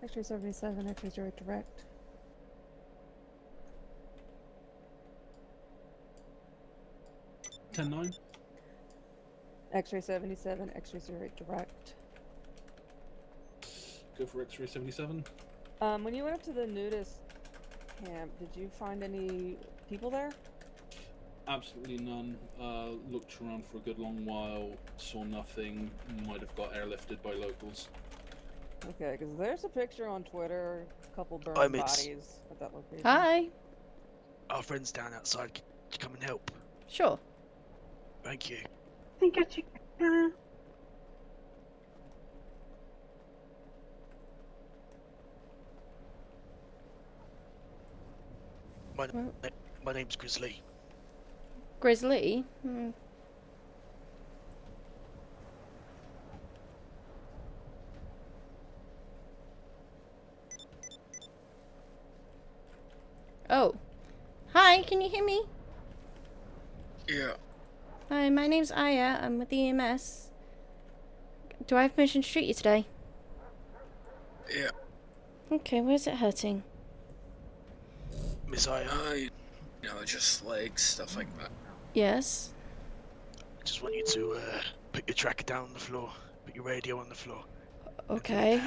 X-ray 77, X-ray 0 direct. Ten-9. X-ray 77, X-ray 0 direct. Go for X-ray 77. When you went up to the nudist camp, did you find any people there? Absolutely none. Looked around for a good long while, saw nothing. Might have got airlifted by locals. Okay, because there's a picture on Twitter, a couple Hi, burned mates. bodies at that location. Hi. Our friend's down outside. Could you come and help? Sure. Thank you. Think I should. My name's Grizzly. Grizzly? Oh. Hi, can you hear me? Yeah. Hi, my name's Aya. I'm with the EMS. Do I have permission to treat you today? Yeah. Okay, where's it hurting? Miss Aya, Just legs, stuff like that. Yes. I just want you to put your tracker down on the floor. Put your radio on the floor. Okay.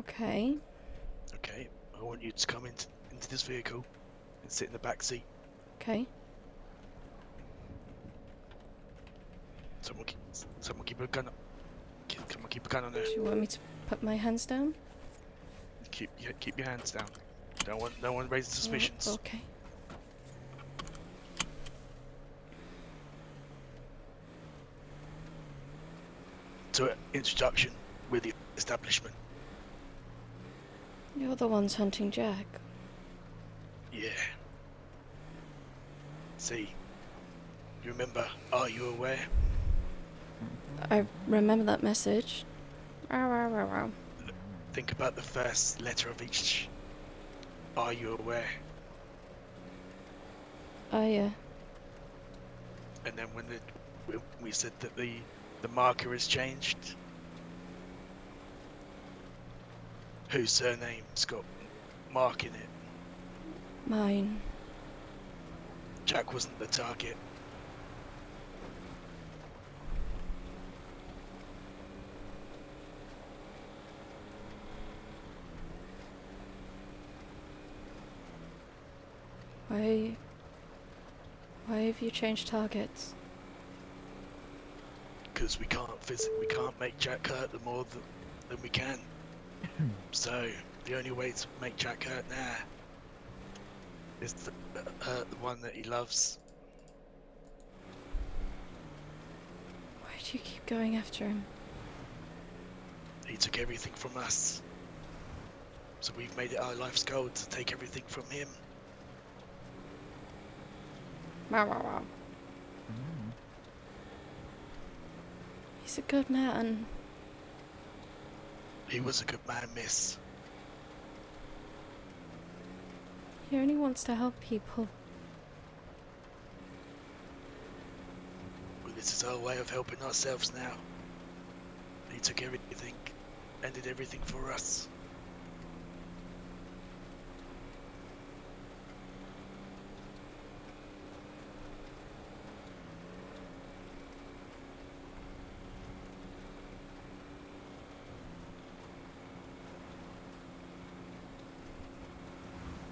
Okay. Okay. I want you to come into this vehicle and sit in the back seat. Okay. Someone keep a gun. Someone keep a gun on there. Do you want me to put my hands down? Keep your hands down. Don't want no one raising suspicions. Oh, okay. To an introduction with the establishment. You're the ones hunting Jack. Yeah. See. You remember? Are you aware? I remember that message. Row, row, row, row. Think about the first letter of each. Are you aware? Oh, yeah. And then when we said that the marker has changed, whose surname's got Mark in it? Mine. Jack wasn't the target. Why have you changed targets? Because we can't make Jack hurt the more than we can. So the only way to make Jack hurt now is to hurt the one that he loves. Why do you keep going after him? He took everything from us. So we've made it our life's goal to take everything from him. Wow, wow, wow. He's a good man. He was a good man, miss. He only wants to help people. Well, this is our way of helping ourselves now. He took everything and did everything for us.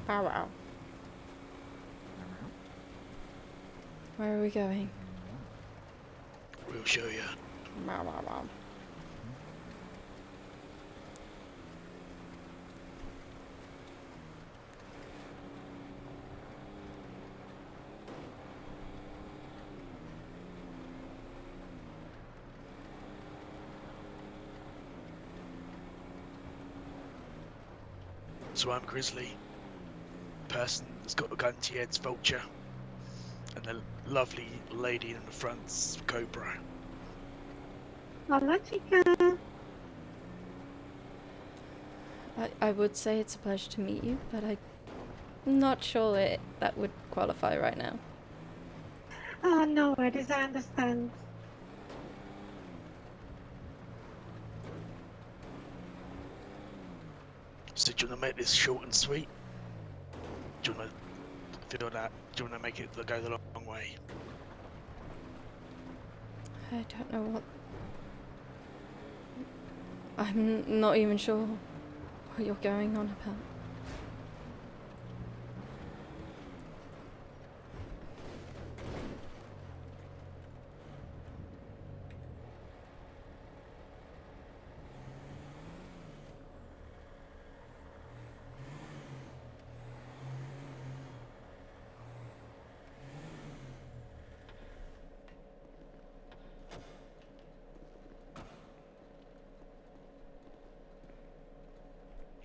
Wow, wow. Where are we going? We'll show you. Wow, wow, wow. So I'm Grizzly. Person that's got a gun to your head's Vulture. And the lovely lady in the front's Cobra. Alatika. I would say it's a pleasure to meet you, but I'm not sure that would qualify right now. Oh, no worries, I understand. So do you want to make this short and sweet? Do you want to feel that? Do you want to make it go the long way? I don't know what. I'm not even sure what you're going on about.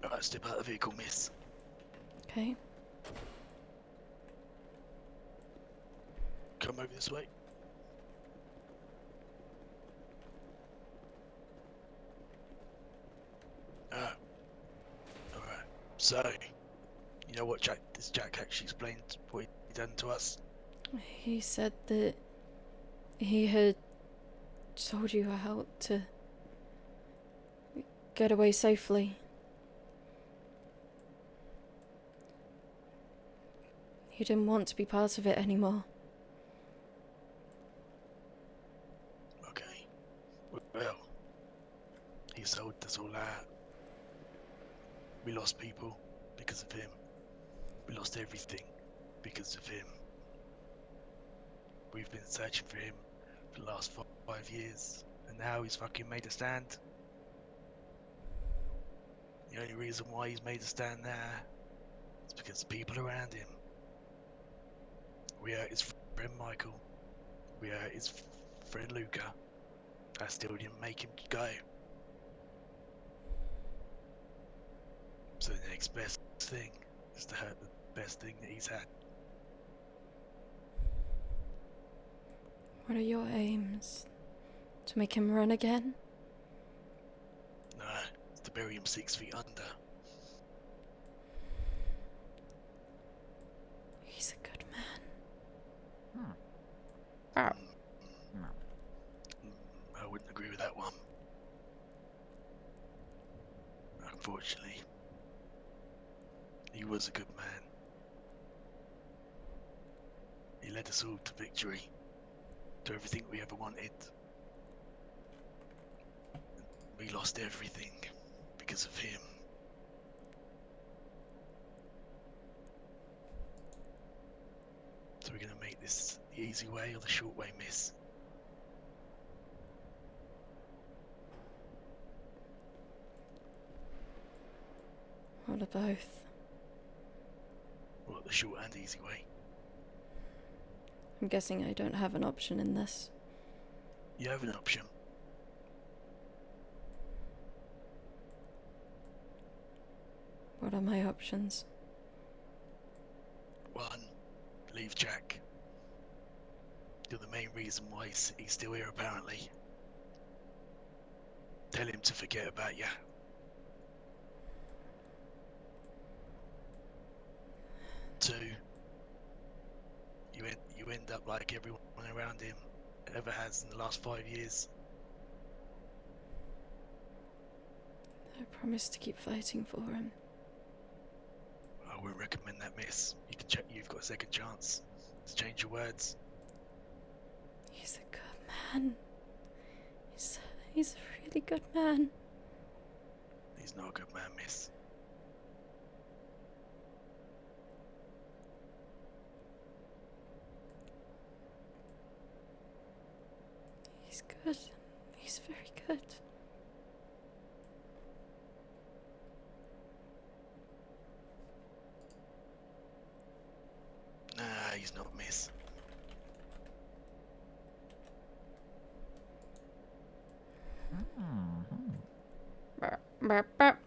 Alright, step out of the vehicle, miss. Okay. Come over this way. Alright. So, you know what Jack actually explained what he done to us? He said that he had told you how to get away safely. You didn't want to be part of it anymore. Okay. Well, he sold us all out. We lost people because of him. We lost everything because of him. We've been searching for him for the last 5 years, and now he's fucking made a stand. The only reason why he's made a stand now is because the people around him. We hurt his friend Michael. We hurt his friend Luca. I still didn't make him go. So the next best thing is to hurt the best thing that he's had. What are your aims? To make him run again? No, it's to bury him 6 feet under. He's a good man. Mm, I wouldn't agree with that one. Unfortunately, he was a good man. He led us all to victory, to everything we ever wanted. We lost everything because of him. So we're gonna make this the easy way or the short way, miss? Or both. Well, the short and easy way. I'm guessing I don't have an option in this. You have an option. What are my options? 1, leave Jack. You're the main reason why he's still here, apparently. Tell him to forget about you. 2, you end up like everyone around him ever has in the last 5 years. I promise to keep fighting for him. I wouldn't recommend that, miss. You can check. You've got a second chance to change your words. He's a good man. He's a really good man. He's not a good man, miss. He's good. He's very good. Nah, he's not, miss. Burp, burp, burp.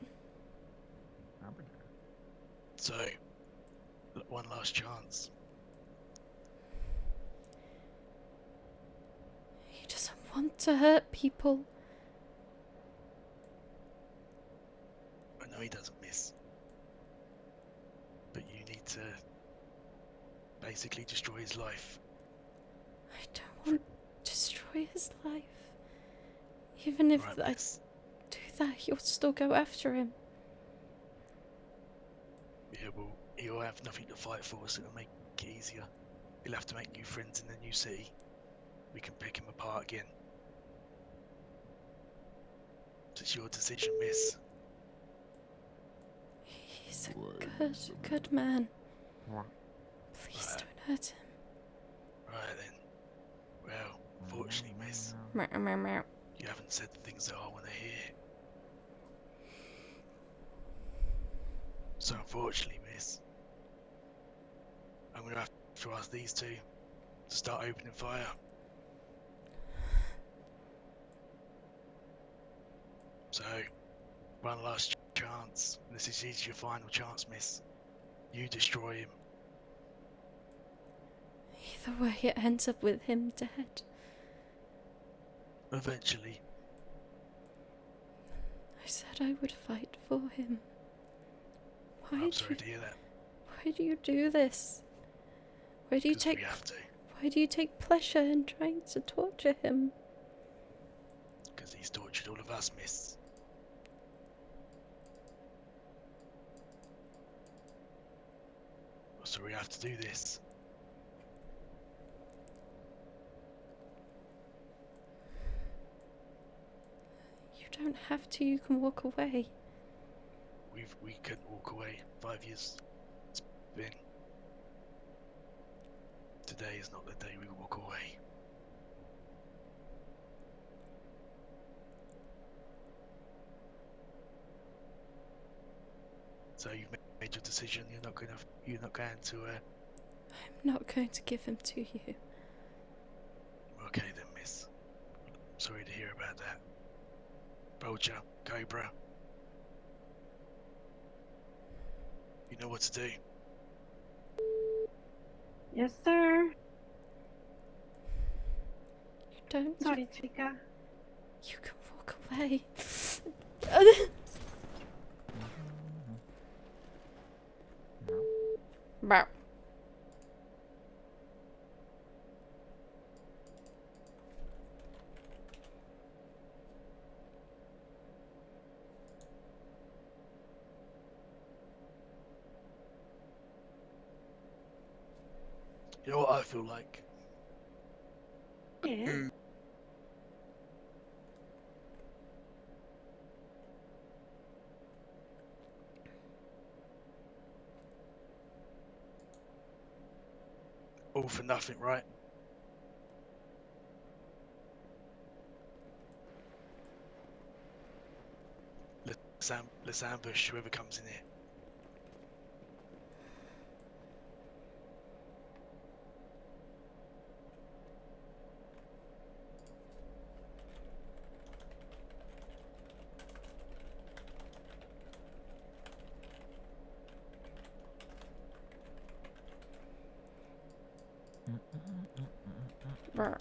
So, one last chance. He doesn't want to hurt people. I know he doesn't, miss. But you need to basically destroy his life. I don't want to destroy his life. Even if Right, I miss. do that, you'll still go after him. Yeah, well, he'll have nothing to fight for, so it'll make it easier. He'll have to make new friends in the new city. We can pick him apart again. It's your decision, miss. He's a good man. Please Right. don't hurt him. Right then. Well, fortunately, miss, Meow, meow, meow. you haven't said the things that I want to hear. So unfortunately, miss, I'm gonna have to ask these two to start opening fire. So, one last chance. This is your final chance, miss. You destroy him. Either way, it ends up with him dead. Eventually. I said I would fight for him. I'm sorry to hear that. Why do you do this? Why do you 'Cause take we have to. Why do you take pleasure in trying to torture him? Because he's tortured all of us, miss. So we have to do this. You don't have to, you can walk away. We couldn't walk away. 5 years it's been. Today is not the day we walk away. So you've made your decision. You're not going to. I'm not going to give him to you. Okay then, miss. Sorry to hear about that. Vulture, Cobra. You know what to do. Yes, sir. You don't. Sorry, Chica. You can walk away. Bow. You know what I feel like? Yeah. All for nothing, right? Let's ambush whoever comes in here. Bow.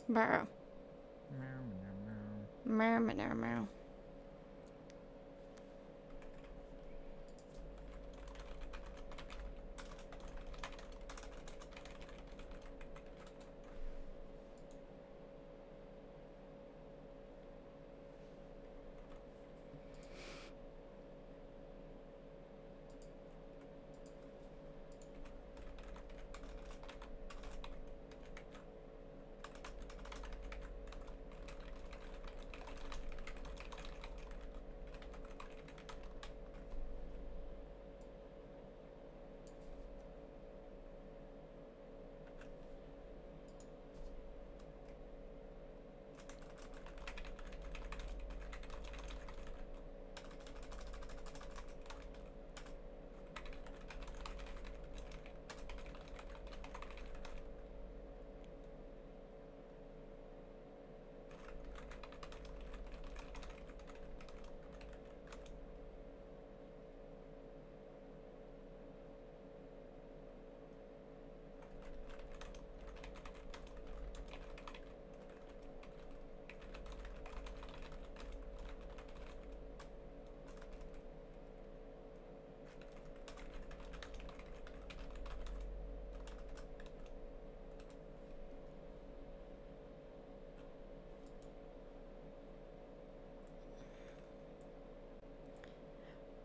Bow. Meow, meow, meow.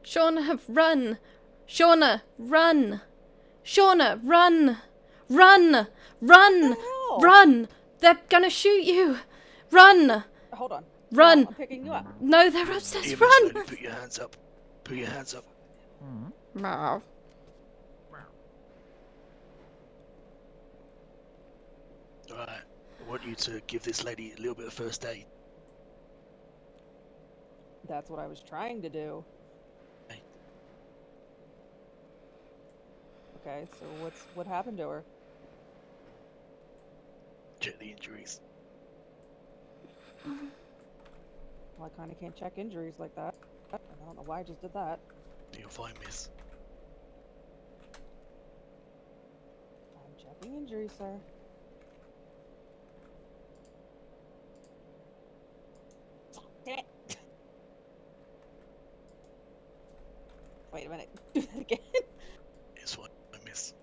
Shauna, run! Shauna, run! Shauna, run! Run! Run! What the hell? Run! They're gonna shoot you! Run! Hold on. Run! No, I'm picking you up. No, they're upstairs. EMS, Run! lady, put your hands up. Put your hands up. Meow. Alright, I want you to give this lady a little bit of first aid. That's what I was trying to do. Hey. Okay, so what happened to her? Check the injuries. Well, I kind of can't check injuries like that. I don't know why I just did that. You're fine, miss. I'm checking injuries, sir. Damn it. Wait a minute. Do that again. It's fine, miss.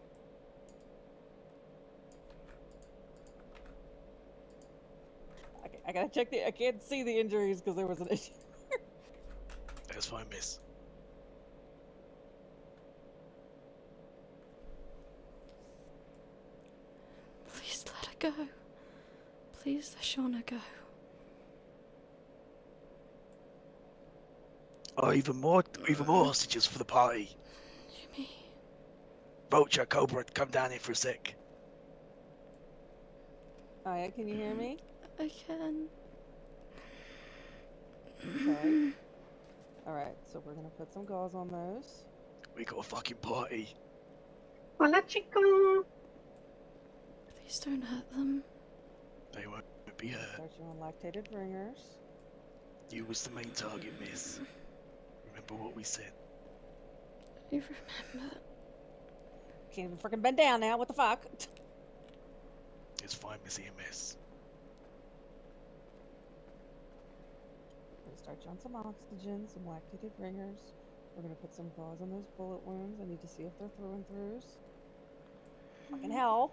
Okay, I gotta check the. I can't see the injuries because there was an issue. That's fine, miss. Please let her go. Please let Shauna go. Oh, even more hostages for the party. Jimmy. Vulture, Cobra, come down here for a sec. Aya, can you hear me? I can. Okay. Alright, so we're gonna put some gauze on those. We got a fucking party. Hola, chico. Please don't hurt them. They won't be hurt. Start you on lactated ringers. You was the main target, miss. Remember what we said. You remember? Can't even freaking bend down now. What the fuck? It's fine, Miss EMS. We're gonna start you on some oxygen, some lactated ringers. We're gonna put some gauze on those bullet wounds. I need to see if they're through and throughs. Fucking hell.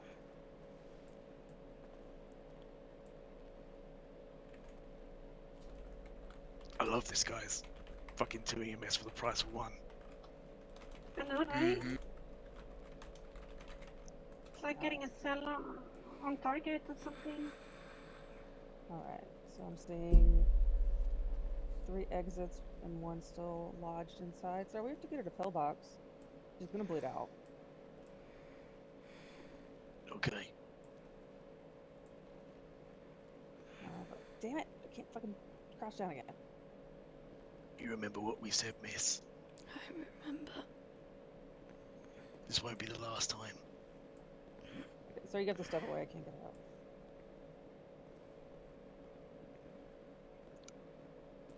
I love this, guys. Fucking 2 EMS for the price of 1. I know, right? Mhm. It's like getting a cell on target or something. Alright, so I'm seeing 3 exits and 1 still lodged inside. So we have to get her to pillbox. She's gonna bleed out. Okay. But damn it, I can't fucking crouch down again. You remember what we said, miss. I remember. This won't be the last time. Okay, so you have to step away, I can't get out.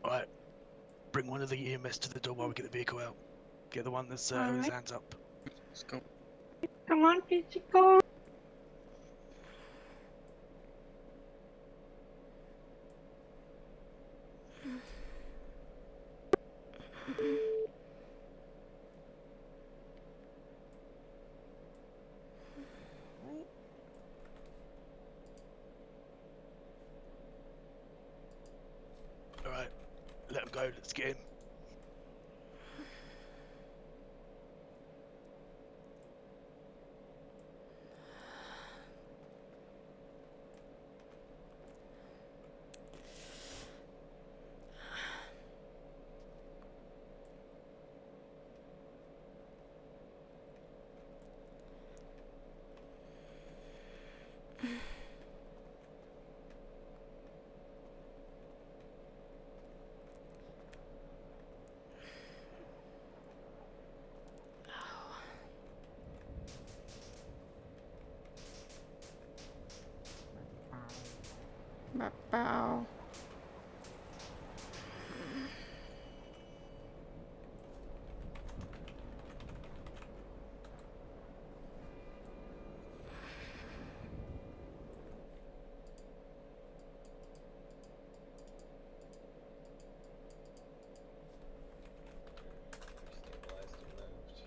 Alright. Bring one of the EMS to the door while we get the vehicle out. Get the one that's with his Alright. hands up. Let's go. Come on, chico. Right? Alright. Let him go. Let's get in. Bow. Stabilized and moved.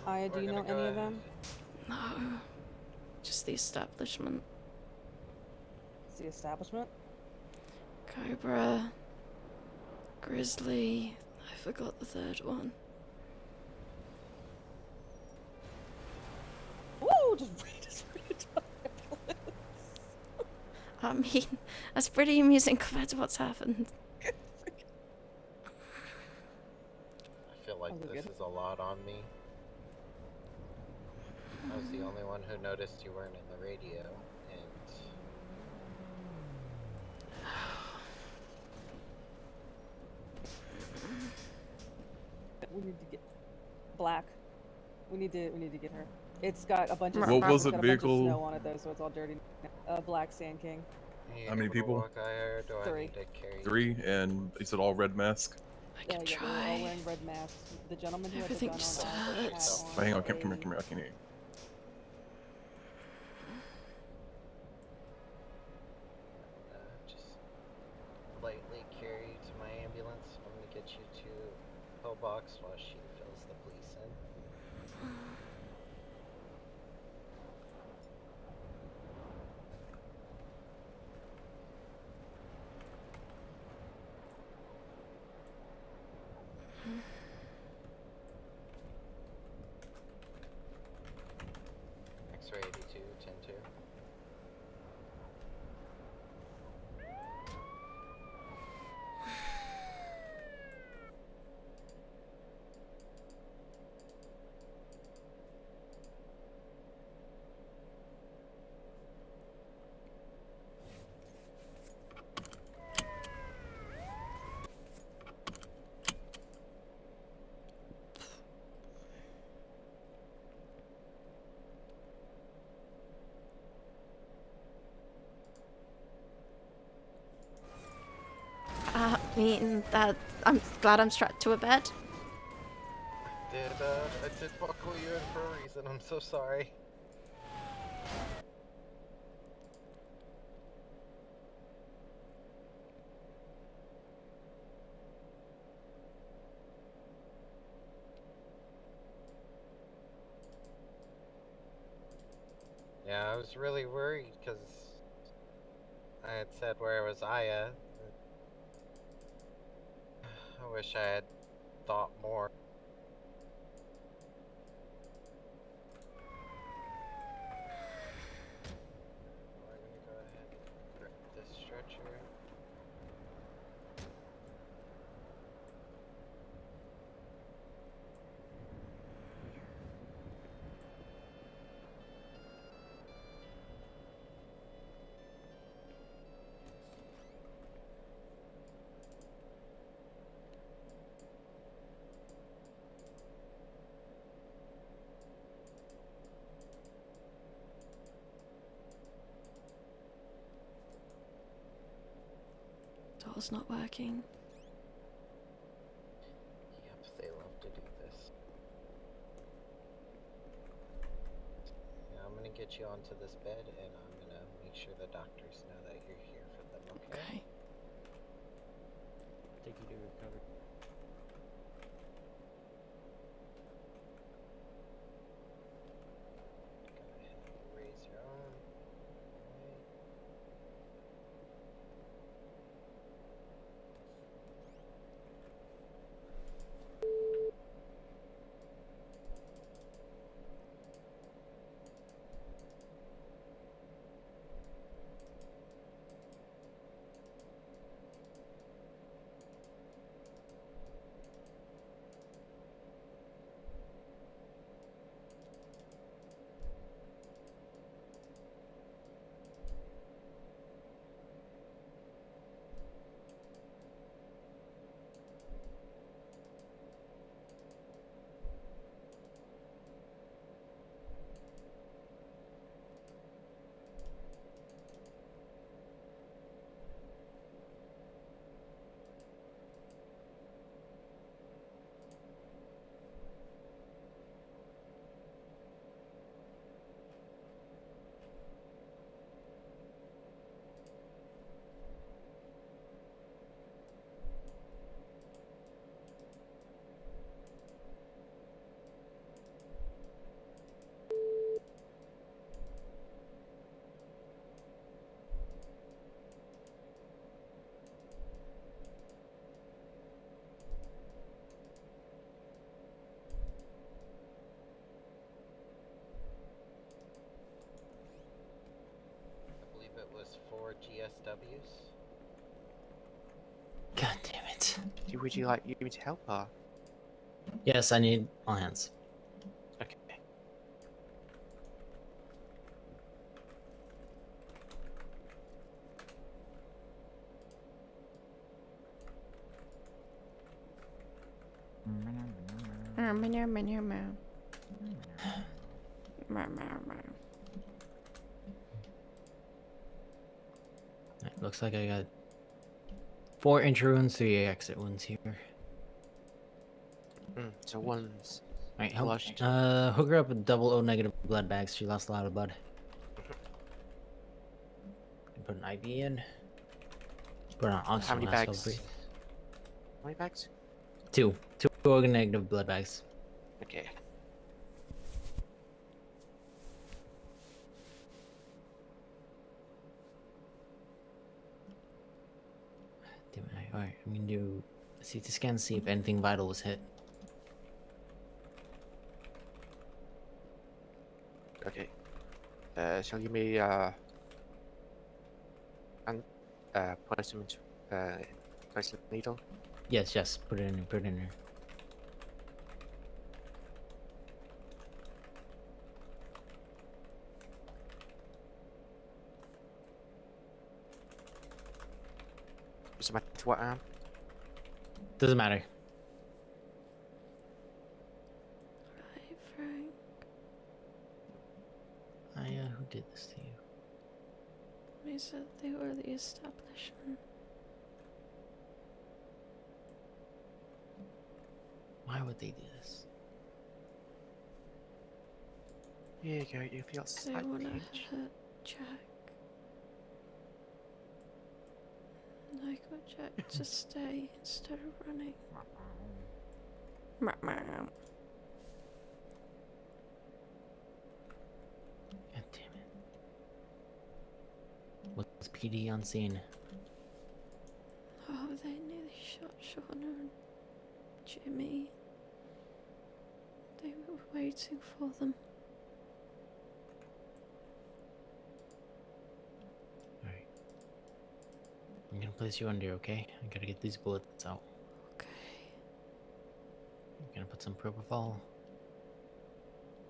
Aya, do you know any of them? No. Just the establishment. What's the establishment? Cobra. Grizzly. I forgot the third one. Woo! Just read it. I mean, that's pretty amusing compared to what's happened. I feel like That was this good. is a lot on me. I was the only one who noticed you weren't in the radio, and We need to get Black. We need to get her. It's got a bunch of What it's was it, got a bunch of vehicle? snow on it though, so it's all dirty. Black Sand King. you How many able to people? walk higher, or do I 3. need to carry you? 3, and you said all red mask. I Yeah, could yeah, they're all try. wearing red masks. The gentleman who had the Everything gun just on had hurts. on Oh, hang on, come a- here, I can hear you. Just lightly carry you to my ambulance. I'm gonna get you to pillbox while she fills the police in. X-ray 82, 10-2. I mean, that I'm glad I'm strapped to a bed. I did buckle you in for a reason. I'm so sorry. Yeah, I was really worried because I had said where was Aya. I wish I had thought more. We're gonna go ahead and grab this stretcher. Door's not working. Yep, they love to do this. Yeah, I'm gonna get you onto this bed and I'm gonna make sure the doctors know that you're here for them, okay? Okay. Take you to recover. Go ahead and raise your arm. Alright. GSWs. God damn it. Would you like me to help or? Yes, I need all hands. Okay. Right, looks like I got 4 entry wounds, 3 exit wounds here. So one's Alright, help. flushed. Hook her up with double O negative blood bags. She lost a lot of blood. Put an IV in. Put on oxygen How many mask, bags? hopefully. How many bags? 2 O negative blood bags. Okay. Damn it. Alright, I'm gonna do a CT scan, see if anything vital was hit. Okay. Shall you may place them into place the needle? Yes, yes. Put it in there. Put it in there. Does it matter what arm? Doesn't matter. Right, Frank. Who did this to you? They said they were the establishment. Why would they do this? Here you go, you feel They slightly want to pinched. hurt Jack. And I got Jack to stay instead of running. God damn it. What's PD on scene? Oh, they nearly shot Shauna and Jimmy. They were waiting for them. Alright. I'm gonna place you under, okay? I gotta get these bullets out. Okay. I'm gonna put some propofol.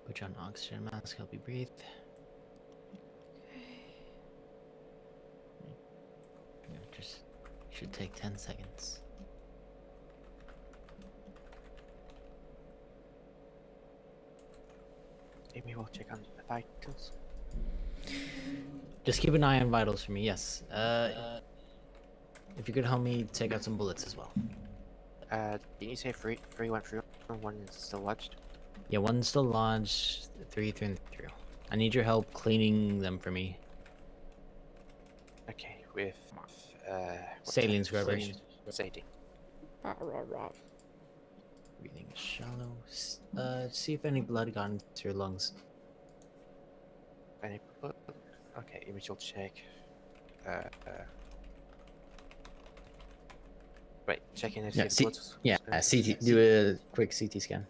Put you on an oxygen mask, help you breathe. Okay. Just should take 10 seconds. Maybe we'll check on the vitals. Just keep an eye on vitals for me, yes. If you could help me take out some bullets as well. Didn't you say three went through and one is still lodged? Yeah, one's still lodged, 3 through and through. I need your help cleaning them for me. Okay, with Saline scrubbers. Saline. Breathing is shallow. See if any blood got into your lungs. Any blood? Okay, initial check. Wait, checking if Yeah, the C- blood. yeah, CT. Do a quick CT scan.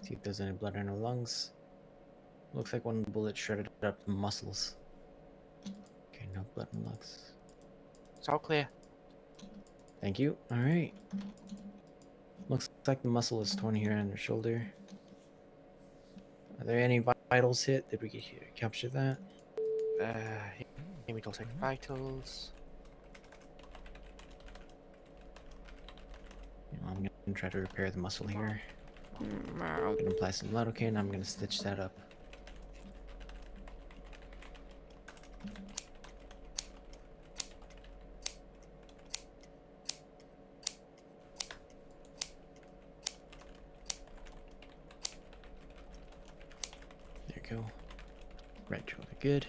See if there's any blood in her lungs. Looks like one bullet shredded up the muscles. Okay, no blood in the lungs. It's all clear. Thank you. Alright. Looks like the muscle is torn here on her shoulder. Are there any vitals hit? Did we capture that? Amy will take vitals. I'm gonna try to repair the muscle here. I'm gonna apply some lidocaine. I'm gonna stitch that up. There you go. Right shoulder, good.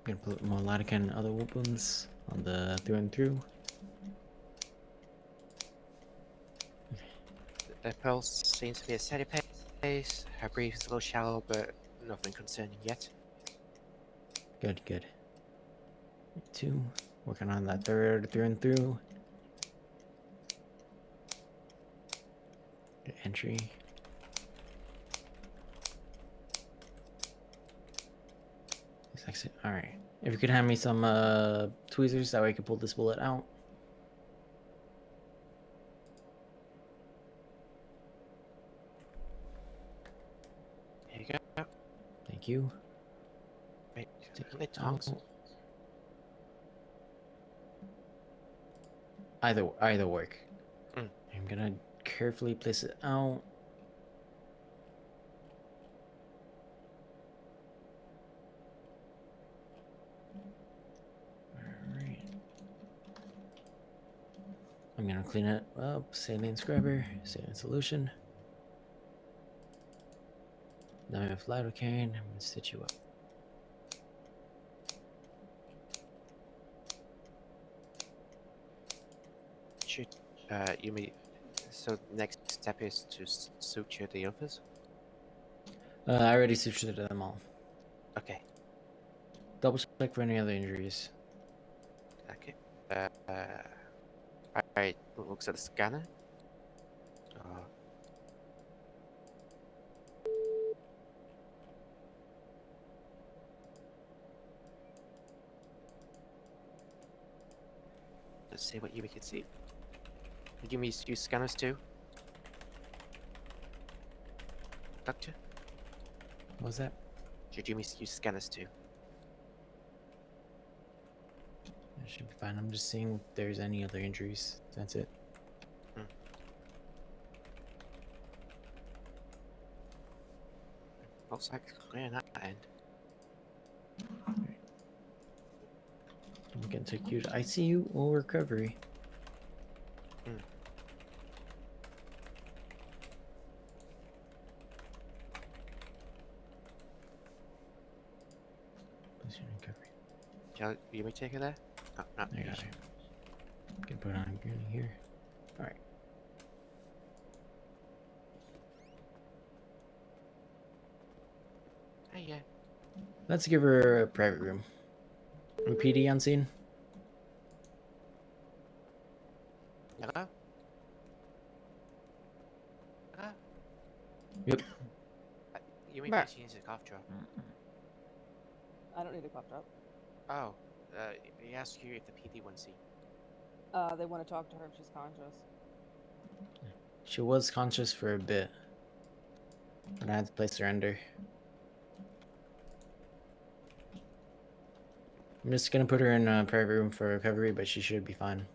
I'm gonna put more lidocaine on other wounds on the through and through. The pulse seems to be a steady pace. Her breath is a little shallow, but nothing concerning yet. Good, good. 2. Working on that third through and through. Good entry. exit. All right. If you could hand me some tweezers, that way I can pull this bullet out. Here you go. Thank you. Wait, Take are they it tongs? out. Either work. Mm. I'm gonna carefully place it out. Alright. I'm gonna clean it up. Saline scrubber, saline solution. Now I have lidocaine. I'm gonna stitch you up. Should you mean? So next step is to suture the others. I already sutured them all. Okay. Double check for any other injuries. Okay. Alright. Looks at the scanner. Let's see what Yumi can see. Did you use scanners too? Doctor? What was that? Should you use scanners too? That should be fine. I'm just seeing if there's any other injuries. That's it. Looks like clear on that end. We can take you to ICU or recovery. Place you in recovery. Shall you may take her there? No, no. I got it. Can put on a gurney here. All right. Hey, yeah. Let's give her a private room. PD on scene. Hello? Hello? Yep. You mean Right. she needs a cough drop? I don't need a cough drop. Oh, he asked you if the PD wants to see. They want to talk to her if she's conscious. She was conscious for a bit, but I had to place her under. I'm just gonna put her in a private room for recovery, but she should be fine.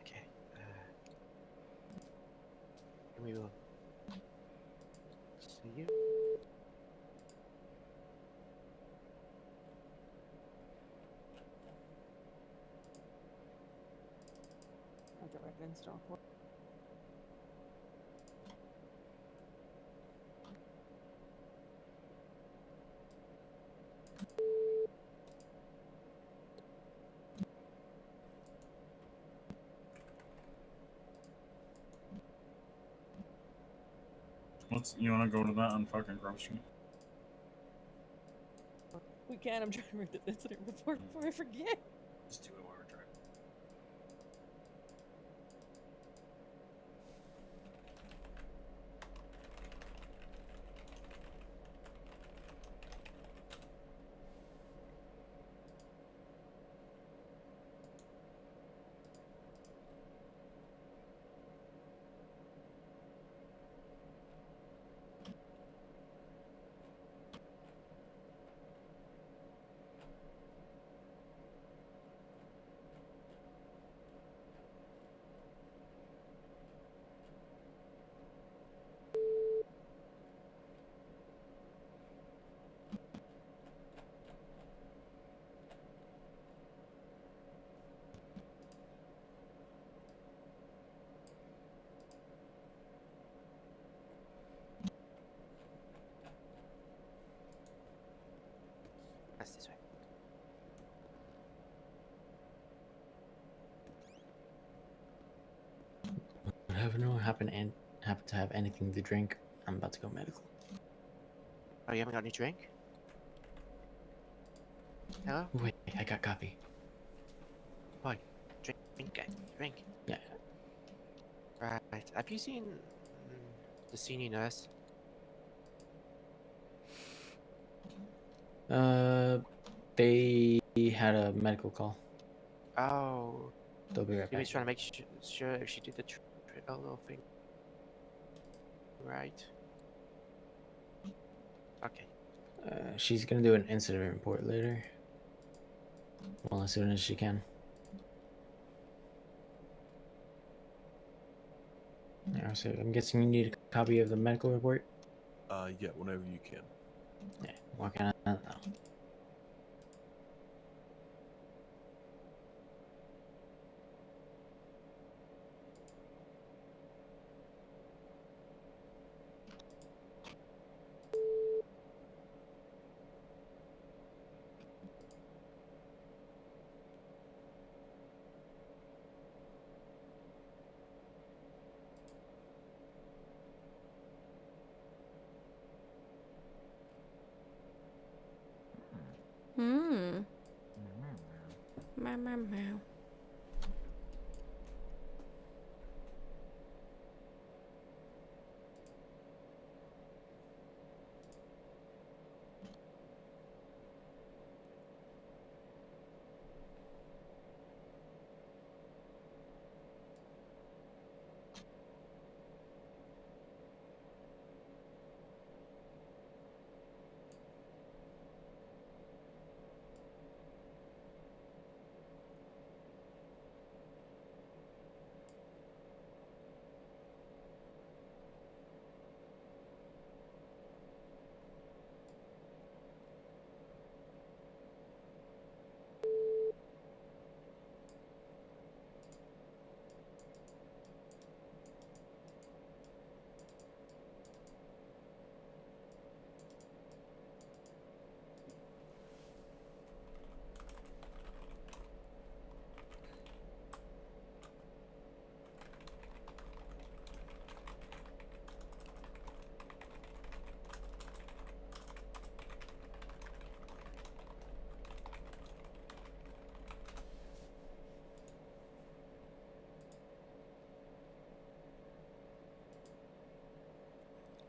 Okay. We will see you. I'll get right in store for. You wanna go to that on fucking Grove Street? We can. I'm trying to read the incident report before I forget. Just do it while we're driving. That's this way. Have no happen to have anything to drink. I'm about to go medical. Oh, you haven't got any drink? Hello? Wait, I got coffee. Boy, drink. Yeah. Right. Have you seen the senior nurse? They had a medical call. Oh. They'll be right He was back. trying to make sure if she did the little thing right. Okay. She's gonna do an incident report later. Well, as soon as she can. Yeah, so I'm guessing you need a copy of the medical report? Yeah, whenever you can. Yeah, working on that now. Meow, meow, meow.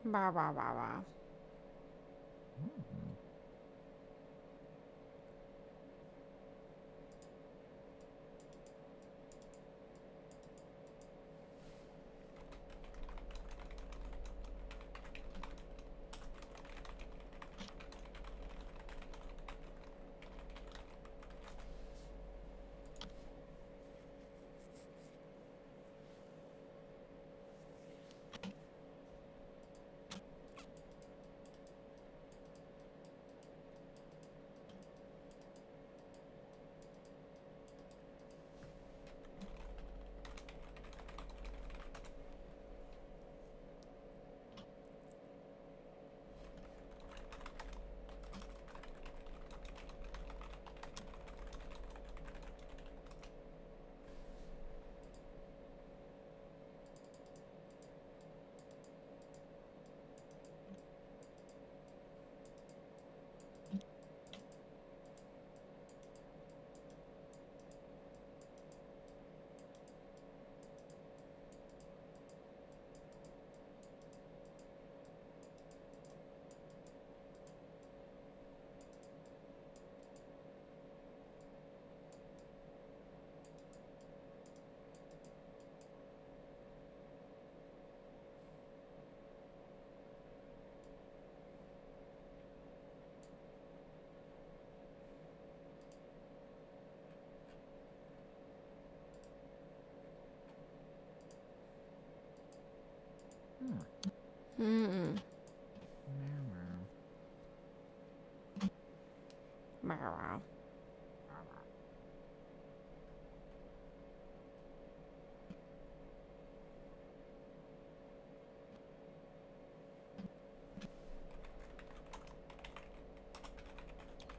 Bah, bah, bah, bah. Mm-mm. Meow.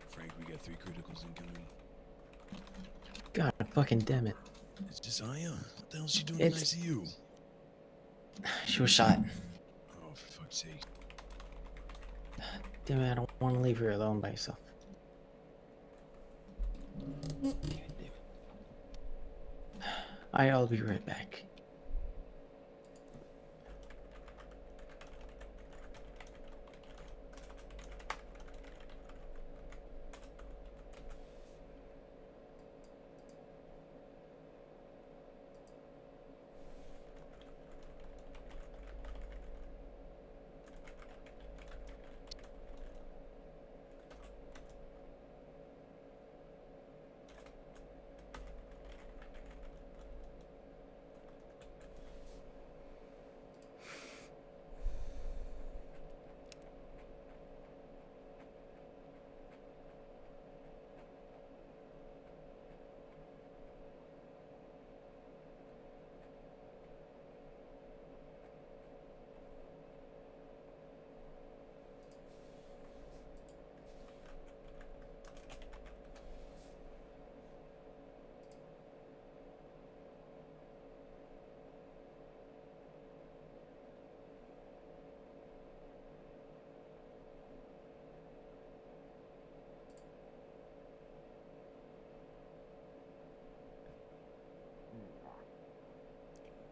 Frank, we got 3 criticals incoming. God fucking damn it. It's just Aya. What the hell's she doing It's- in ICU? She was shot. Oh, for fuck's sake. Damn it, I don't want to leave her alone by herself. I'll be right back.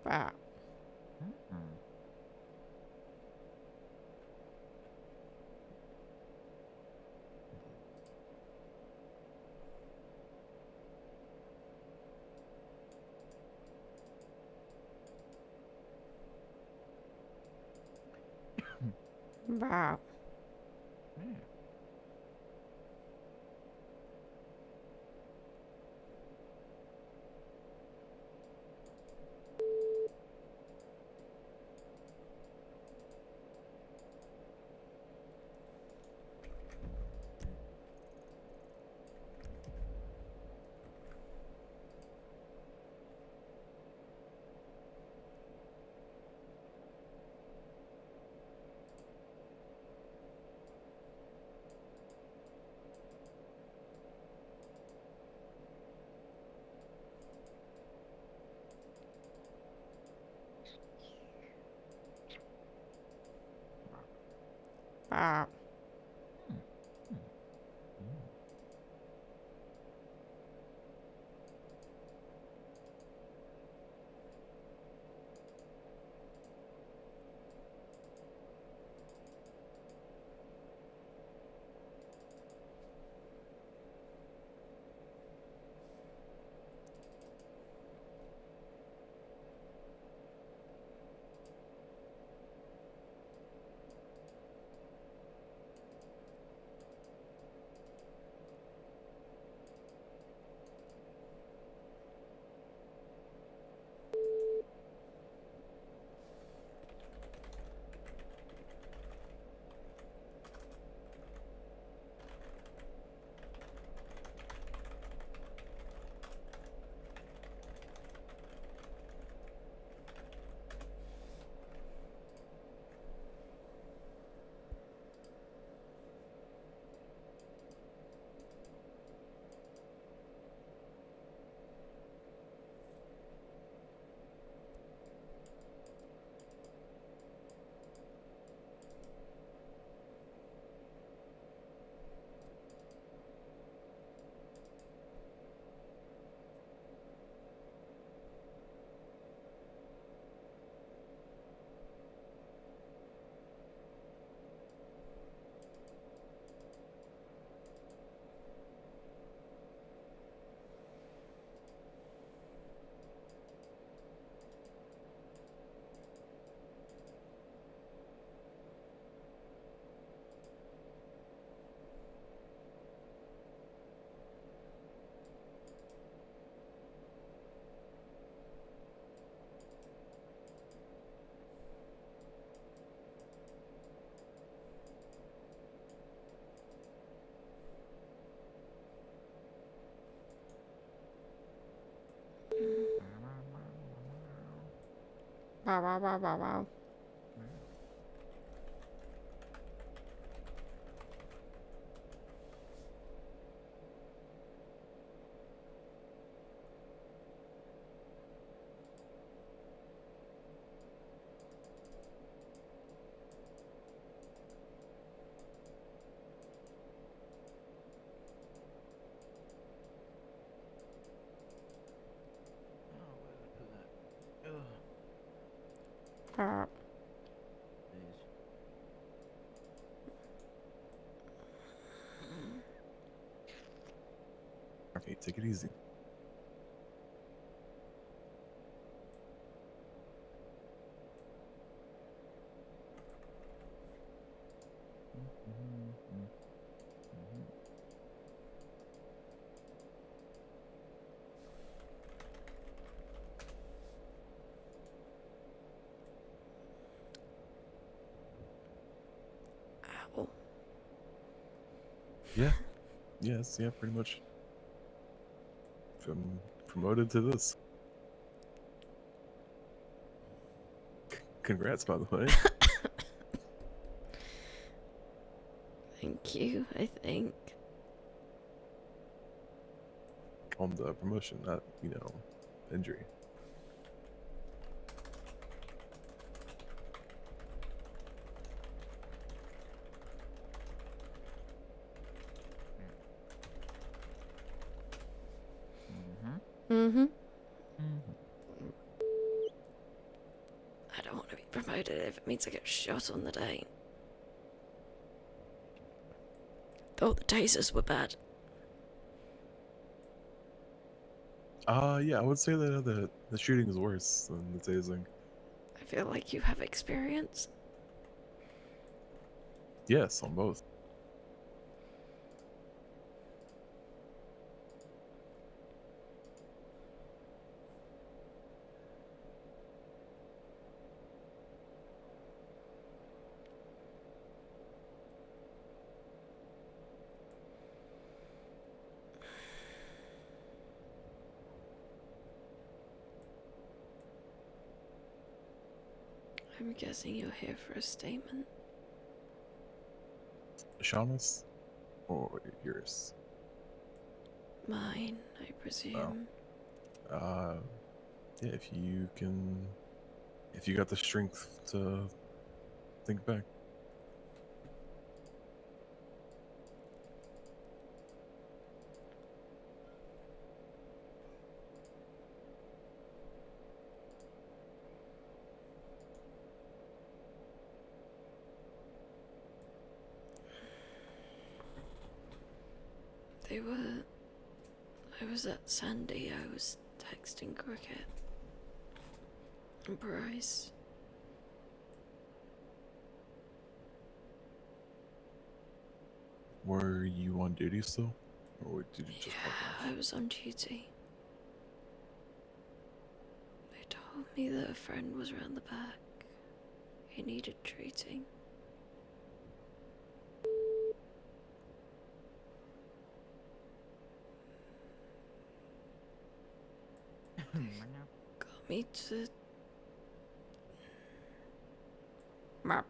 Bah. Bah. Bah. Wow, wow, wow, wow, wow. Uh, Okay, take it easy. Ow. Yeah. Yes, yeah, pretty much. From promoted to this. Congrats, by the way. Thank you, I think. On the promotion, not, injury. Mm-hmm. I don't want to be promoted if it means I get shot on the day. Thought the tasers were bad. Yeah, I would say that the shooting is worse than the tasing. I feel like you have experience. Yes, on both. I'm guessing you're here for a statement. Shauna's or yours? Mine, I presume. Yeah, if you got the strength to think back. I was at Sandy, I was texting Cricket. And Bryce. Were you on duty still? Or did you just walk Yeah, I was on duty. They told me that a friend was around the back. He needed treating. Got me to... I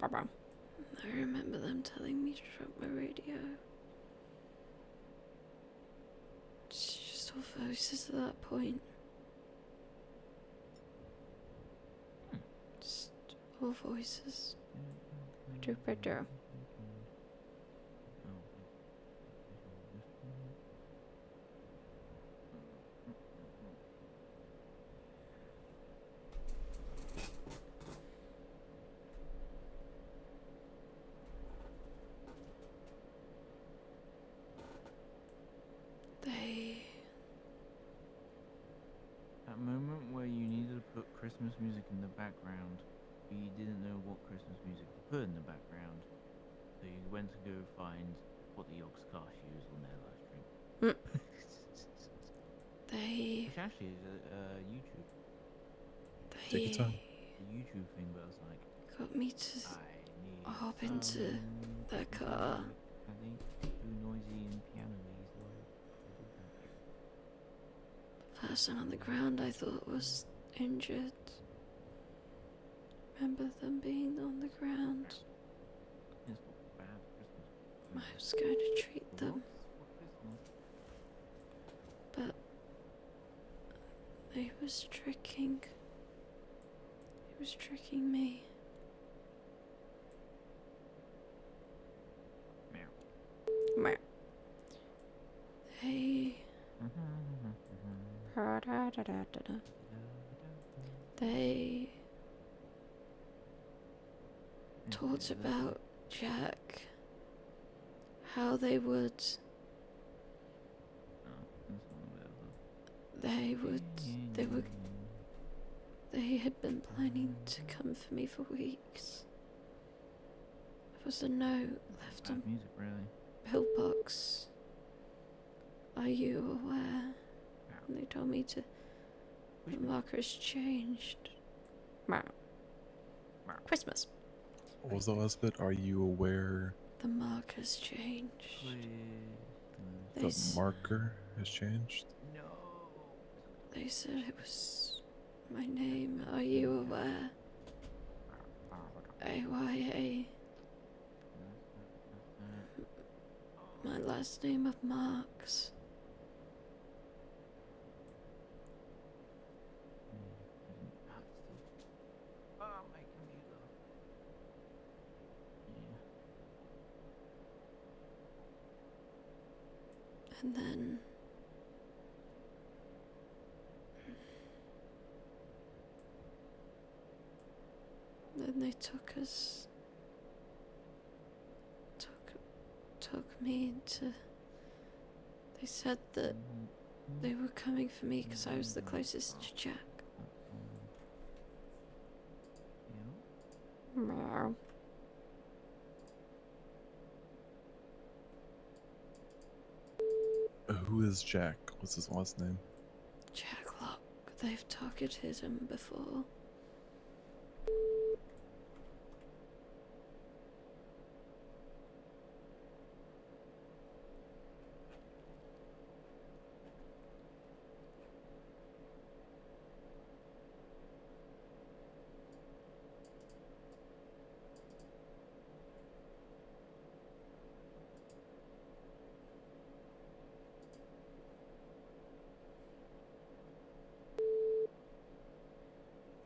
remember them telling me to drop my radio. It's just all voices at that point. Just all voices. Do. That moment where you needed to put Christmas music in the background, but you didn't know what Christmas music to put in the background, so you went to go find what the Yogscast used on their live stream. Which actually is YouTube. Take your time. The YouTube thing, but I was like, got me to hop into the car. I think too noisy and piano-y, so The person on the ground I thought was injured. Remember them being on the ground. it's not bad Christmas. I was going to treat them, but he was tricking. He was tricking me. Meow. They... They talked about Jack. How they would. They had been planning to come for me for weeks. There was a note left on music, really. pillbox. Are you aware? And they told me to. The marker's changed. Christmas. What was the last bit? Are you aware The marker's changed. They the s- marker has changed? They said it was my name. Are you aware? AYA. My last name of Marks. My computer. And then they took us, took me to. They said that they were coming for me because I was the closest to Jack. Meow. Who is Jack? What's his last name? Jack Locke. They've targeted him before.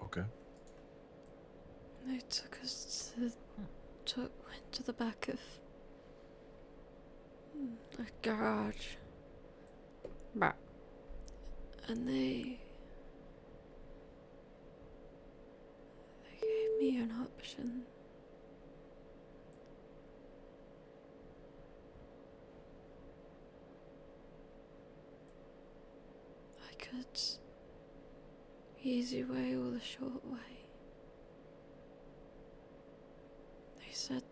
Okay. They took us to went to the back of a garage. And they gave me an option. I could easy way or the short way. They said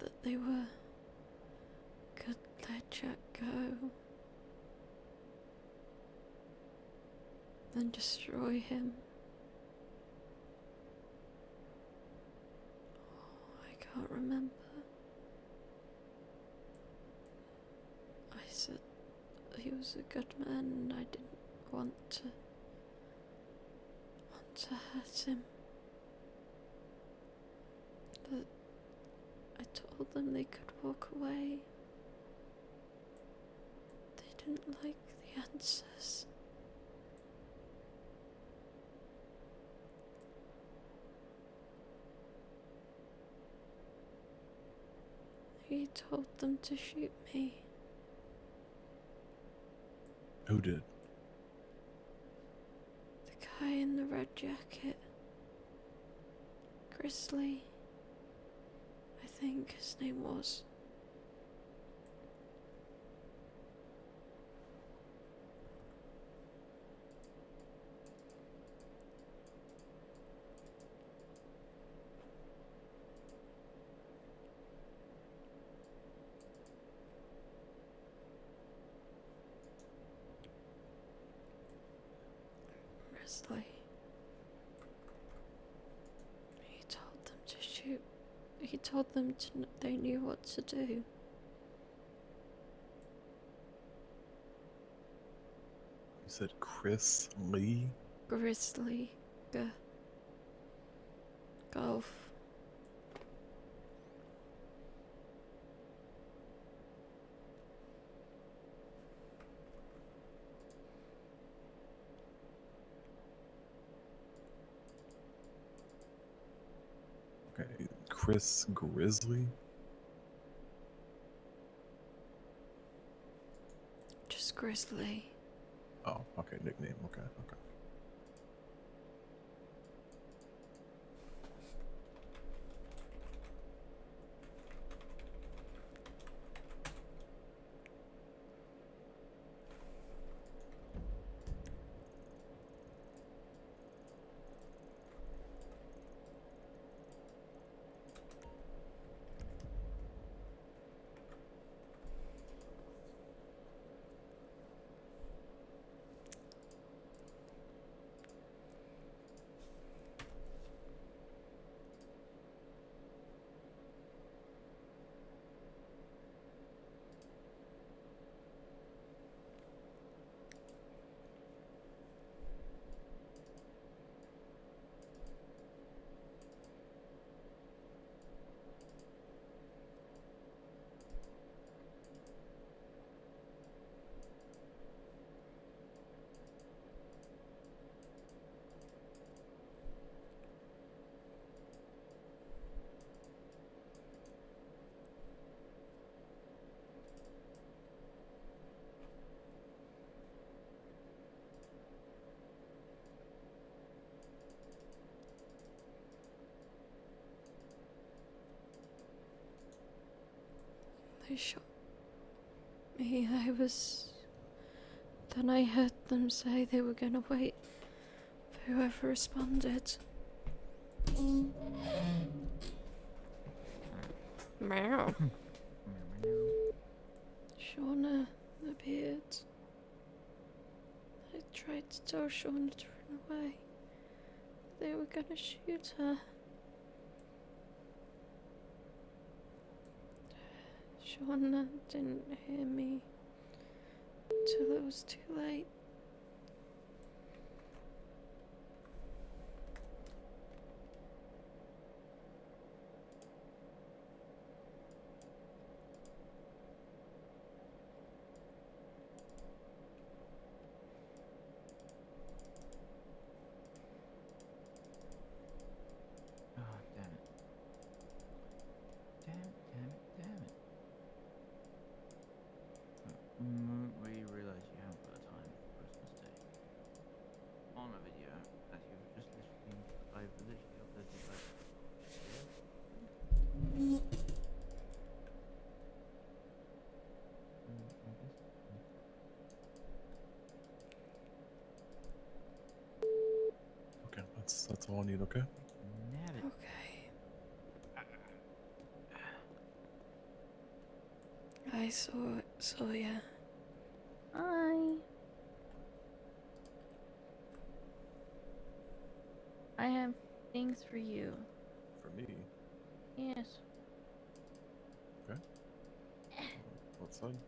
that they were could let Jack go and destroy him. I can't remember. I said he was a good man and I didn't want to hurt him. But I told them they could walk away. They didn't like the answers. He told them to shoot me. Who did? The guy in the red jacket. Grizzly. I think his name was. Grizzly. He told them to shoot. He told them they knew what to do. You said Chris Lee? Grizzly. Golf. Okay, Chris Grizzly? Just Grizzly. Oh. Okay, nickname. Okay, okay. They shot me. Then I heard them say they were gonna wait for whoever responded. Meow. Shauna appeared. I tried to tell Shauna to run away. They were gonna shoot her. Shauna didn't hear me till it was too late. Oh, damn it. Damn it, damn it, damn it. The moment where you realise you haven't got time for Christmas Day. On a video that you've just I've literally uploaded like... Okay, that's all I need. Okay. Nabbit. Okay. I saw ya. Hi. I have things for you. For me. Yes. Okay. Outside.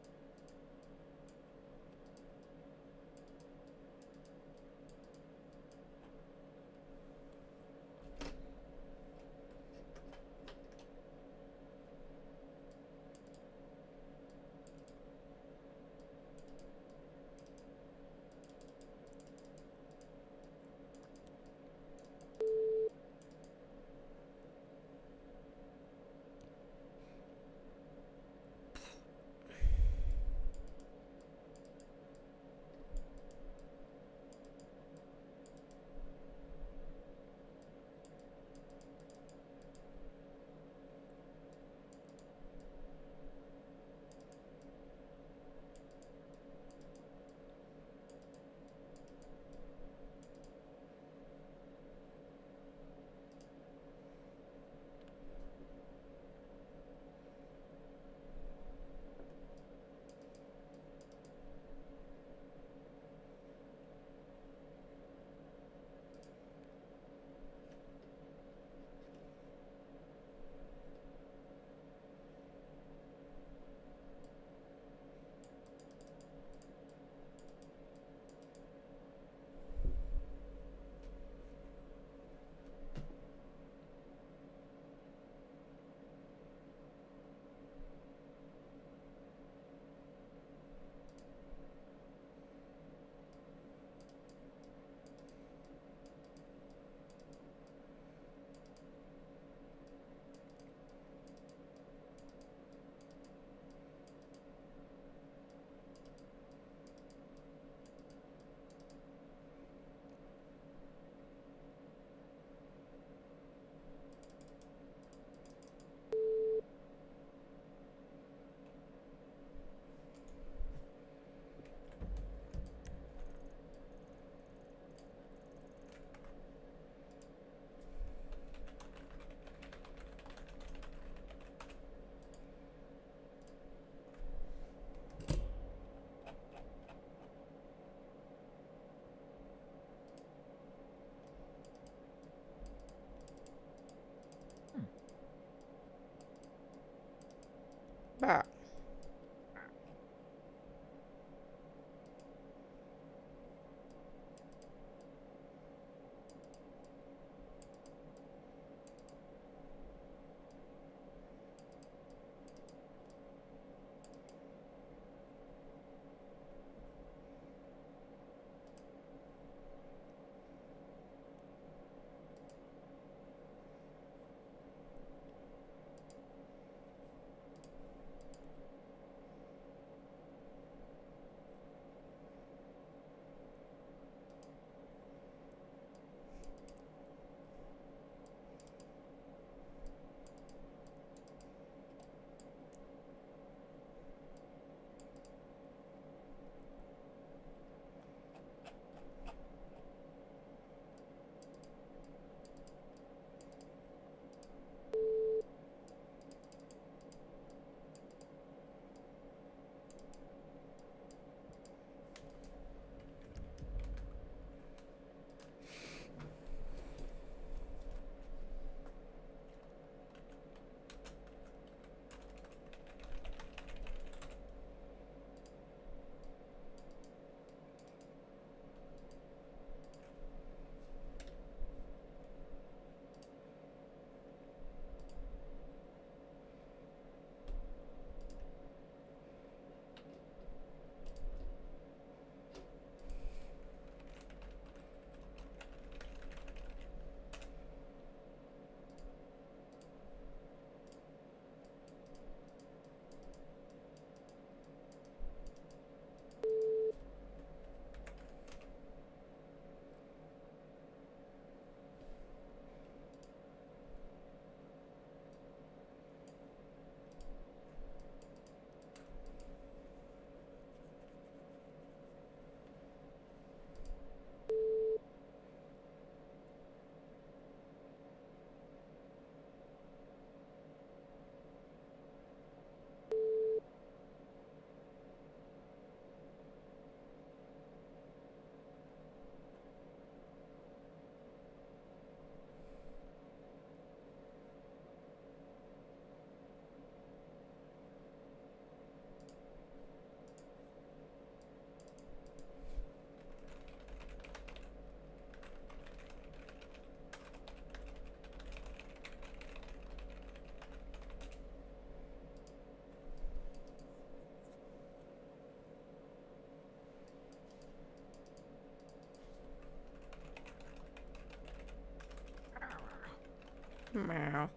Meow.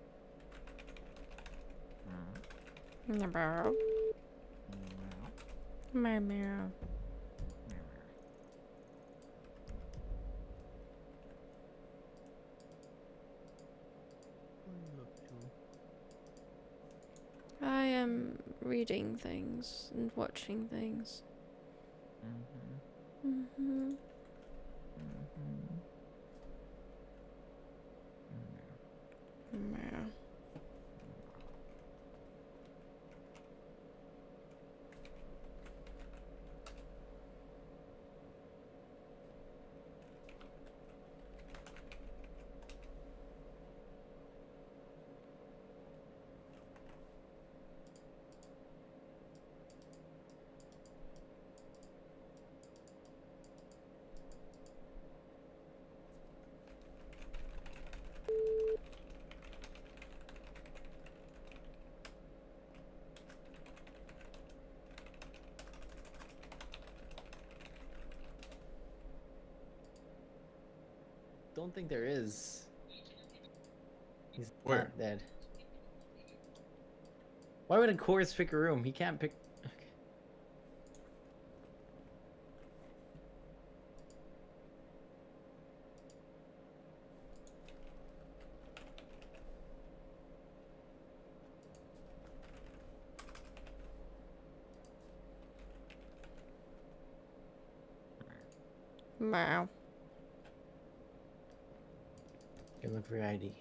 Meow. Meow. Meow meow. I am reading things and watching things. Mm-hmm. Meow. Don't think there is. He's Where? not dead. Why would a chorus pick a room? He can't pick. Okay. Meow. Can look for your ID.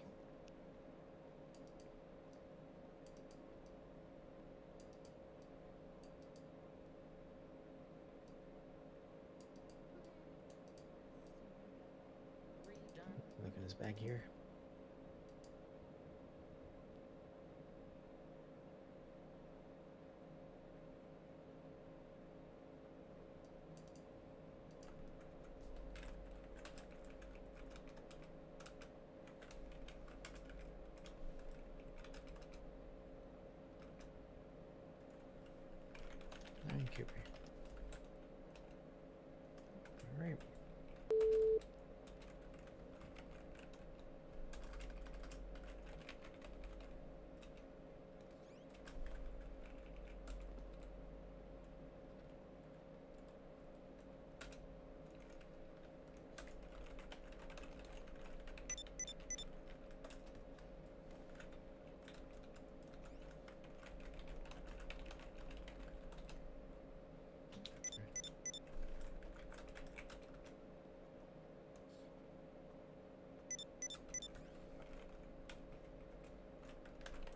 Look at his bag here. Alright, Cooper. Alright.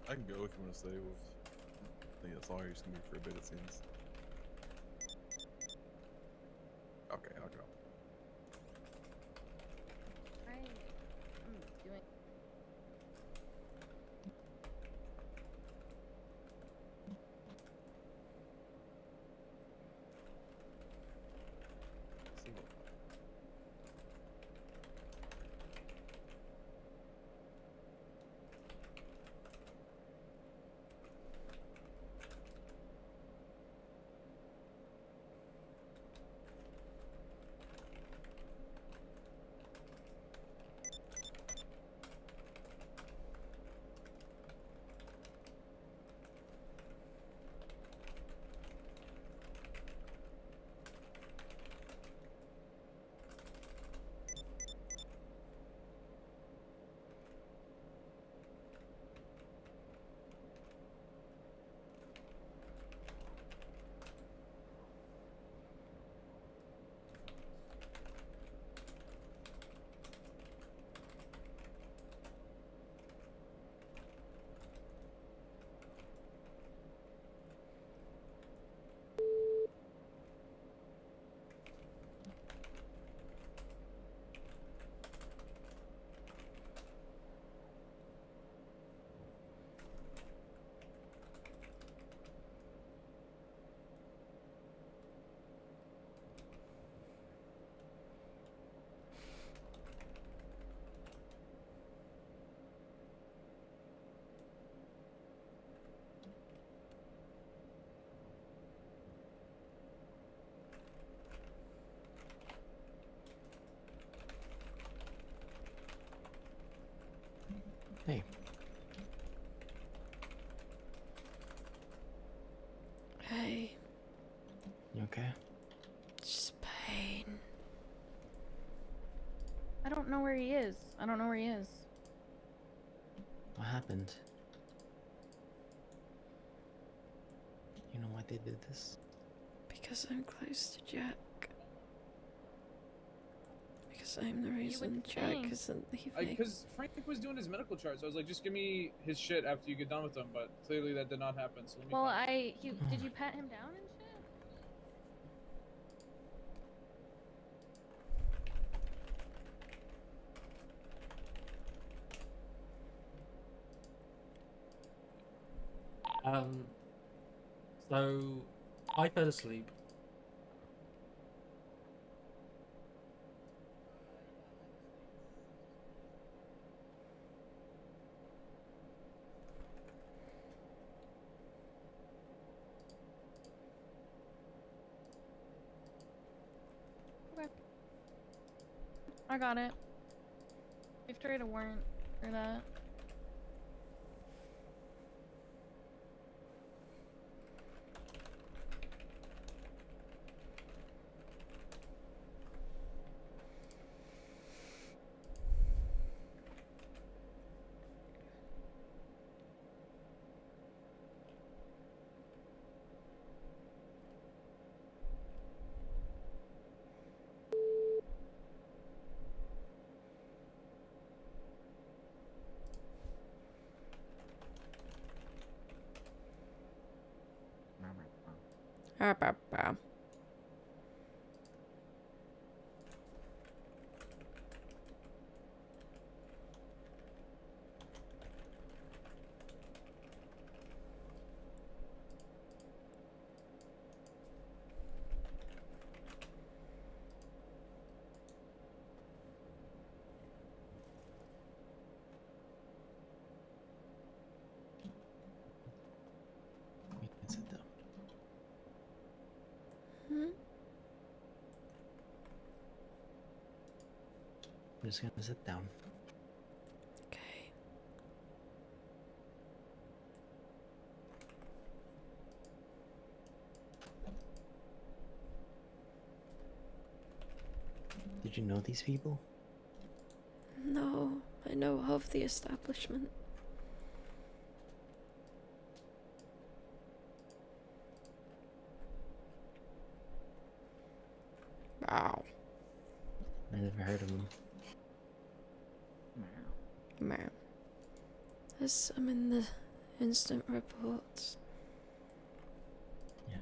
I can go if you want to stay with. I think that's all he's gonna be for a bit, it seems. Okay, I'll go. I am doing. Single. Hey. Hey, You okay? just pain. I don't know where he is. I don't know where he is. What happened? You know why they did this? Because I'm close to Jack. Because I'm the reason Jack think. isn't leaving. Because Frank was doing his medical chart, so I was like, just give me his shit after you get done with him. But clearly that did not happen. So let me Well, find did you pat him down and shit? So I fell asleep. Okay. I got it. We've tried a warrant for that. We can sit down. Hmm? I'm just gonna sit down. Okay. Did you know these people? No, I know of the establishment. Wow. I never heard of them. Man. There's some in the instant reports. Yeah.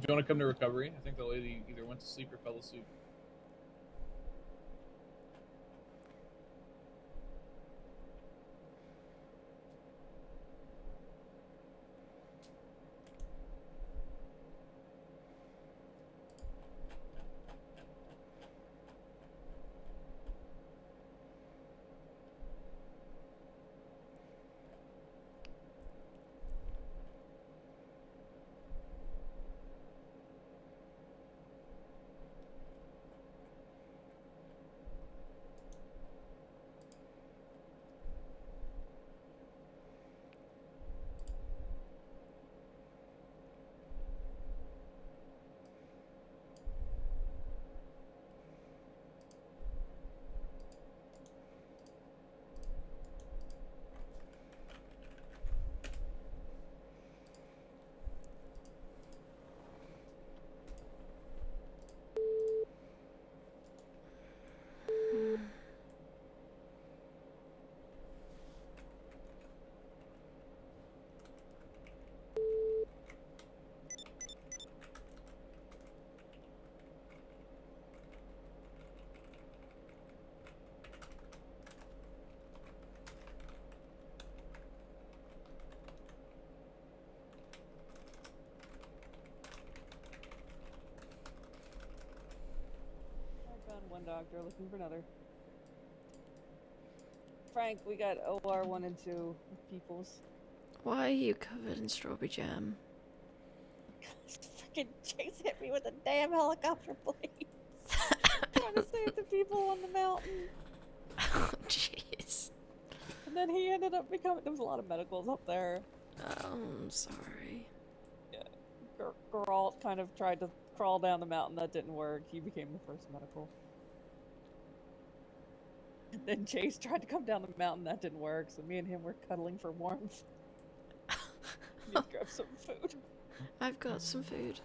Do you want to come to recovery? I think the lady either went to sleep or fell asleep. doctor, looking for another. Frank, we got OR 1 and 2 with Peoples. Why are you covered in strawberry jam? Freaking Chase hit me with a damn helicopter blade. Trying to save the people on the mountain. Oh, jeez. And then he ended up becoming. There was a lot of medicals up there. Oh, I'm sorry. Yeah. Geralt kind of tried to crawl down the mountain. That didn't work. He became the first medical. And then Chase tried to come down the mountain. That didn't work. So me and him were cuddling for warmth. Need to grab some food. I've got some food.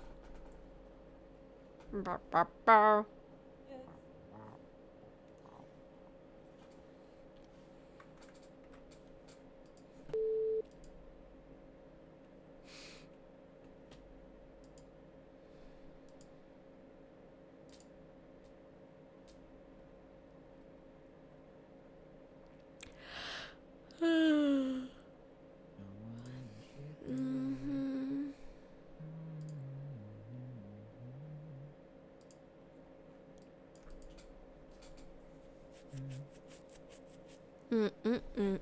Bow, bow, bow. Mm-hmm. Mm-mm-mm.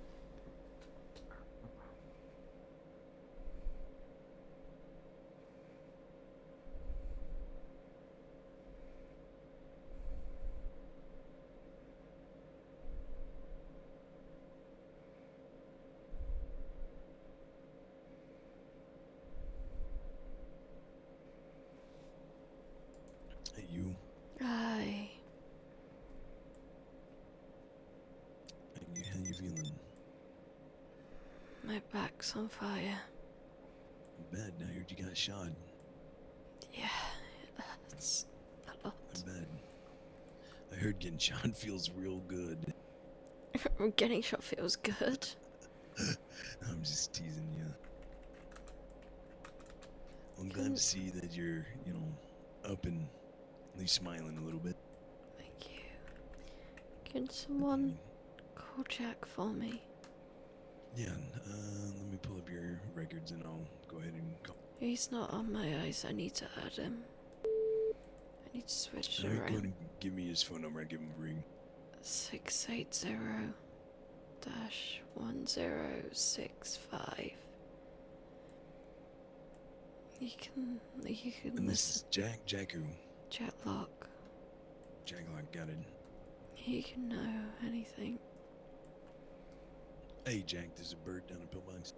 Hey, you. Aye. How you feeling? My back's on fire. Bad. I heard you got shot. Yeah, that's a lot. Bad. I heard getting shot feels real good. Getting shot feels good. I'm just teasing you. I'm glad to see that you're, up and at least smiling a little bit. Thank you. Can someone call Jack for me? Yeah, let me pull up your records and I'll go ahead and call. He's not on my eyes. I need to add him. I need to switch it Alright, go ahead around. and give me his phone number. I'll give him a ring. 680-1065. You can And this is Jack who? Jetlock. Jacklock, got it. He can know anything. Hey, Jack, there's a bird down a pillbox.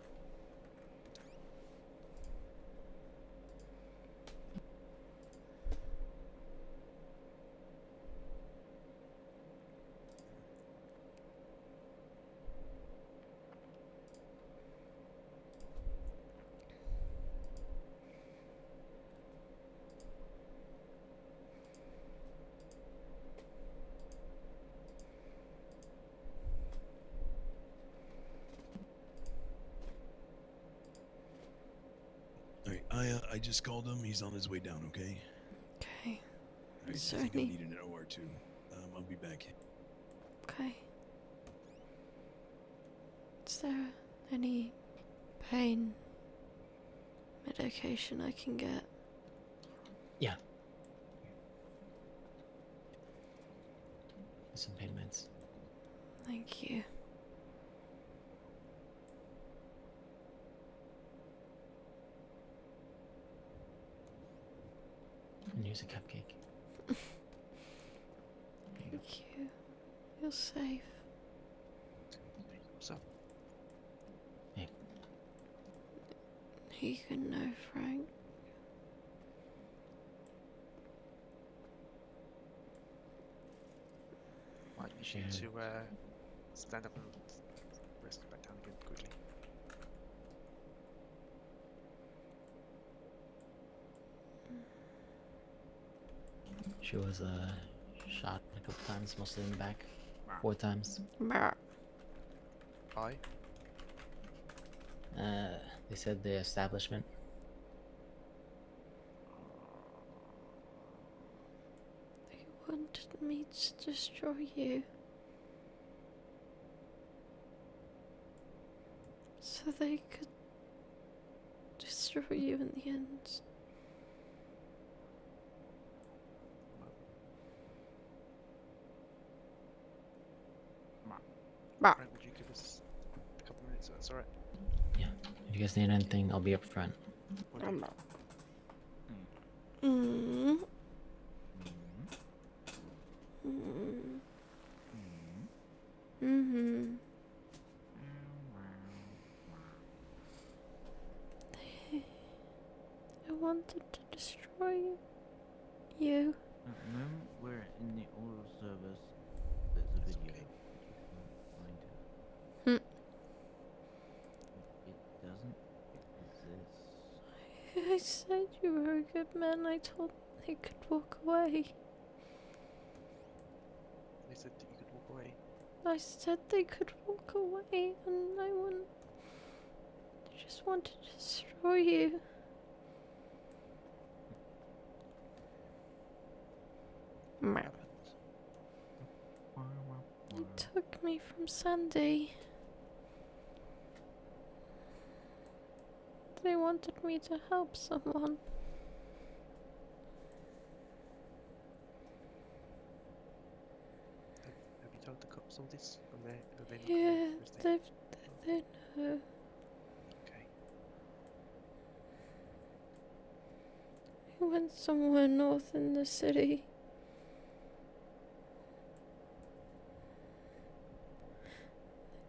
Alright, I just called him. He's on his way down, okay? Okay. Alright, Is I there think I'm any- needing an OR too. I'll be back. Okay. Is there any pain medication I can get? Yeah. Some pain meds. Thank you. And here's a cupcake. Thank you. You're safe. So, He can know, Frank. might need you to stand up and rest back down again quickly. She was shot a couple times, mostly in the back. 4 times. Hi. They said the establishment. They wanted me to destroy you. So they could destroy you in the end. Frank, would you give us a couple of minutes? That's alright. Yeah. If you guys need anything, I'll be up front. Mm. Mm. Mhm. I wanted to destroy you. At the moment, we're in the oral service. There's a video. If you can find it. It doesn't exist. I said you were a good man. I told them they could walk away. They said that you could walk away. I said they could walk away, and I just wanted to destroy you. It took me from Sandy. They wanted me to help someone. Have you told the cops all this? Are they not Yeah, they know. Okay. I went somewhere north in the city.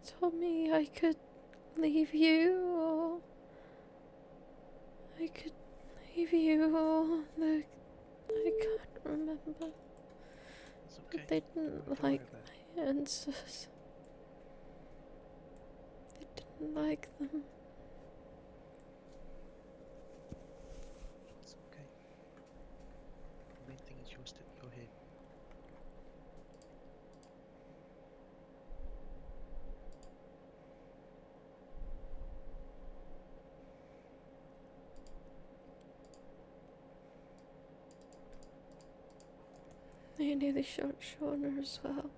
They told me I could leave you, or I could leave you, or I can't remember. But they didn't like my answers. They didn't like them. It's okay. The main thing is you're here. They nearly shot Shauna as well.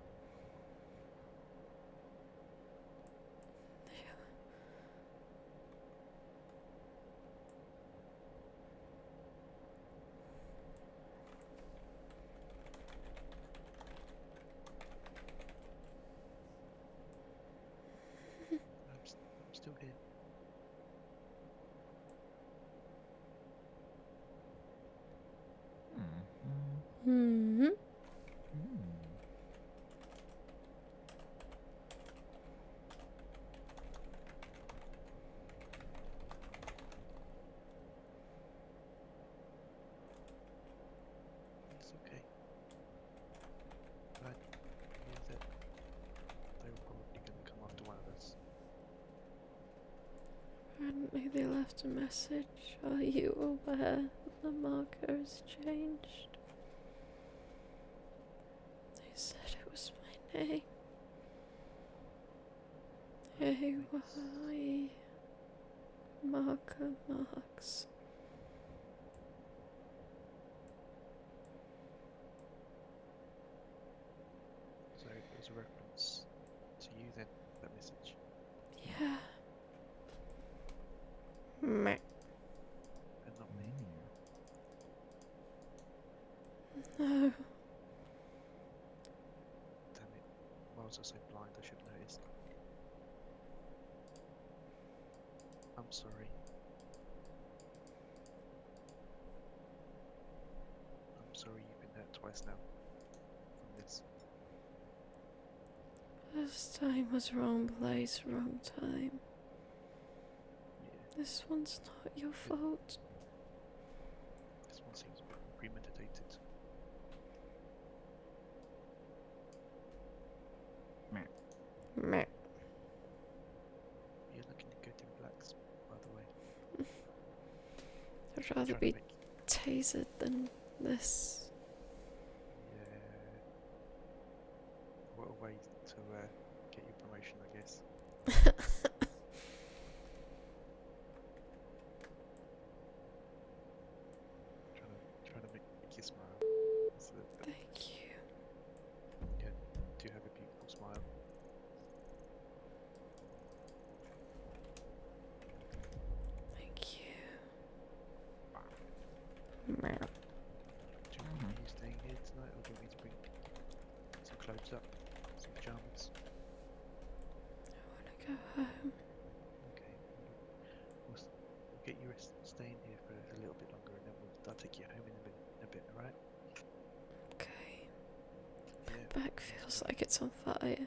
I'm still here. Mm-hmm. It's okay. I knew that they were probably going to come after one of us. Apparently they left a message. Are you aware that the marker has changed? They said it was my name. A-Y marker marks. So it was a reference to you then, that message. Yeah. Meh. And not me. No. Damn it. Why was I so blind? I should have noticed. I'm sorry. I'm sorry you've been hurt twice now. From this. First time was wrong place, wrong time. This one's not your fault. This one seems premeditated. Meh. You're looking good in blacks, by the way. I'd rather be tasered than this. Yeah. What a way to get your promotion, I guess. Trying to make you smile. Thank you. Yeah, do have a beautiful smile. Thank you. Meh. Do you go home. Okay. We'll get you staying here for a little bit longer, and then I'll take you home in a bit. All right? Okay. Yeah. My back feels like it's on fire.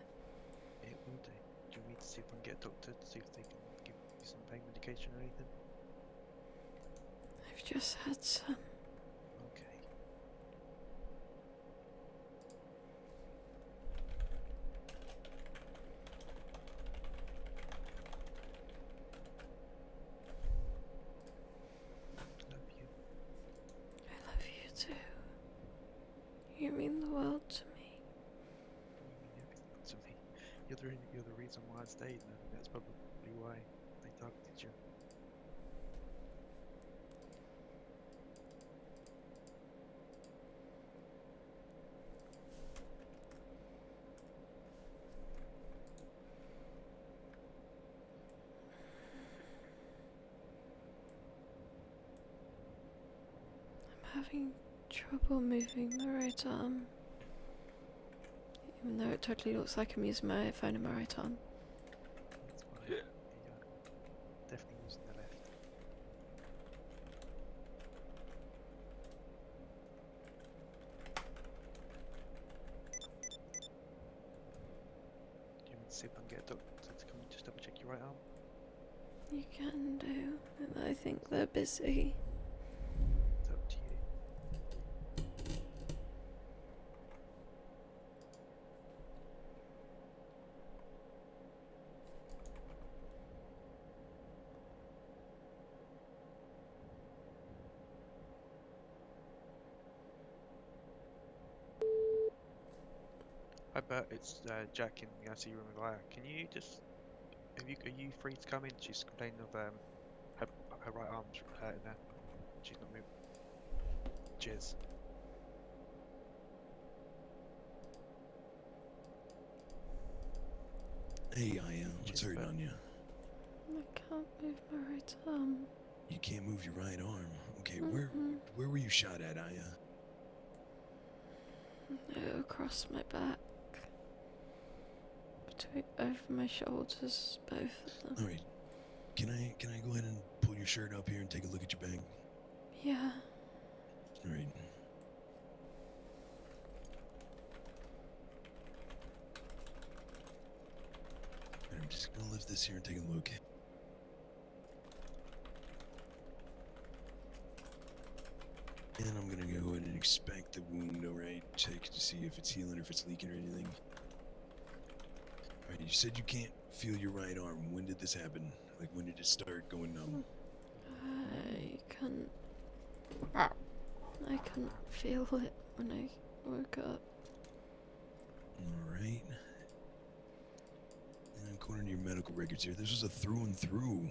It will do. Do you want me to see if I can get a doctor to see if they can give you some pain medication or anything? I've just had some. Okay. Love you. I love you too. You mean the world to me. You mean everything to me. You're the reason why I stayed, and I think that's probably why they targeted you. I'm having trouble moving my right arm. Even though it totally looks like I'm using my phone in my right arm. That's fine. You're definitely using the left. Do you want me to see if I can get a doctor to come and just double check your right arm? You can do, and I think they're busy. It's up to you. Hi Bert, it's Jack in the ICU room with Aya. Can you just, are you free to come in? She's complaining of her right arm's hurting her. She's not moving. Cheers. Hey, Aya, what's hurting on you? I can't move my right arm. You can't move your right arm. Okay, where were you shot at, Aya? No, across my back. Between over my shoulders, both of them. All right. Can I go ahead and pull your shirt up here and take a look at your bag? Yeah. All right. I'm just gonna lift this here and take a look. And I'm gonna go ahead and inspect the wound, alright? Check to see if it's healing or if it's leaking or anything. Alright, you said you can't feel your right arm. When did this happen? Like, when did it start going numb? I couldn't feel it when I woke up. Alright. And according to your medical records here, this was a through and through.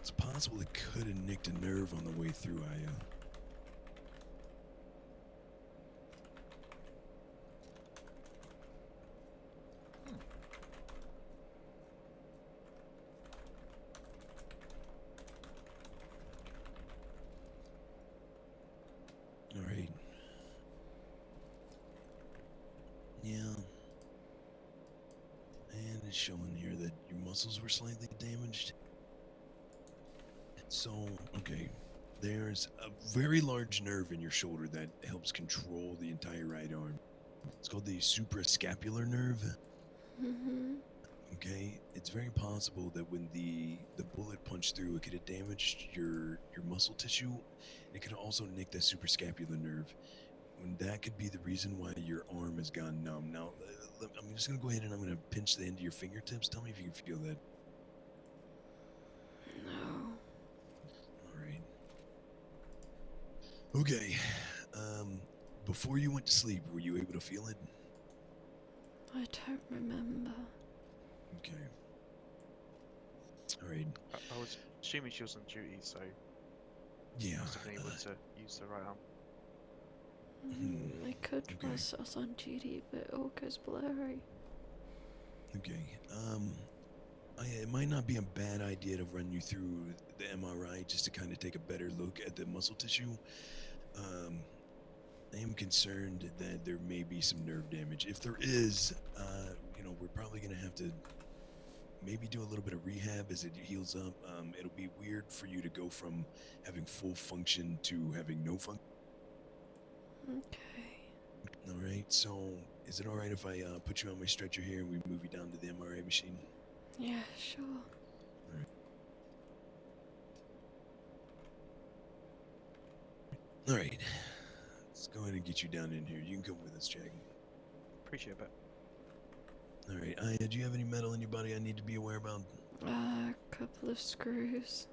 It's possible it could have nicked a nerve on the way through, Aya. Alright. Yeah. And it's showing here that your muscles were slightly damaged. So, okay. There's a very large nerve in your shoulder that helps control the entire right arm. It's called the suprascapular nerve. Mm-hmm. Okay, it's very possible that when the bullet punched through, it could have damaged your muscle tissue. It could also nick that suprascapular nerve. And that could be the reason why your arm has gone numb. Now, I'm just gonna go ahead and I'm gonna pinch the end of your fingertips. Tell me if you can feel that. No. All right. Okay. Before you went to sleep, were you able to feel it? I don't remember. Okay. All right. I was assuming she was on duty, so Yeah. must have been able to use the right arm. I could whilst I was on duty, but it all goes blurry. Okay. It might not be a bad idea to run you through the MRI just to kind of take a better look at the muscle tissue. I am concerned that there may be some nerve damage. If there is, we're probably gonna have to maybe do a little bit of rehab as it heals up. It'll be weird for you to go from having full function to having no function. Okay. All right. So, is it all right if I put you on my stretcher here and we move you down to the MRI machine? Yeah, sure. All right. All right. Let's go ahead and get you down in here. You can come with us, Jack. Appreciate that. All right. Aya, do you have any metal in your body I need to be aware about? A couple of screws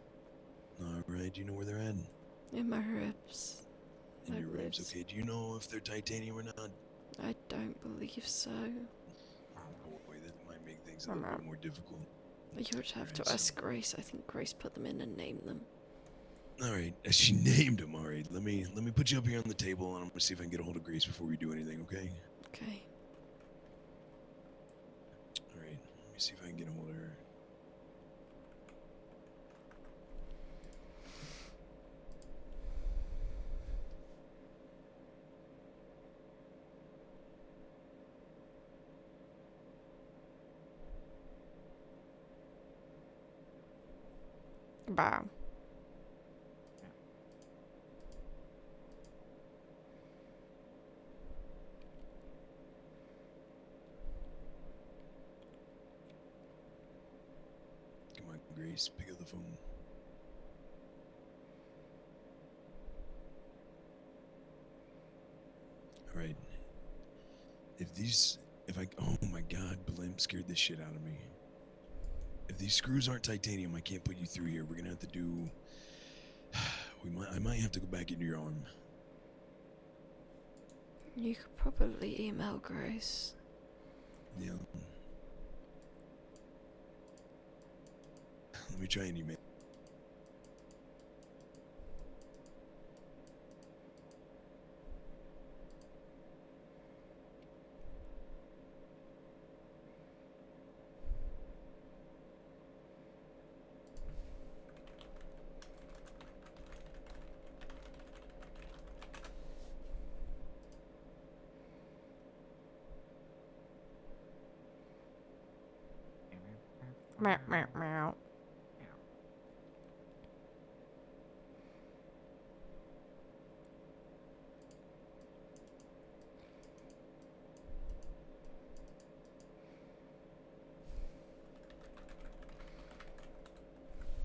All right. Do you know where they're at? in my ribs. In I your ribs. believe Okay. Do you know if they're titanium or not? I don't believe so. Oh boy, that might make things a little bit more difficult. You would have to ask Grace. I think Grace put them in and named them. All right. She named them. All right. Let me put you up here on the table, and I'm gonna see if I can get a hold of Grace before we do anything. Okay. Okay. All right. Let me see if I can get a hold of her. Bam. Come on, Grace. Pick up the phone. All right. Oh my God, Blimp scared the shit out of me. If these screws aren't titanium, I can't put you through here. We're gonna have to do. I might have to go back into your arm. You could probably email Grace. Yeah. Let me try and email. Meow, meow, meow.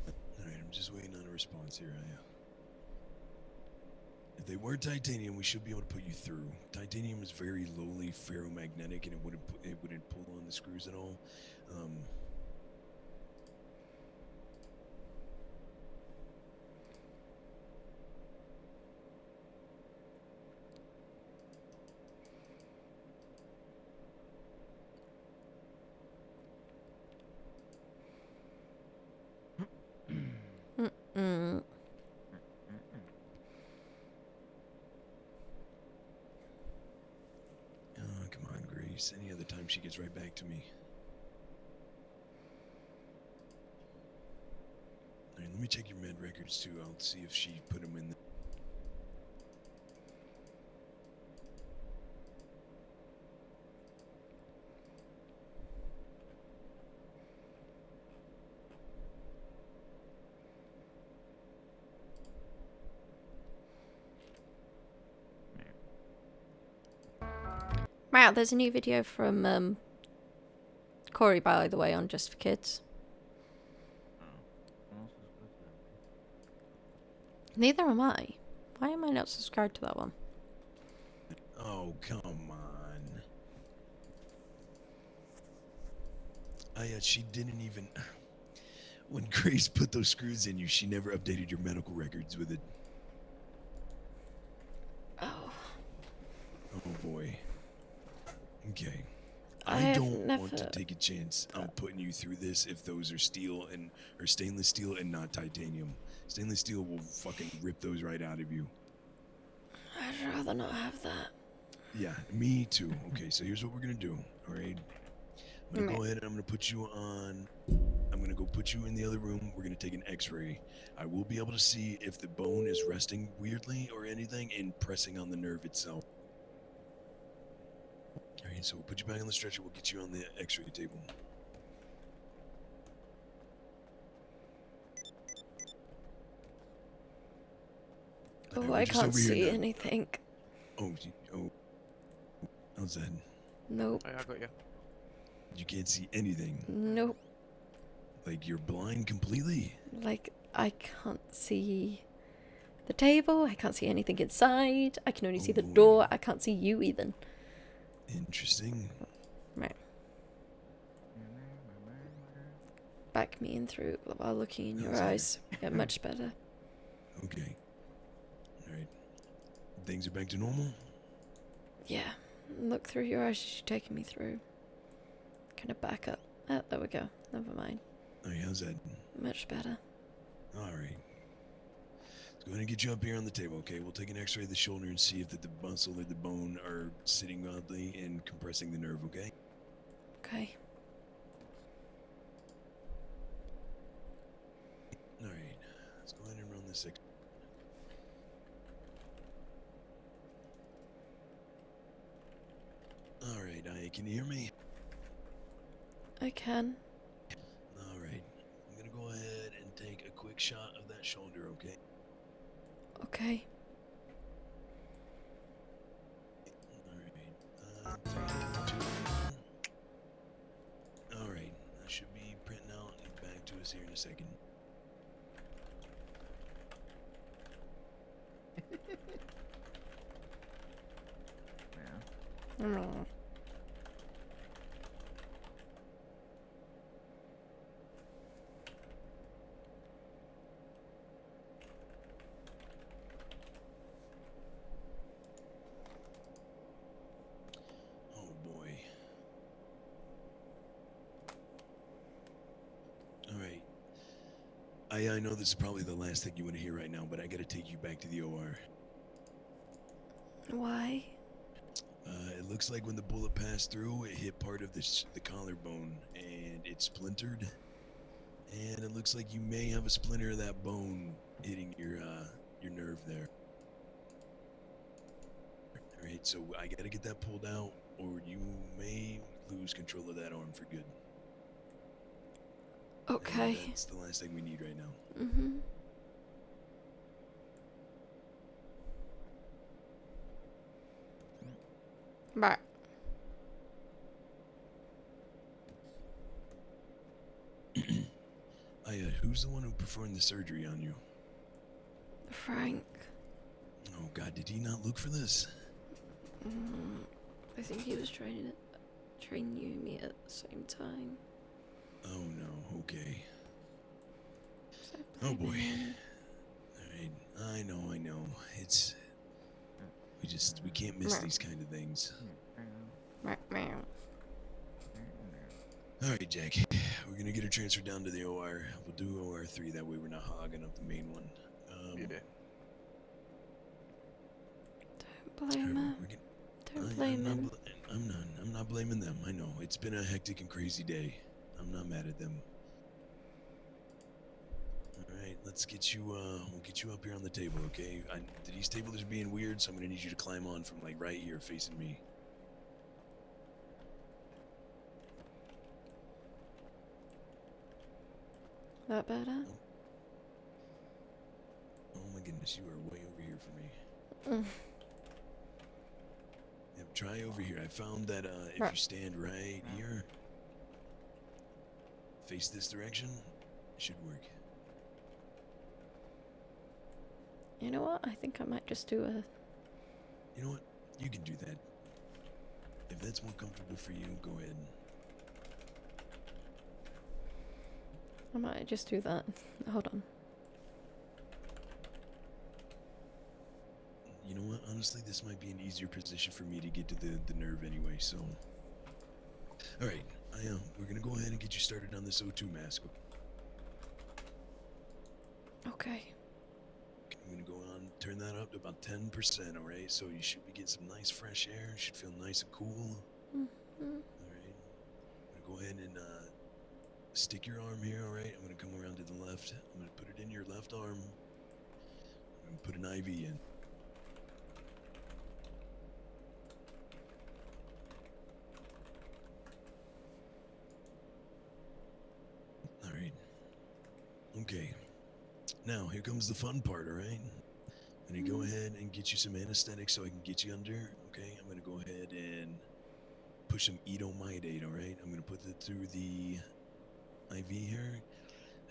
All right, I'm just waiting on a response here, Aya. If they were titanium, we should be able to put you through. Titanium is very lowly ferromagnetic, and it wouldn't pull on the screws at all. Mm-mm. Oh, come on, Grace. Any other time she gets right back to me. All right, let me check your med records too. I'll see if she put them in. Wow, there's a new video from Corey, by the way, on Just for Kids. Neither am I. Why am I not subscribed to that one? Oh, come on. She didn't even. When Grace put those screws in you, she never updated your medical records with it. Oh. Oh boy. Okay. I I have don't want to never- take a chance on putting you through this if those are steel or stainless steel and not titanium. Stainless steel will fucking rip those right out of you. I'd rather not have that. Yeah, me too. Okay, so here's what we're gonna do. All right. I'm gonna go ahead and I'm gonna put you on. I'm gonna go put you in the other room. We're gonna take an X-ray. I will be able to see if the bone is resting weirdly or anything and pressing on the nerve itself. All right, so we'll put you back on the stretcher. We'll get you on the X-ray table. Oh, we're I just can't over here see now. anything. Oh, how's that? Nope. Hey, I got you. You can't see anything. Nope. Like you're blind completely. Like, I can't see the table. I can't see anything inside. I can only see the door. I can't see you even. Interesting. Right. Back me in through while looking in your How's that? eyes. Get much better. Okay. All right. Things are back to normal. Yeah. Look through your eyes as you're taking me through. Kind of back up. Oh, there we go. Never mind. All right, how's that? Much better. All right. Let's go ahead and get you up here on the table, okay? We'll take an X-ray of the shoulder and see if the muscle or the bone are sitting oddly and compressing the nerve, okay? Okay. All right. Let's go ahead and run this X. All right, can you hear me? I can. All right. I'm gonna go ahead and take a quick shot of that shoulder, okay? Okay. All right. 3, 2. All right. That should be printing out and back to us here in a second. Mm. Oh boy. All right. I know this is probably the last thing you want to hear right now, but I gotta take you back to the OR. Why? It looks like when the bullet passed through, it hit part of the collarbone and it splintered. And it looks like you may have a splinter of that bone hitting your nerve there. All right, so I gotta get that pulled out, or you may lose control of that arm for good. Okay. And that's the last thing we need right now. Mm-hmm. Right. Who's the one who performed the surgery on you? Frank. Oh God, did he not look for this? I think he was training you and me at the same time. Oh no, okay. So Oh blame boy. him. Alright, I know. We can't miss these kind of things. Alright, Jack. We're gonna get her transferred down to the OR. We'll do OR 3, that way we're not hogging up the main one. Yeah. Don't blame him. Don't blame him. I'm not blaming them. I know. It's been a hectic and crazy day. I'm not mad at them. Alright, let's get you, we'll get you up here on the table, okay? These tables are being weird, so I'm gonna need you to climb on from, like, right here facing me. That better? Oh my goodness, you are way over here for me. Yep, try over here. I found that if Right. you stand right here, face this direction, it should work. You know what? I think I might just do a... You know what? You can do that. If that's more comfortable for you, go ahead. I might just do that. Hold on. You know what? Honestly, this might be an easier position for me to get to the nerve anyway, so... Alright, we're gonna go ahead and get you started on this O2 mask. Okay. I'm gonna go on, turn that up to about 10%, alright? So you should be getting some nice fresh air, should feel nice and cool. Mm-hmm. Alright. I'm gonna go ahead and stick your arm here, alright? I'm gonna come around to the left. I'm gonna put it in your left arm. I'm gonna put an IV in. Alright. Okay. Now, here comes the fun part, alright? I'm gonna go ahead and get you some anesthetic so I can get you under, okay? I'm gonna go ahead and push some etomidate, alright? I'm gonna put it through the IV here.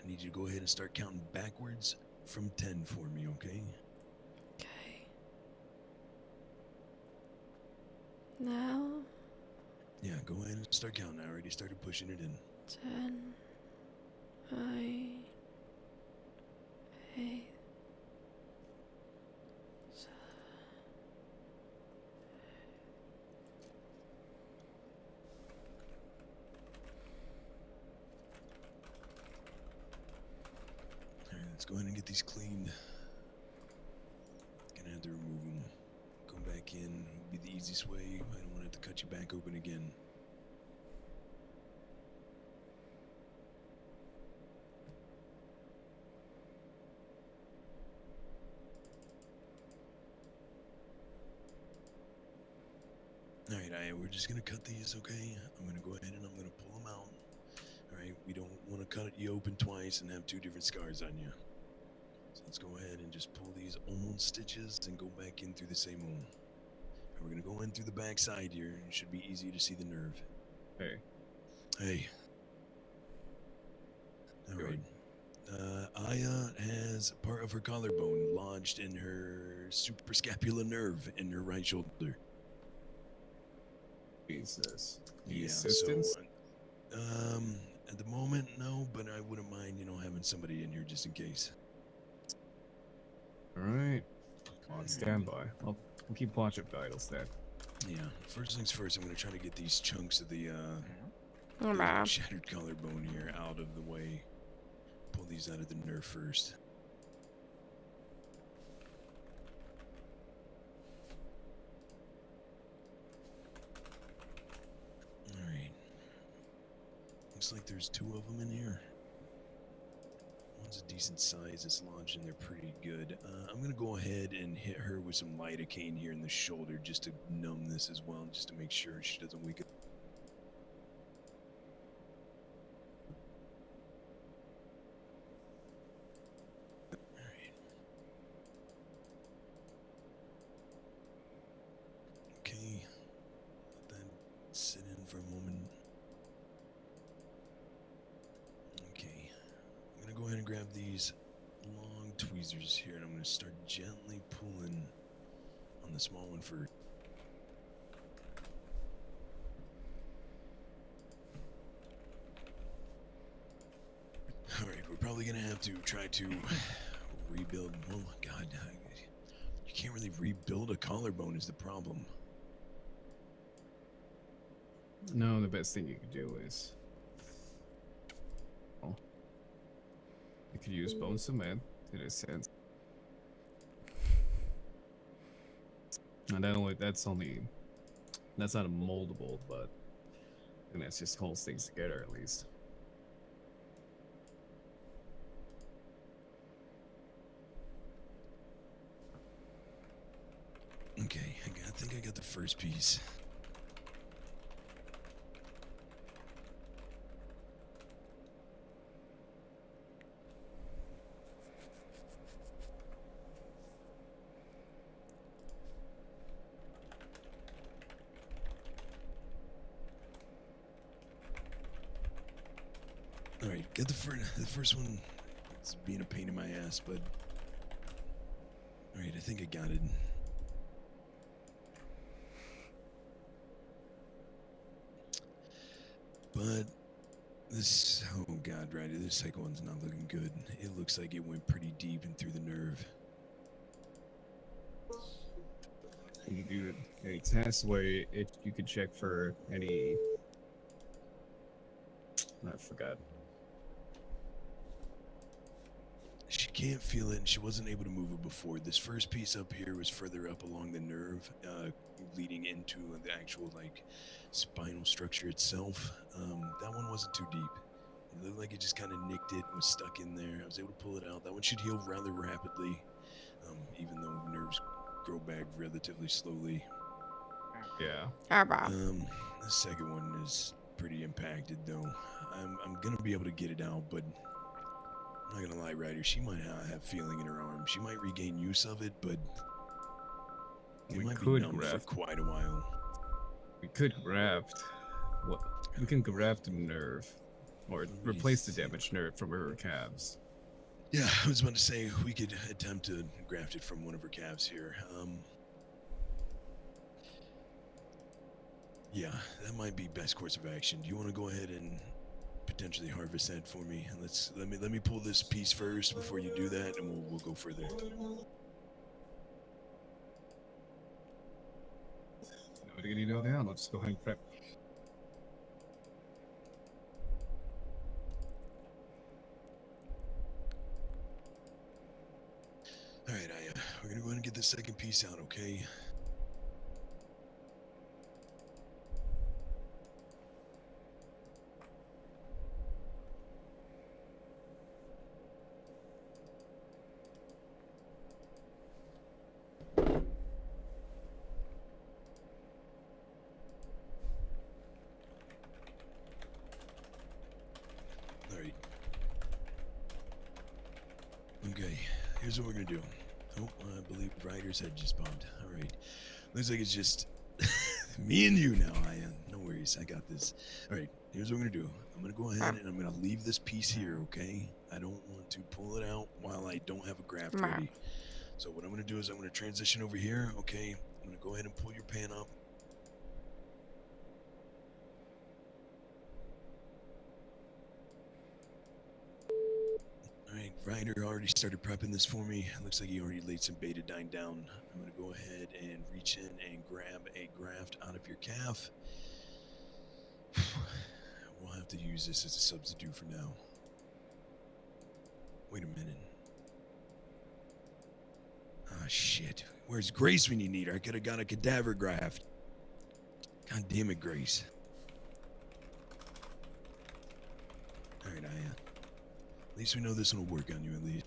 I need you to go ahead and start counting backwards from 10 for me, okay? Okay. Now, Yeah, go ahead and start counting. I already started pushing it in. 10, 9, 8, 7. Alright, let's go ahead and get these cleaned. Gonna have to remove them. Come back in. Would be the easiest way. I don't want to have to cut you back open again. Alright, we're just gonna cut these, okay? I'm gonna go ahead and I'm gonna pull them out. Alright, we don't want to cut you open twice and have two different scars on you. So let's go ahead and just pull these old stitches and go back in through the same hole. And we're gonna go in through the back side here. It should be easy to see the nerve. Hey. Hey. Alright. Aya has part of her collarbone lodged in her suprascapular nerve in her right shoulder. Jesus. Yeah, Assistance? so, at the moment, no, but I wouldn't mind, having somebody in here just in case. Alright. On standby. I'll keep watch of vitals then. Yeah, first things first, I'm gonna try to get these chunks of the Nah. shattered collarbone here out of the way. Pull these out of the nerve first. Alright. Looks like there's two of them in here. One's a decent size, it's lodged in there pretty good. I'm gonna go ahead and hit her with some lidocaine here in the shoulder just to numb this as well, just to make sure she doesn't weaken. Alright. Okay. Let that sit in for a moment. Okay. I'm gonna go ahead and grab these long tweezers here and I'm gonna start gently pulling on the small one first. Alright, we're probably gonna have to try to rebuild. Oh my god, you can't really rebuild a collarbone is the problem. No, the best thing you could do is, well, you could use bone cement in a sense. And that's not a moldable, but and that just holds things together at least. Okay, I think I got the first piece. Alright, get the first one. It's being a pain in my ass, but... Alright, I think I got it. But this, oh god, Ryder, this second one's not looking good. It looks like it went pretty deep and through the nerve. You can do any tests where you could check for any. I forgot. She can't feel it and she wasn't able to move it before. This first piece up here was further up along the nerve, leading into the actual spinal structure itself. That one wasn't too deep. It looked like it just kind of nicked it, was stuck in there. I was able to pull it out. That one should heal rather rapidly, even though nerves grow back relatively slowly. Yeah. The second one is pretty impacted though. I'm gonna be able to get it out, but I'm not gonna lie, Ryder. She might have feeling in her arm. She might regain use of it, but it might be numb for quite a while. We could graft. What? We can graft a nerve, or replace the damaged nerve from her calves. Yeah, I was about to say we could attempt to graft it from one of her calves here. Yeah, that might be best course of action. Do you want to go ahead and potentially harvest that for me? And let me pull this piece first before you do that, and we'll go further. What do you know now? Let's go ahead and prep. All right, we're gonna go ahead and get the second piece out, okay? Okay, here's what we're gonna do. Oh, I believe Ryder's head just popped. All right, looks like it's just me and you now. No worries, I got this. All right, here's what we're gonna do. I'm gonna go ahead and I'm gonna leave this piece here, okay? I don't want to pull it out while I don't have a graft ready. So what I'm gonna do is I'm gonna transition over here, okay? I'm gonna go ahead and pull your pan up. Alright, Ryder already started prepping this for me. Looks like he already laid some betadine down. I'm gonna go ahead and reach in and grab a graft out of your calf. We'll have to use this as a substitute for now. Wait a minute. Ah, shit. Where's Grace when you need her? I could have got a cadaver graft. God damn it, Grace. Alright, at least we know this one will work on you, at least.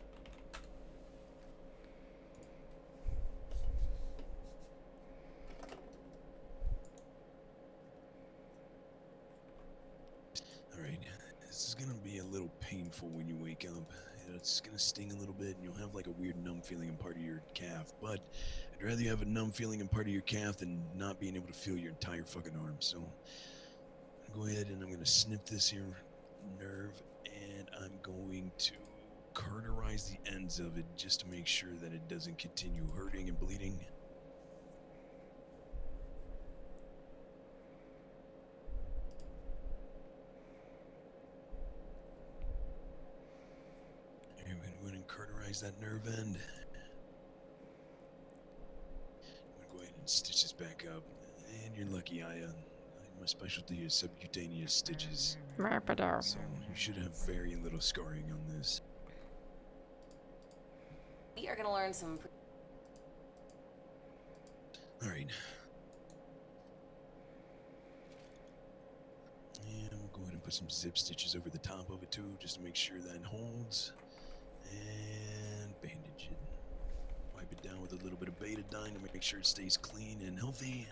Alright, this is gonna be a little painful when you wake up. It's gonna sting a little bit, and you'll have like a weird numb feeling in part of your calf. But I'd rather you have a numb feeling in part of your calf than not being able to feel your entire fucking arm. So I'm gonna go ahead and I'm gonna snip this here nerve, and I'm going to cauterize the ends of it just to make sure that it doesn't continue hurting and bleeding. I'm going to go ahead and cauterize that nerve end. I'm going to go ahead and stitch this back up. And you're lucky, my specialty is subcutaneous stitches. So you should have very little scarring on this. We are gonna learn some. All right. And we'll go ahead and put some zip stitches over the top of it too, just to make sure that holds. And bandage it. Wipe it down with a little bit of betadine to make sure it stays clean and healthy.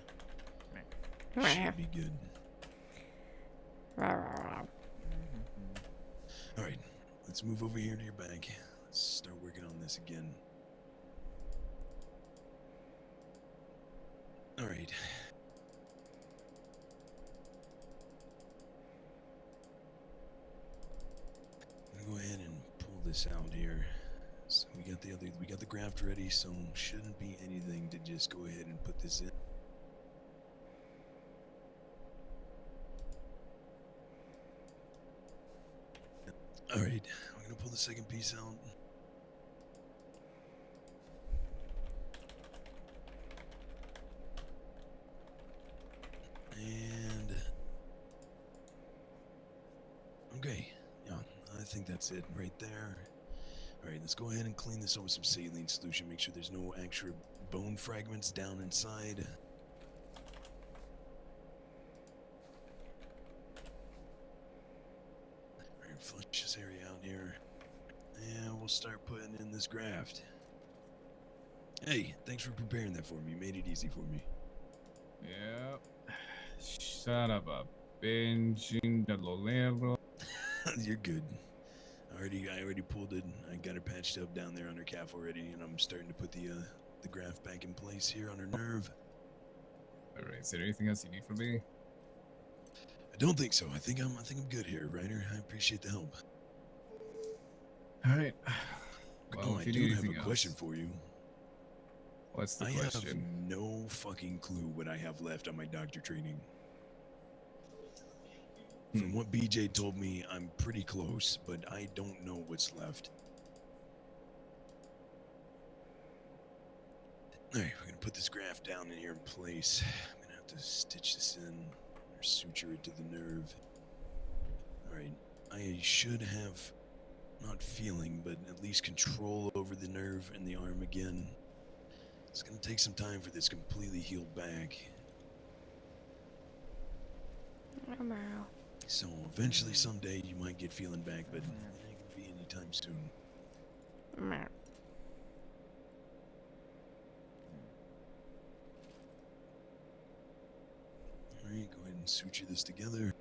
Should be good. Alright, let's move over here to your bag. Let's start working on this again. Alright. I'm gonna go ahead and pull this out here. So we got the graft ready, so shouldn't be anything to just go ahead and put this in. Alright, I'm gonna pull the second piece out. And okay, yeah, I think that's it right there. Alright, let's go ahead and clean this up with some saline solution. Make sure there's no extra bone fragments down inside. we'll start putting in this graft. Hey, thanks for preparing that for me. You made it easy for me. Yep. Shut up, binging the lolero. You're good. I already pulled it. I got her patched up down there on her calf already, and I'm starting to put the graft back in place here on her nerve. Alright, is there anything else you need from me? I don't think so. I think I'm good here, Ryder. I appreciate the help. Alright. Well, Oh, I if you do need have a anything question else. for you. What's the I question? have no fucking clue what I have left on my doctor training. From what BJ told me, I'm pretty close, but I don't know what's left. Alright, we're gonna put this graft down in here in place. I'm gonna have to stitch this in or suture it to the nerve. Alright, I should have not feeling, but at least control over the nerve and the arm again. It's gonna take some time for this completely healed back. So eventually someday you might get feeling back, but it ain't gonna be anytime soon. Alright, go ahead and suture this together.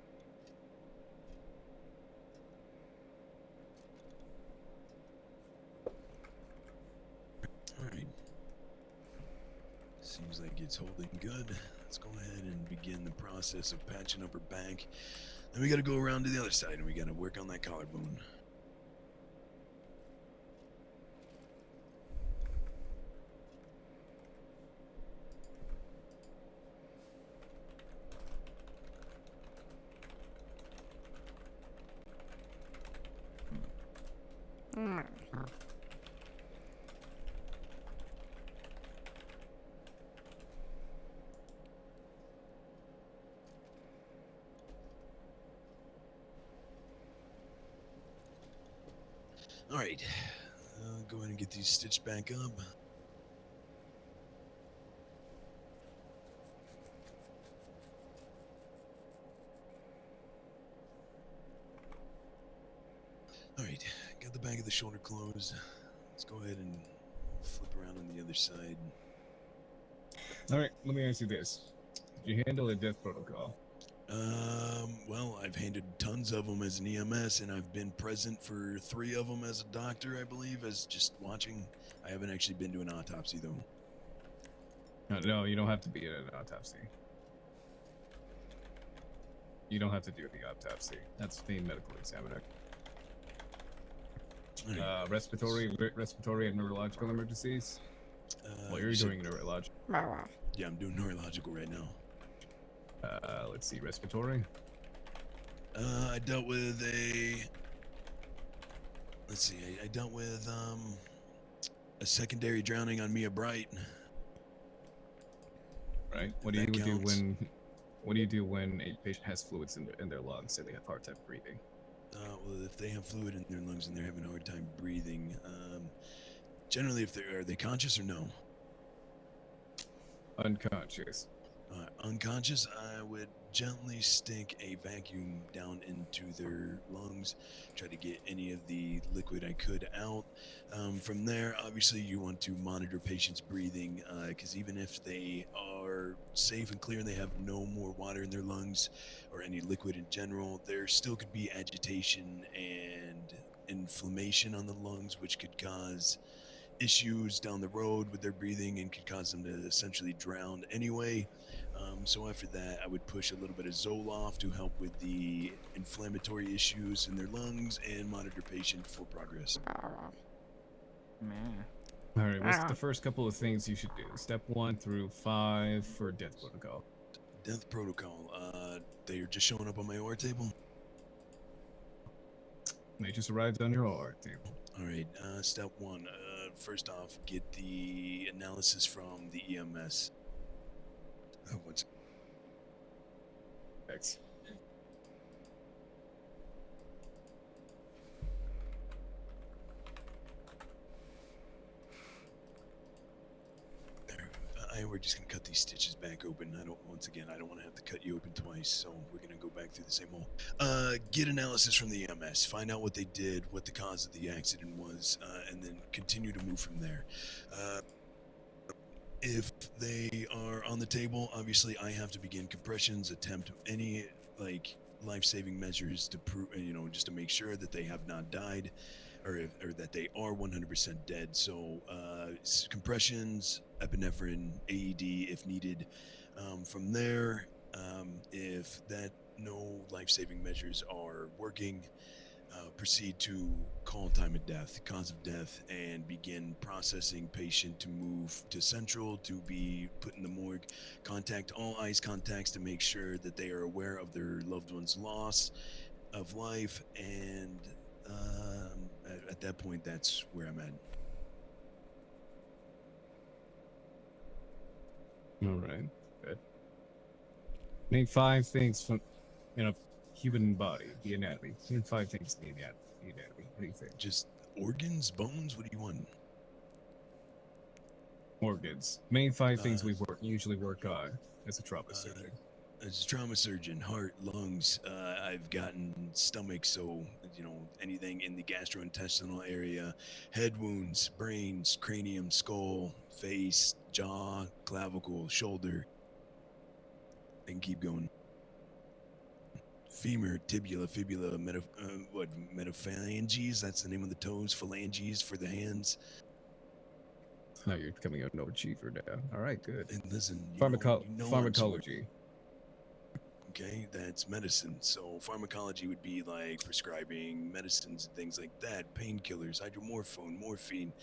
Alright. Seems like it's holding good. Let's go ahead and begin the process of patching up her back. Then we gotta go around to the other side and we gotta work on that collarbone. Alright, go ahead and get these stitched back up. Alright, got the back of the shoulder closed. Let's go ahead and flip around on the other side. Alright, let me ask you this. Did you handle a death protocol? Well, I've handled tons of them as an EMS, and I've been present for 3 of them as a doctor, I believe, as just watching. I haven't actually been to an autopsy, though. No, you don't have to be in an autopsy. You don't have to do the autopsy. That's the medical examiner. Respiratory and neurological emergencies? Well, you're doing neurological. Yeah, I'm doing neurological right now. Let's see, respiratory. I dealt with let's see, I dealt with a secondary drowning on Mia Bright. Right. What do you do when a patient has fluids in their lungs and they have a hard time breathing? Well, if they have fluid in their lungs and they're having a hard time breathing, generally, are they conscious or no? Unconscious. Unconscious, I would gently stick a vacuum down into their lungs, try to get any of the liquid I could out. From there, obviously, you want to monitor patients' breathing, because even if they are safe and clear and they have no more water in their lungs or any liquid in general, there still could be agitation and inflammation on the lungs, which could cause issues down the road with their breathing and could cause them to essentially drown anyway. So after that, I would push a little bit of Zoloft to help with the inflammatory issues in their lungs and monitor patient for progress. Alright, what's the first couple of things you should do? Step 1 through 5 for death protocol. Death protocol, they are just showing up on my OR table. They just arrived on your OR table. Alright, step 1, first off, get the analysis from the EMS. What's... Thanks. We're just gonna cut these stitches back open. Once again, I don't want to have to cut you open twice, so we're gonna go back through the same hole. Get analysis from the EMS. Find out what they did, what the cause of the accident was, and then continue to move from there. If they are on the table, obviously I have to begin compressions, attempt any life-saving measures to prove, just to make sure that they have not died, or that they are 100% dead. So compressions, epinephrine, AED if needed. From there, if no life-saving measures are working, proceed to call time of death, cause of death, and begin processing patient to move to central to be put in the morgue. Contact all ICE contacts to make sure that they are aware of their loved one's loss of life, and at that point, that's where I'm at. All right, good. Name 5 things from a human body, the anatomy. Name 5 things in the anatomy. What do you think? Just organs, bones. What do you want? Organs. Main 5 things we usually work on as a trauma surgeon. As a trauma surgeon, heart, lungs. I've gotten stomach, so anything in the gastrointestinal area, head wounds, brains, cranium, skull, face, jaw, clavicle, shoulder. I can keep going. Femur, tibia, fibula, metaphalanges. That's the name of the toes. Phalanges for the hands. Now you're becoming an overachiever now. All right, good. And listen, pharmacology. Okay, that's medicine. So pharmacology would be like prescribing medicines and things like that, painkillers, hydromorphone, morphine,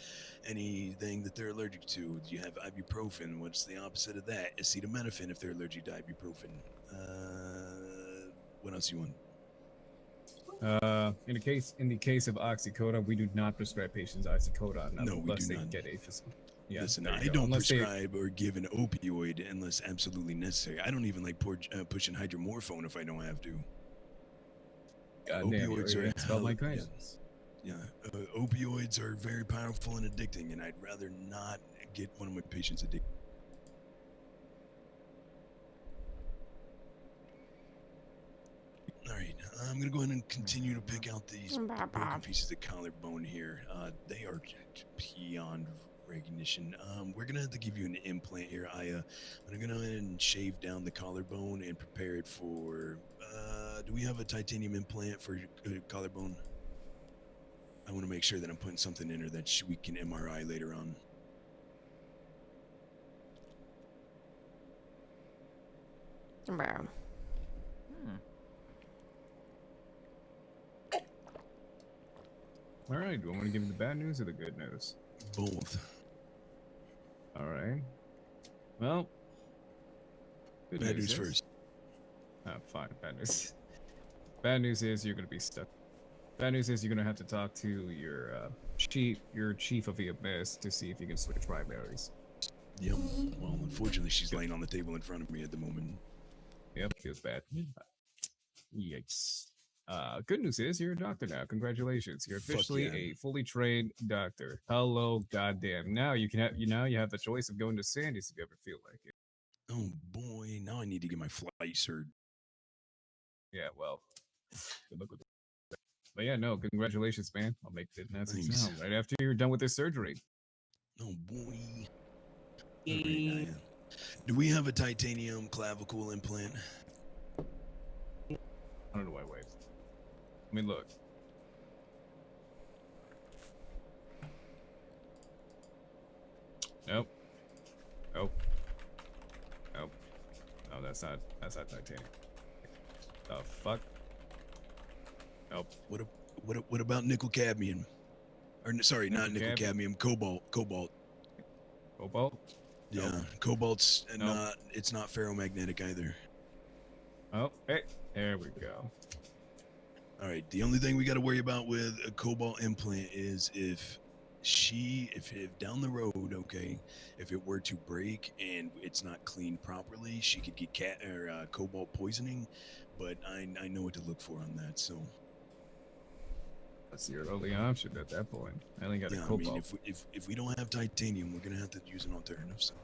anything that they're allergic to. Do you have ibuprofen? What's the opposite of that? Acetaminophen if they're allergic to ibuprofen. What else you want? In the case of oxycodone, we do not prescribe patients oxycodone No, we unless do they not. get a physical. Yeah, Listen, there you I go. don't Unless they- prescribe or give an opioid unless absolutely necessary. I don't even like pushing hydromorphone if I don't have to. God damn, Opioids are it's spelled like crazy. Yeah, opioids are very powerful and addicting, and I'd rather not get one of my patients addicted. All right, I'm gonna go ahead and continue to pick out these broken pieces of collarbone here. They are beyond recognition. We're gonna have to give you an implant here, Aya. I'm gonna go ahead and shave down the collarbone and prepare it for. Do we have a titanium implant for collarbone? I want to make sure that I'm putting something in her that we can MRI later on. All right. Do you want me to give you the bad news or the good news? Both. All right. Well, good Bad news is- first. Fine. Bad news. Bad news is you're gonna be stuck. Bad news is you're gonna have to talk to your chief of EMS to see if you can switch primaries. Yep. Well, unfortunately, she's laying on the table in front of me at the moment. Yep, feels bad. Yikes. Good news is you're a doctor now. Congratulations. You're Fuck officially yeah. a fully trained doctor. Hello, goddamn. Now you have the choice of going to Sandy's if you ever feel like it. Oh boy, now I need to get my flight cert. Yeah, well, good luck with that. But yeah, no, congratulations, man. I'll make the announcement Thanks. now, right after you're done with this surgery. Oh boy. All right, Aya. Do we have a titanium clavicle implant? I don't know why I waved. I mean, look. Nope. Nope. Nope. No, that's not titanium. The fuck? Nope. What about nickel cadmium? Or sorry, not nickel Nickel cadmium, cobalt. Cobalt? Yeah, Nope. cobalt's Nope. not. It's not ferromagnetic either. Oh, hey, there we go. All right. The only thing we got to worry about with a cobalt implant is if down the road, okay, if it were to break and it's not cleaned properly, she could get cobalt poisoning. But I know what to look for on that. So That's your only option at that point. I only got a yeah, I cobalt. mean, if we don't have titanium, we're gonna have to use an alternative. So.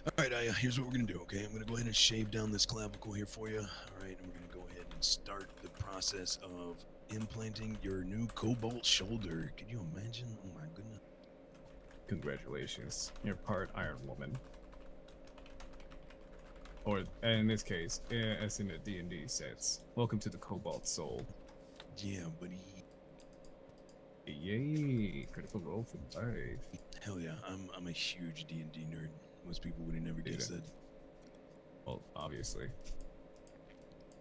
All right, here's what we're gonna do. Okay, I'm gonna go ahead and shave down this clavicle here for you. All right, and we're gonna go ahead and start the process of implanting your new cobalt shoulder. Can you imagine? Oh my goodness. Congratulations, you're part Iron Woman. Or in this case, as in the D&D sense, welcome to the Cobalt Soul. Yeah, buddy. Yay! Critical roll for 5. Hell yeah, I'm a huge D&D nerd. Most people would have never guessed that. Well, obviously.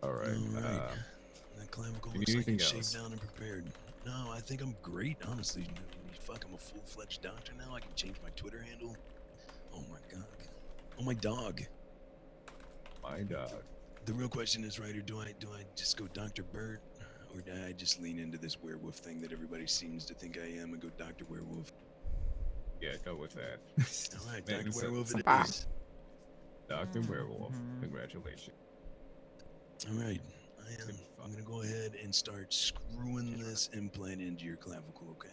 All right. All right. That clavicle you looks need like anything it's else? shaved down and prepared. No, I think I'm great, honestly. Fuck, I'm a full-fledged doctor now. I can change my Twitter handle. Oh my god. Oh my dog. My dog. The real question is, Ryder, do I just go Dr. Bert, or do I just lean into this werewolf thing that everybody seems to think I am and go Dr. Werewolf? Yeah, go with that. All right, Man, Dr. so- Werewolf it Bye. is. Dr. Werewolf, congratulations. All right, I'm gonna go ahead and start screwing this implant into your clavicle, okay?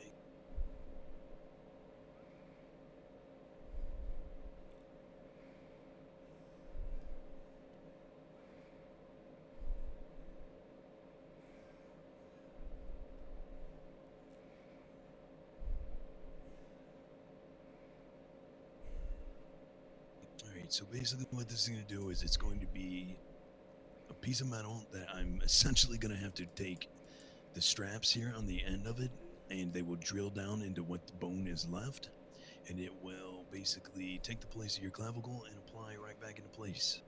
Alright, so basically what this is going to do is it's going to be a piece of metal that I'm essentially going to have to take the straps here on the end of it, and they will drill down into what the bone is left, and it will basically take the place of your clavicle and apply right back into place.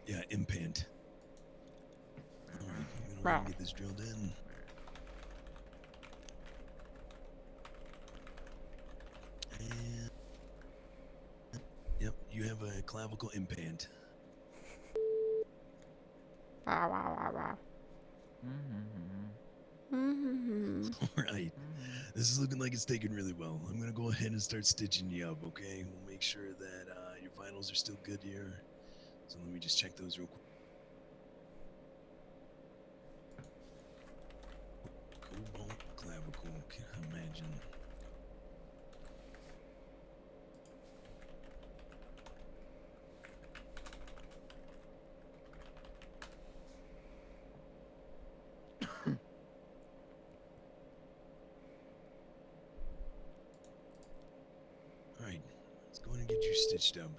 Yeah, implant. Alright, I'm gonna get this drilled in. And yep, you have a clavicle implant. Wow, wow, wow, wow. Alright. This is looking like it's taking really well. I'm gonna go ahead and start stitching you up, okay? We'll make sure that your vitals are still good here. So let me just check those real quick. Cobalt clavicle, can't imagine. Alright, let's go ahead and get you stitched up.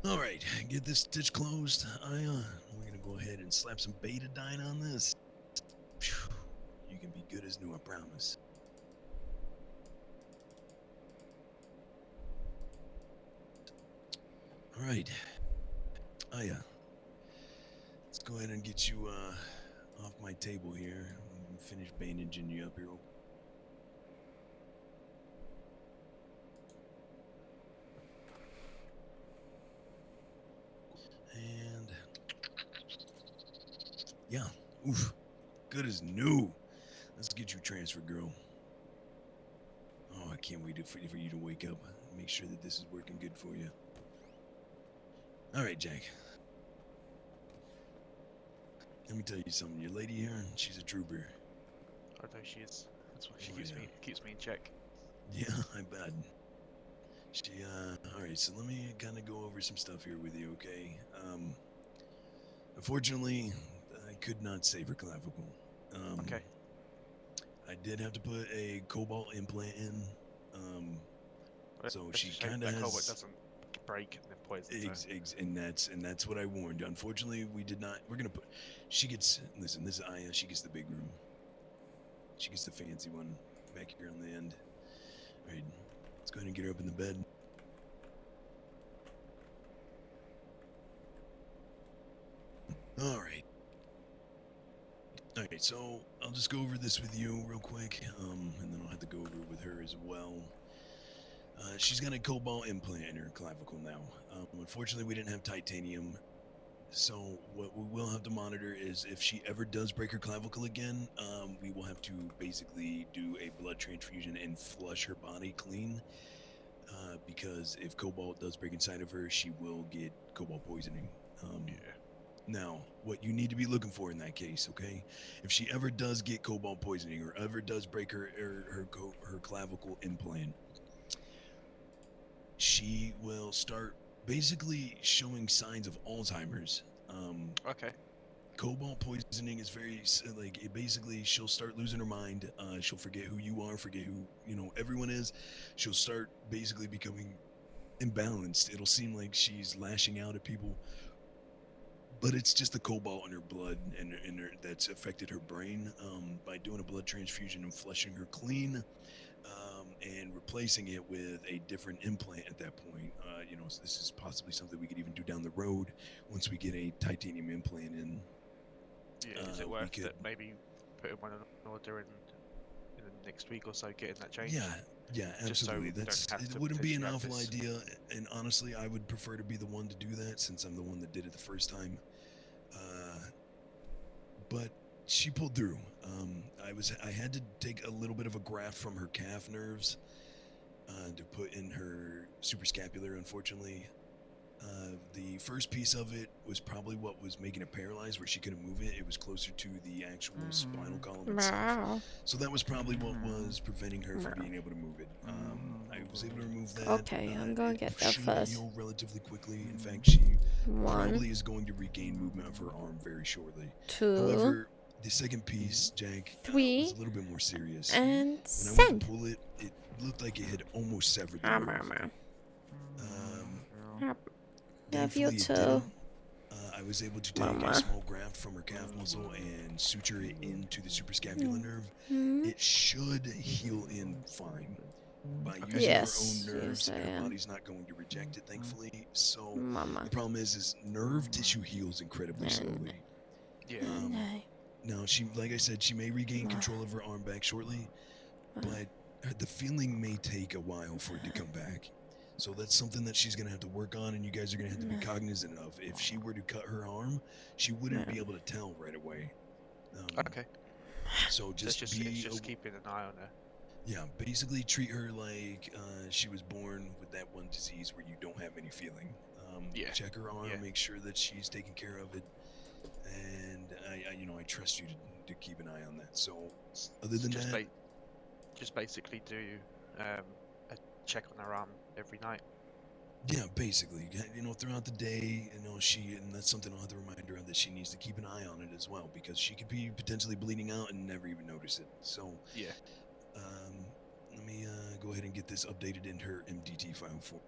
All right, get this stitch closed. We're gonna go ahead and slap some betadine on this. Phew, you can be good as new, I promise. All right, Aya, let's go ahead and get you off my table here. I'm finish bandaging you up here. And yeah, oof, good as new. Let's get you transferred, girl. Oh, I can't wait for you to wake up. Make sure that this is working good for you. All right, Jack. Let me tell you something. Your lady here, she's a trooper. I know she is. That's why she Oh, keeps me in check. Yeah, I bet. She, alright, so let me kind of go over some stuff here with you, okay? Unfortunately, I could not save her clavicle. Okay. I did have to put a cobalt implant in. So Let's she just hope kind of that has... cobalt doesn't break and then poison. and that's what I warned. Unfortunately, we did not... We're gonna put... She gets... Listen, this is Aya. She gets the big room. She gets the fancy one back here on the end. Alright, let's go ahead and get her up in the bed. Alright. Alright, so I'll just go over this with you real quick, and then I'll have to go over it with her as well. She's got a cobalt implant in her clavicle now. Unfortunately, we didn't have titanium So what we will have to monitor is if she ever does break her clavicle again, we will have to basically do a blood transfusion and flush her body clean. Because if cobalt does break inside of her, she will get cobalt poisoning. Now, what you need to be looking for in that case, okay? If she ever does get cobalt poisoning or ever does break her clavicle implant, she will start basically showing signs of Alzheimer's. Okay. Cobalt poisoning is very like it basically she'll start losing her mind. She'll forget who you are, forget who everyone is. She'll start basically becoming imbalanced. It'll seem like she's lashing out at people, but it's just the cobalt in her blood and that's affected her brain. By doing a blood transfusion and flushing her clean, and replacing it with a different implant at that point. So this is possibly something we could even do down the road once we get a titanium implant in. Yeah, is it worth it maybe putting one in order in the next week or so, getting that changed? Yeah, Just so absolutely. we don't have It to wouldn't be an potentially have awful this. idea, and honestly, I would prefer to be the one to do that since I'm the one that did it the first time. But she pulled through. I had to take a little bit of a graft from her calf nerves to put in her suprascapular. Unfortunately, the first piece of it was probably what was making it paralyzed, where she couldn't move it. It was closer to the actual spinal column itself. Wow. So that was probably what was preventing her from being able to move it. I was able to remove that. Okay, I'm gonna get that should first. heal relatively quickly. In fact, she One. probably is going to regain movement of her arm very shortly. Two. However, the second piece, Jack, Three. was a little bit more serious. And when I went send. to pull it, it looked like it had almost severed the nerve. Love you Thankfully, it too. didn't. I was able to take Mama. a small graft from her calf muscle and suture it into the suprascapular nerve. Mhm. It should heal in fine. By using Yes, her own nerves, yes, I her am. body's not going to reject it, thankfully. So Mama. the problem is nerve tissue heals incredibly slowly. Yeah. Now she, like I said, she may regain control of her arm back shortly, but the feeling may take a while for it to come back. So that's something that she's gonna have to work on, and you guys are gonna have to be cognizant of. If she were to cut her arm, she wouldn't be able to tell right away. Okay. So just it's just keeping an eye on her. Yeah, basically treat her like she was born with that one disease where you don't have any feeling. Check her arm, make sure that she's taking care of it, and I trust you to keep an eye on that. So other than just that, just basically do a check on her arm every night. yeah, basically, throughout the day, and that's something I'll have to remind her of, that she needs to keep an eye on it as well, because she could be potentially bleeding out and never even notice it. So yeah. Let me go ahead and get this updated in her MDT file for.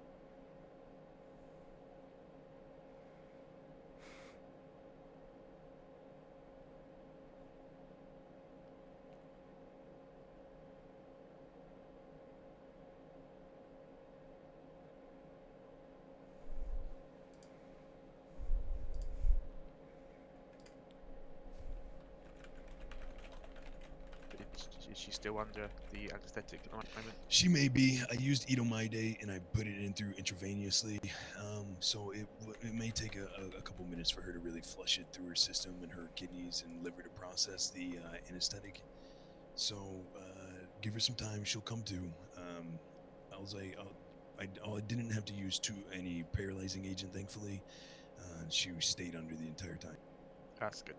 Is she still under the anesthetic at the moment? She may be. I used etomidate and I put it in through intravenously, so it may take a couple minutes for her to really flush it through her system and her kidneys and liver to process the anesthetic. So give her some time; she'll come to. I didn't have to use any paralyzing agent, thankfully. She stayed under the entire time. That's good.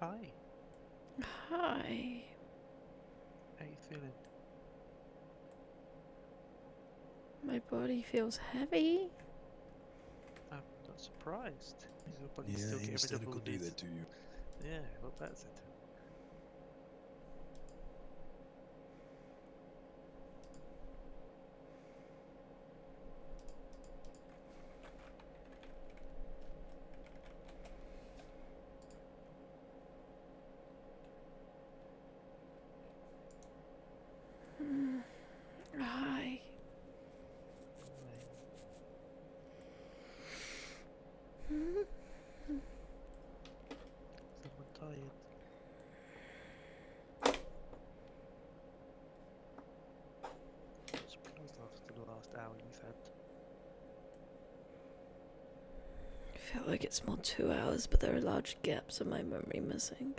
Hi. Hi. How you feeling? My body feels heavy. I'm not surprised. Your body's Yeah, still getting rid anesthetic of all will do these. that to you. Yeah, what that's it. Hi. Someone tired. Surprised after the last hour you've had. I feel like it's more 2 hours, but there are large gaps in my memory missing.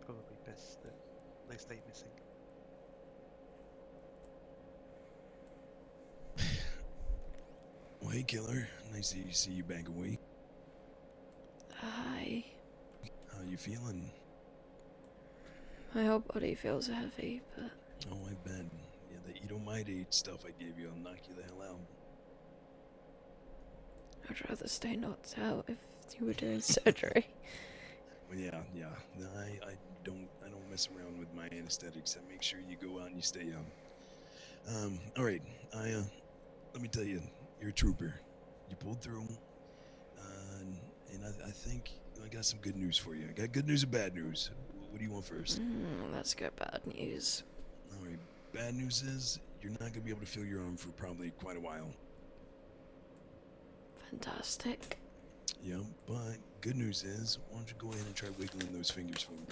Probably best that they stay missing. Well, hey, Killer. Nice to see you back awake. Hi. How you feeling? My whole body feels heavy, but Oh, I bet. Yeah, the edomidate stuff I gave you will knock you the hell out. I'd rather stay knocked out if you were doing surgery. Well, yeah. No, I don't mess around with my anesthetics. I make sure you go out and you stay up. All right. Let me tell you, you're a trooper. You pulled through. And I think I got some good news for you. I got good news and bad news. What do you want first? Let's go bad news. All right. Bad news is you're not gonna be able to feel your arm for probably quite a while. Fantastic. Yeah, but good news is, why don't you go ahead and try wiggling those fingers for me?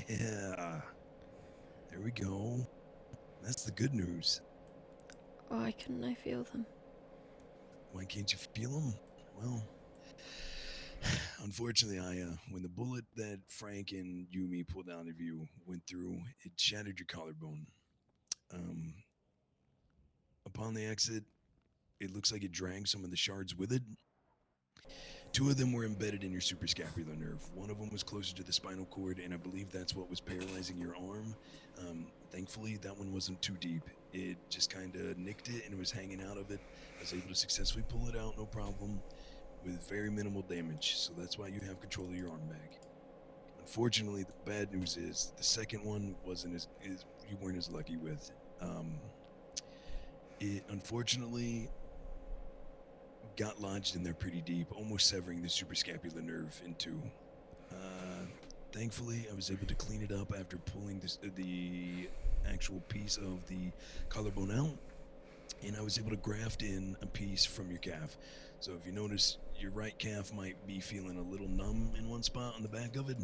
Yeah. There we go. That's the good news. Why couldn't I feel them? Why can't you feel them? Well, unfortunately, when the bullet that Frank and Yumi pulled out of you went through, it shattered your collarbone. Upon the exit, it looks like it dragged some of the shards with it. 2 of them were embedded in your suprascapular nerve. One of them was closer to the spinal cord, and I believe that's what was paralyzing your arm. Thankfully, that one wasn't too deep. It just kind of nicked it, and it was hanging out of it. I was able to successfully pull it out, no problem, with very minimal damage. So that's why you have control of your arm back. Unfortunately, the bad news is the second one wasn't you weren't as lucky with. It unfortunately got lodged in there pretty deep, almost severing the suprascapular nerve in 2. Thankfully, I was able to clean it up after pulling the actual piece of the collarbone out, and I was able to graft in a piece from your calf. So if you notice, your right calf might be feeling a little numb in one spot on the back of it.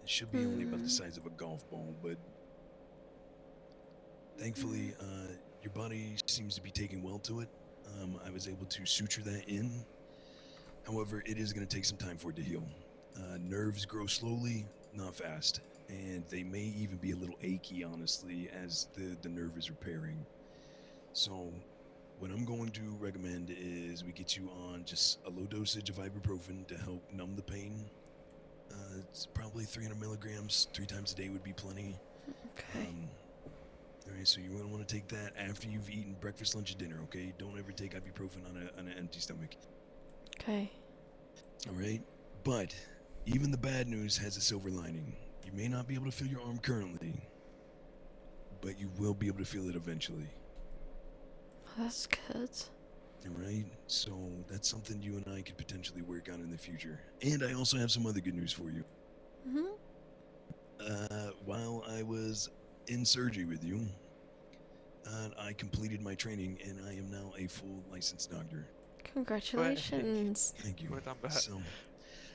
It should be only about the size of a golf ball, but thankfully, your body seems to be taking well to it. I was able to suture that in. However, it is going to take some time for it to heal. Nerves grow slowly, not fast, and they may even be a little achy, honestly, as the nerve is repairing. So what I'm going to recommend is we get you on just a low dosage of ibuprofen to help numb the pain. It's probably 300 milligrams 3 times a day would be plenty. Okay. All right, so you're going to want to take that after you've eaten breakfast, lunch, and dinner, okay? Don't ever take ibuprofen on an empty stomach. Okay. All right? But even the bad news has a silver lining. You may not be able to feel your arm currently, but you will be able to feel it eventually. That's good. All right? So that's something you and I could potentially work on in the future. And I also have some other good news for you. While I was in surgery with you, I completed my training, and I am now a full licensed doctor. Congratulations. Thank you. Well done, Bert. So,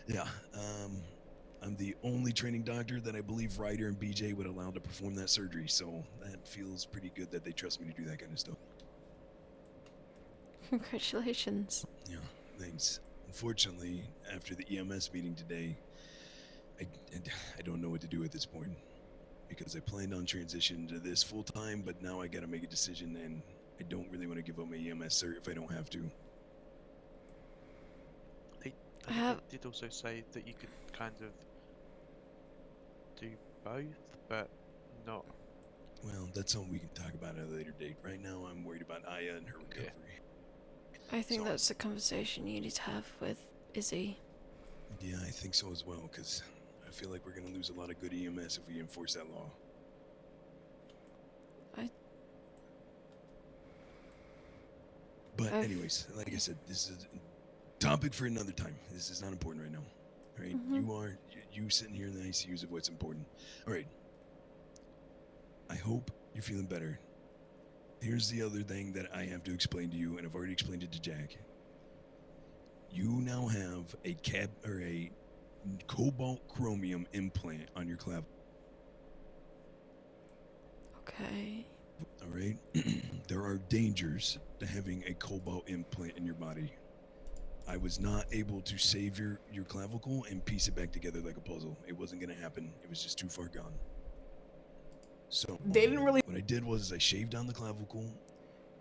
yeah, I'm the only training doctor that I believe Ryder and BJ would allow to perform that surgery, so that feels pretty good that they trust me to do that kind of stuff. Congratulations. Yeah, thanks. Unfortunately, after the EMS meeting today, I don't know what to do at this point because I planned on transitioning to this full time, but now I got to make a decision, and I don't really want to give up my EMS cert if I don't have to. I think they did also say that you could kind of do both, but not. Well, that's something we can talk about at a later date. Right now, I'm worried about Aya and her recovery. I think that's a conversation you need to have with Izzy. Yeah, I think so as well, because I feel like we're going to lose a lot of good EMS if we enforce that law. But anyways, like I said, this is a topic for another time. This is not important right now. All right, you sitting here in the ICU is what's important. All right. I hope you're feeling better. Here's the other thing that I have to explain to you, and I've already explained it to Jack. You now have a cobalt chromium implant on your clavicle. Okay. All right. There are dangers to having a cobalt implant in your body. I was not able to save your clavicle and piece it back together like a puzzle. It wasn't going to happen. It was just too far gone. So They didn't really. What I did was I shaved down the clavicle,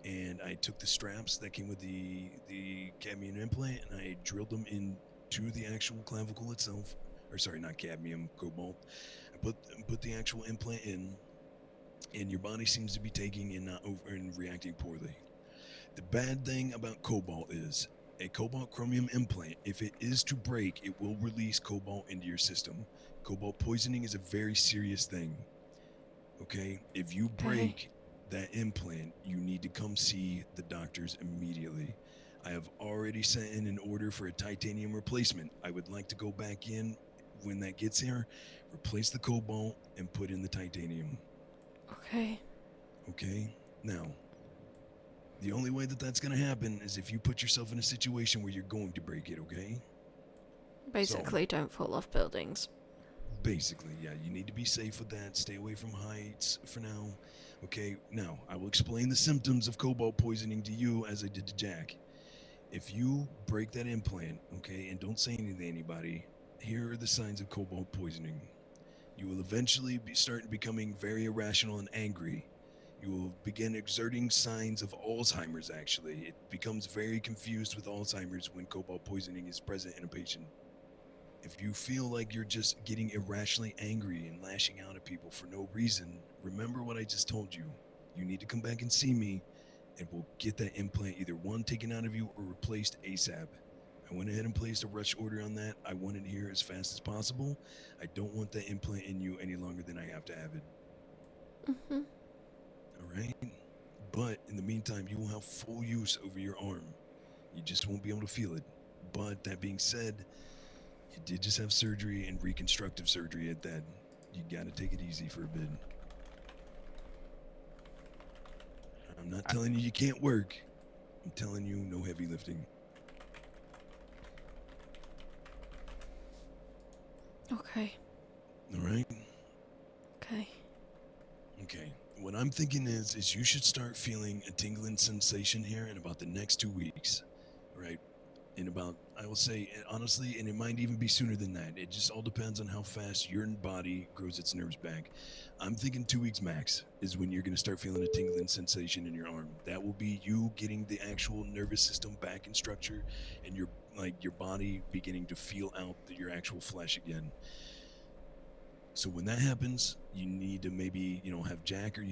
and I took the straps that came with the cadmium implant, and I drilled them into the actual clavicle itself. Or sorry, not cadmium, cobalt. I put the actual implant in, and your body seems to be taking and reacting poorly. The bad thing about cobalt is a cobalt chromium implant, if it is to break, it will release cobalt into your system. Cobalt poisoning is a very serious thing. Okay? If you break that implant, you need to come see the doctors immediately. I have already sent in an order for a titanium replacement. I would like to go back in when that gets here, replace the cobalt, and put in the titanium. Okay. Okay? Now, the only way that that's going to happen is if you put yourself in a situation where you're going to break it, okay? Basically, don't fall off buildings. Basically, yeah, you need to be safe with that. Stay away from heights for now. Okay, now, I will explain the symptoms of cobalt poisoning to you as I did to Jack. If you break that implant, okay, and don't say anything to anybody, here are the signs of cobalt poisoning. You will eventually start becoming very irrational and angry. You will begin exerting signs of Alzheimer's, actually. It becomes very confused with Alzheimer's when cobalt poisoning is present in a patient. If you feel like you're just getting irrationally angry and lashing out at people for no reason, remember what I just told you. You need to come back and see me, and we'll get that implant either one taken out of you or replaced ASAP. I went ahead and placed a rush order on that. I want it here as fast as possible. I don't want that implant in you any longer than I have to have it. Mm-hmm. All right? But in the meantime, you will have full use over your arm. You just won't be able to feel it. But that being said, you did just have surgery and reconstructive surgery at that. You gotta take it easy for a bit. I'm not telling you can't work. I'm telling you no heavy lifting. Okay. All right? Okay. Okay. What I'm thinking is you should start feeling a tingling sensation here in about the next 2 weeks. Right? In about, I will say, honestly, and it might even be sooner than that. It just all depends on how fast your body grows its nerves back. I'm thinking 2 weeks max is when you're going to start feeling a tingling sensation in your arm. That will be you getting the actual nervous system back in structure and your body beginning to feel out your actual flesh again. So when that happens, you need to maybe, have Jack or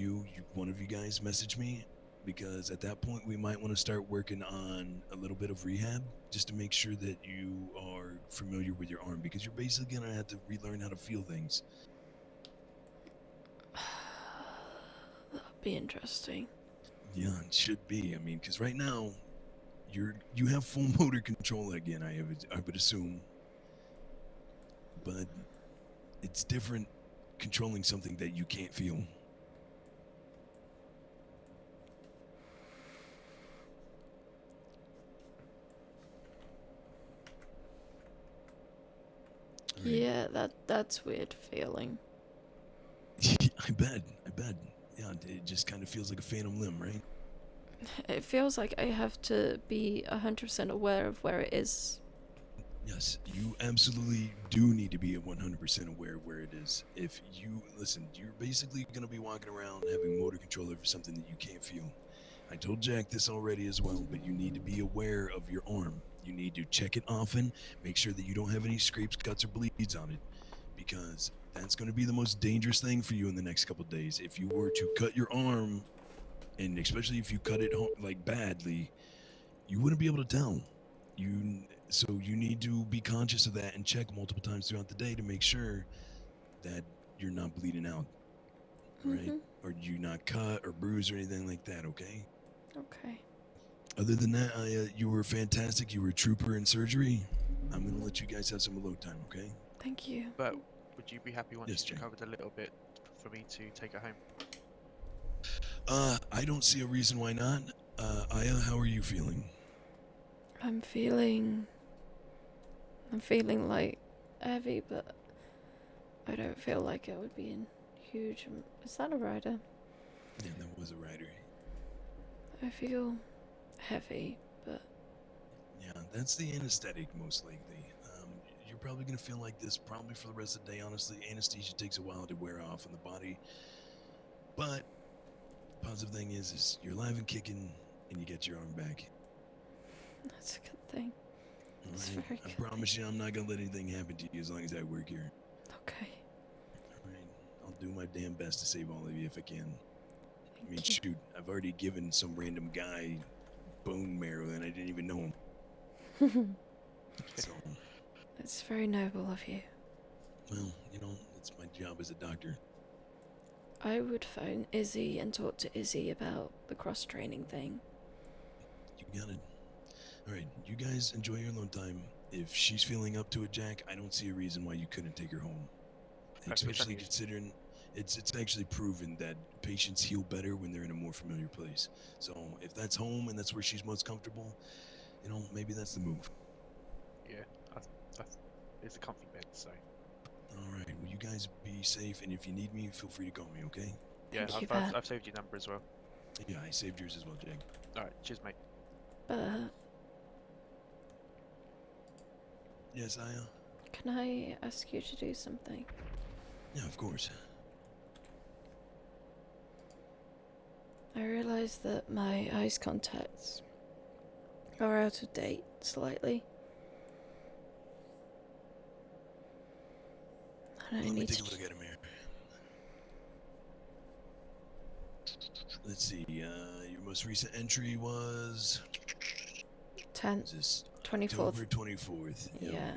one of you guys message me, because at that point we might want to start working on a little bit of rehab just to make sure that you are familiar with your arm, because you're basically going to have to relearn how to feel things. That'd be interesting. Yeah, it should be. I mean, because right now you have full motor control again, I would assume. But it's different controlling something that you can't feel. Yeah, that's weird feeling. I bet. Yeah, it just kind of feels like a phantom limb, right? It feels like I have to be 100% aware of where it is. Yes, you absolutely do need to be 100% aware of where it is. If you listen, you're basically going to be walking around having motor control over something that you can't feel. I told Jack this already as well, but you need to be aware of your arm. You need to check it often, make sure that you don't have any scrapes, cuts, or bleeds on it, because that's going to be the most dangerous thing for you in the next couple of days. If you were to cut your arm, and especially if you cut it like badly, you wouldn't be able to tell. So you need to be conscious of that and check multiple times throughout the day to make sure that you're not bleeding out, right? Or you're not cut or bruised or anything like that. Okay. Okay. Other than that, you were fantastic. You were a trooper in surgery. I'm gonna let you guys have some alone time. Okay. Thank you. But would you be happy once Yes, she's Jake. recovered a little bit for me to take her home? I don't see a reason why not. Aya, how are you feeling? I'm feeling like heavy, but I don't feel like it would be in huge. Is that a rider? Yeah, that was a rider. I feel heavy, but Yeah, that's the anesthetic most likely. You're probably gonna feel like this probably for the rest of the day. Honestly, anesthesia takes a while to wear off on the body. But positive thing is you're alive and kicking, and you get your arm back. that's a good thing. All It's right? very I good. promise you, I'm not gonna let anything happen to you as long as I work here. Okay. All right, I'll do my damn best to save all of you if I can. I mean, you. shoot, I've already given some random guy bone marrow and I didn't even know him. So, It's very noble of you. well, it's my job as a doctor. I would phone Izzy and talk to Izzy about the cross-training thing. You got it. All right, you guys enjoy your alone time. If she's feeling up to it, Jack, I don't see a reason why you couldn't take her home. Especially considering it's actually proven that patients heal better when they're in a more familiar place. So if that's home and that's where she's most comfortable, maybe that's the move. Yeah, it's a comfy bed, so. All right, well, you guys be safe, and if you need me, feel free to call me, okay? Yeah, Thank you, I've saved your number as well. Yeah, I saved yours as well, Jake. Alright, cheers, mate. But Yes, Aya? can I ask you to do something? Yeah, of course. I realize that my eyes contacts are out of date slightly. And I Let me need take to a look at him here. Let's see, your most recent entry was... 10th, This 24th. October 24th. Yep. Yeah.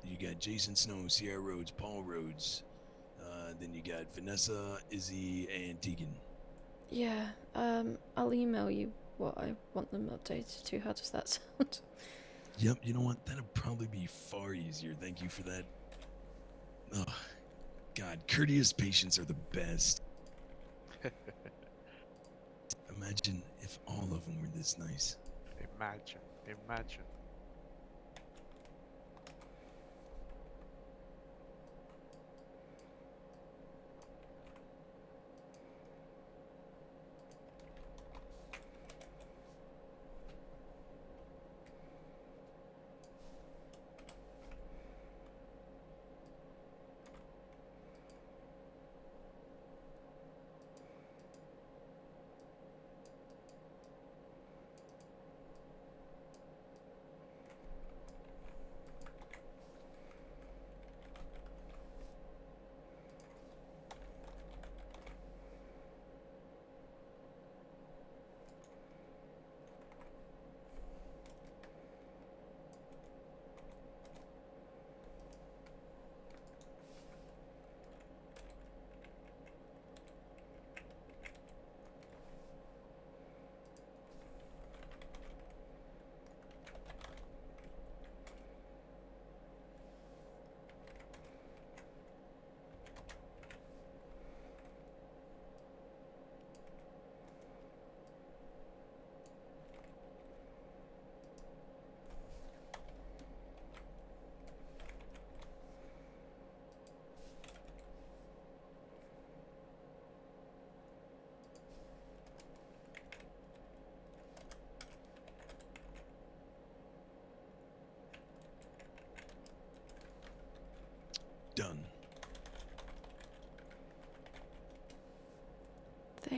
You got Jason Snow, Sierra Rhodes, Paul Rhodes. Then you got Vanessa, Izzy, and Tegan. Yeah, I'll email you what I want them updated to. How does that sound? Yep, you know what? That'll probably be far easier. Thank you for that. Oh, God, courteous patients are the best. Imagine if all of them were this nice. Imagine.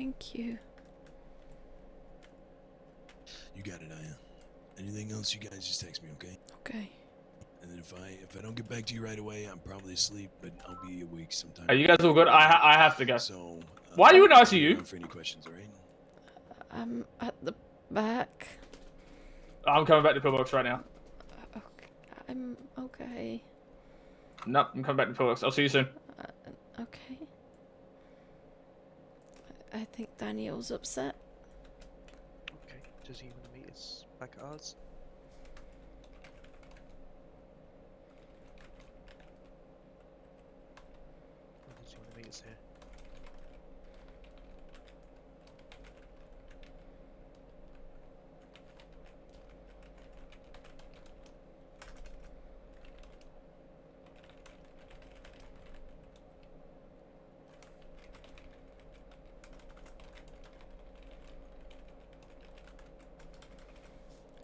Thank you. You got it, Aya. Anything else, you guys just text me, okay? Okay. And then if I don't get back to you right away, I'm probably asleep, but I'll be awake sometime. Are you guys all good? I have to go. So. Why are you in I'll be ICU? around for any questions, alright? I'm at the back. I'm coming back to pillbox right now. I'm okay. Nope, I'm coming back to pillbox. I'll see you soon. Okay. I think Daniel's upset. Okay, does he want to meet us back at ours? Or does he want to meet us here?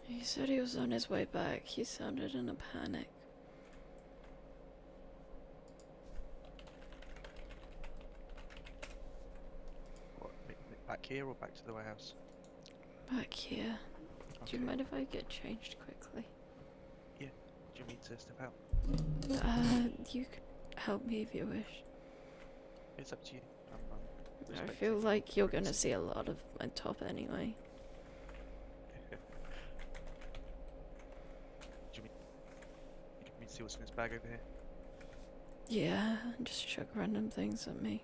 He said he was on his way back. He sounded in a panic. What, back here or back to the warehouse? Back here. Do you mind if I get changed quickly? Yeah. Do you need to step out? You could help me if you wish. It's up to you. I respecting feel like you're gonna privacy. see a lot of my top anyway. Do you need me to see what's in his bag over here? Yeah, just chuck random things at me.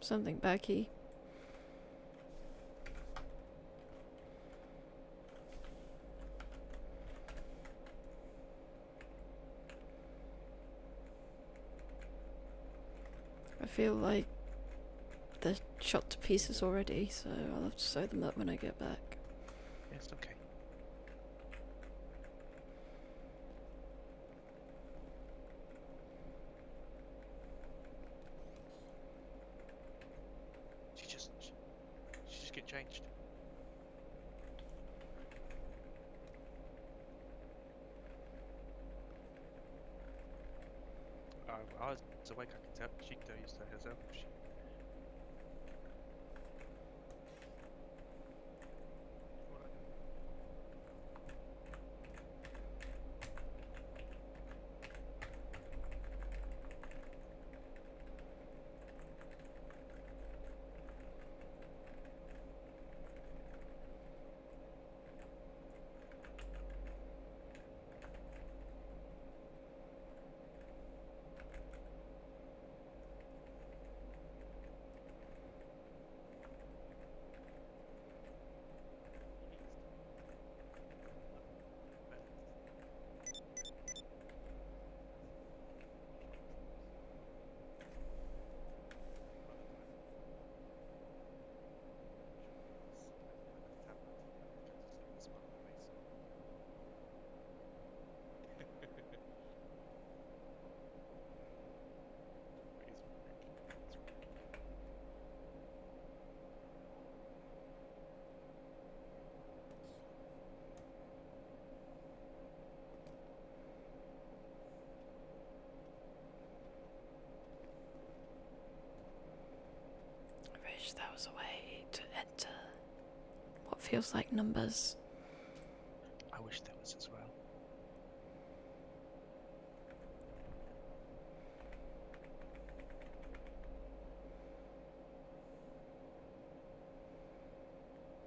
Something backy. I feel like they're shot to pieces already, so I'll have to sew them up when I get back. Yes, okay. She just get changed. I was awake, I can tell. She can tell you to herself if she... I wish there was a way to enter what feels like numbers. I wish there was as well.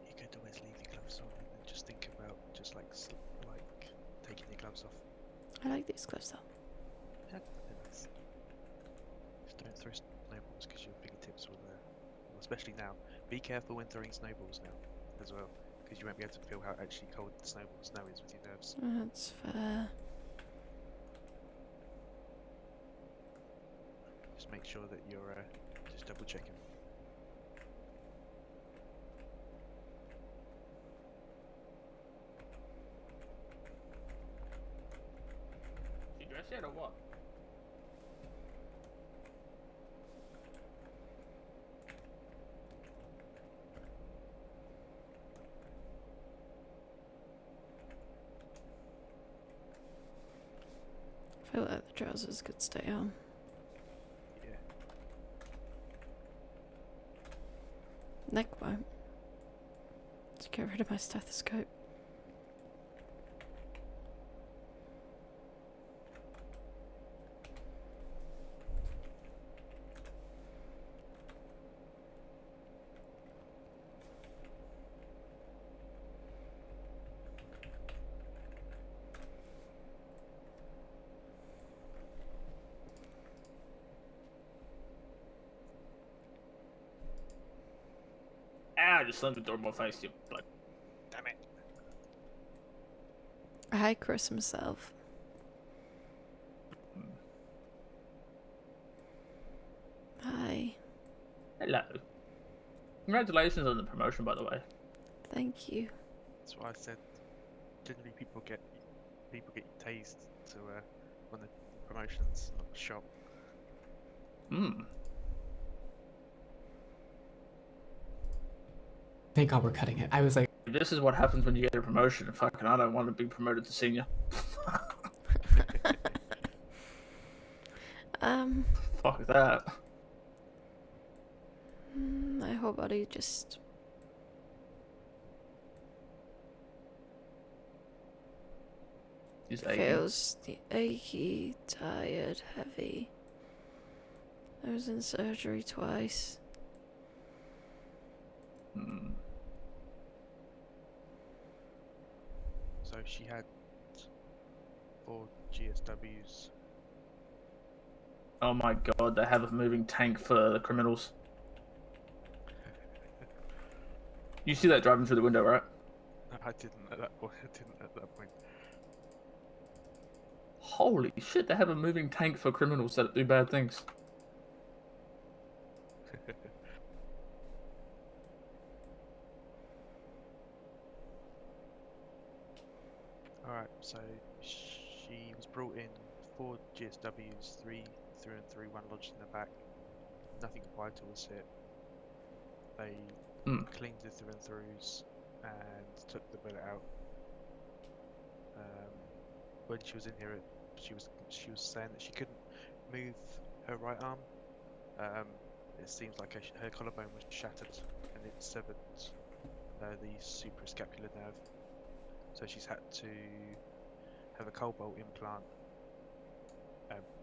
You could always leave your gloves on and then just think about just like taking your gloves off. I like these gloves though. Yeah, just don't throw snowballs because your fingertips will, well, especially now. Be careful when throwing snowballs now as well, because you won't be able to feel how actually cold the snow is with your nerves. That's fair. Just make sure that you're just double checking. You dressed yet or what? I feel like the trousers could stay on. Yeah. Neck won't. Let's get rid of my stethoscope. Ah, I just slammed the door in my face, you blood. Damn it. Hi, Chris himself. Hi. Hello. Congratulations on the promotion, by the way. Thank you. That's why I said generally people get tased to on the promotions, not the shop. Hmm. Thank God we're cutting it. I was like, This is what happens when you get a promotion. Fucking, I don't want to be promoted to senior. Fuck that. My whole body just He's aching. feels achy, tired, heavy. I was in surgery twice. Hmm. So she had 4 GSWs. Oh my god, they have a moving tank for the criminals. You see that driving through the window, right? No, I didn't at that point. Holy shit, they have a moving tank for criminals that do bad things. Alright, so she was brought in 4 GSWs, 3 through and through, 1 lodged in the back. Nothing vital was hit. They cleaned the through and throughs and took the bullet out. When she was in here, she was saying that she couldn't move her right arm. It seems like her collarbone was shattered and it severed the suprascapular nerve. So she's had to have a cobalt implant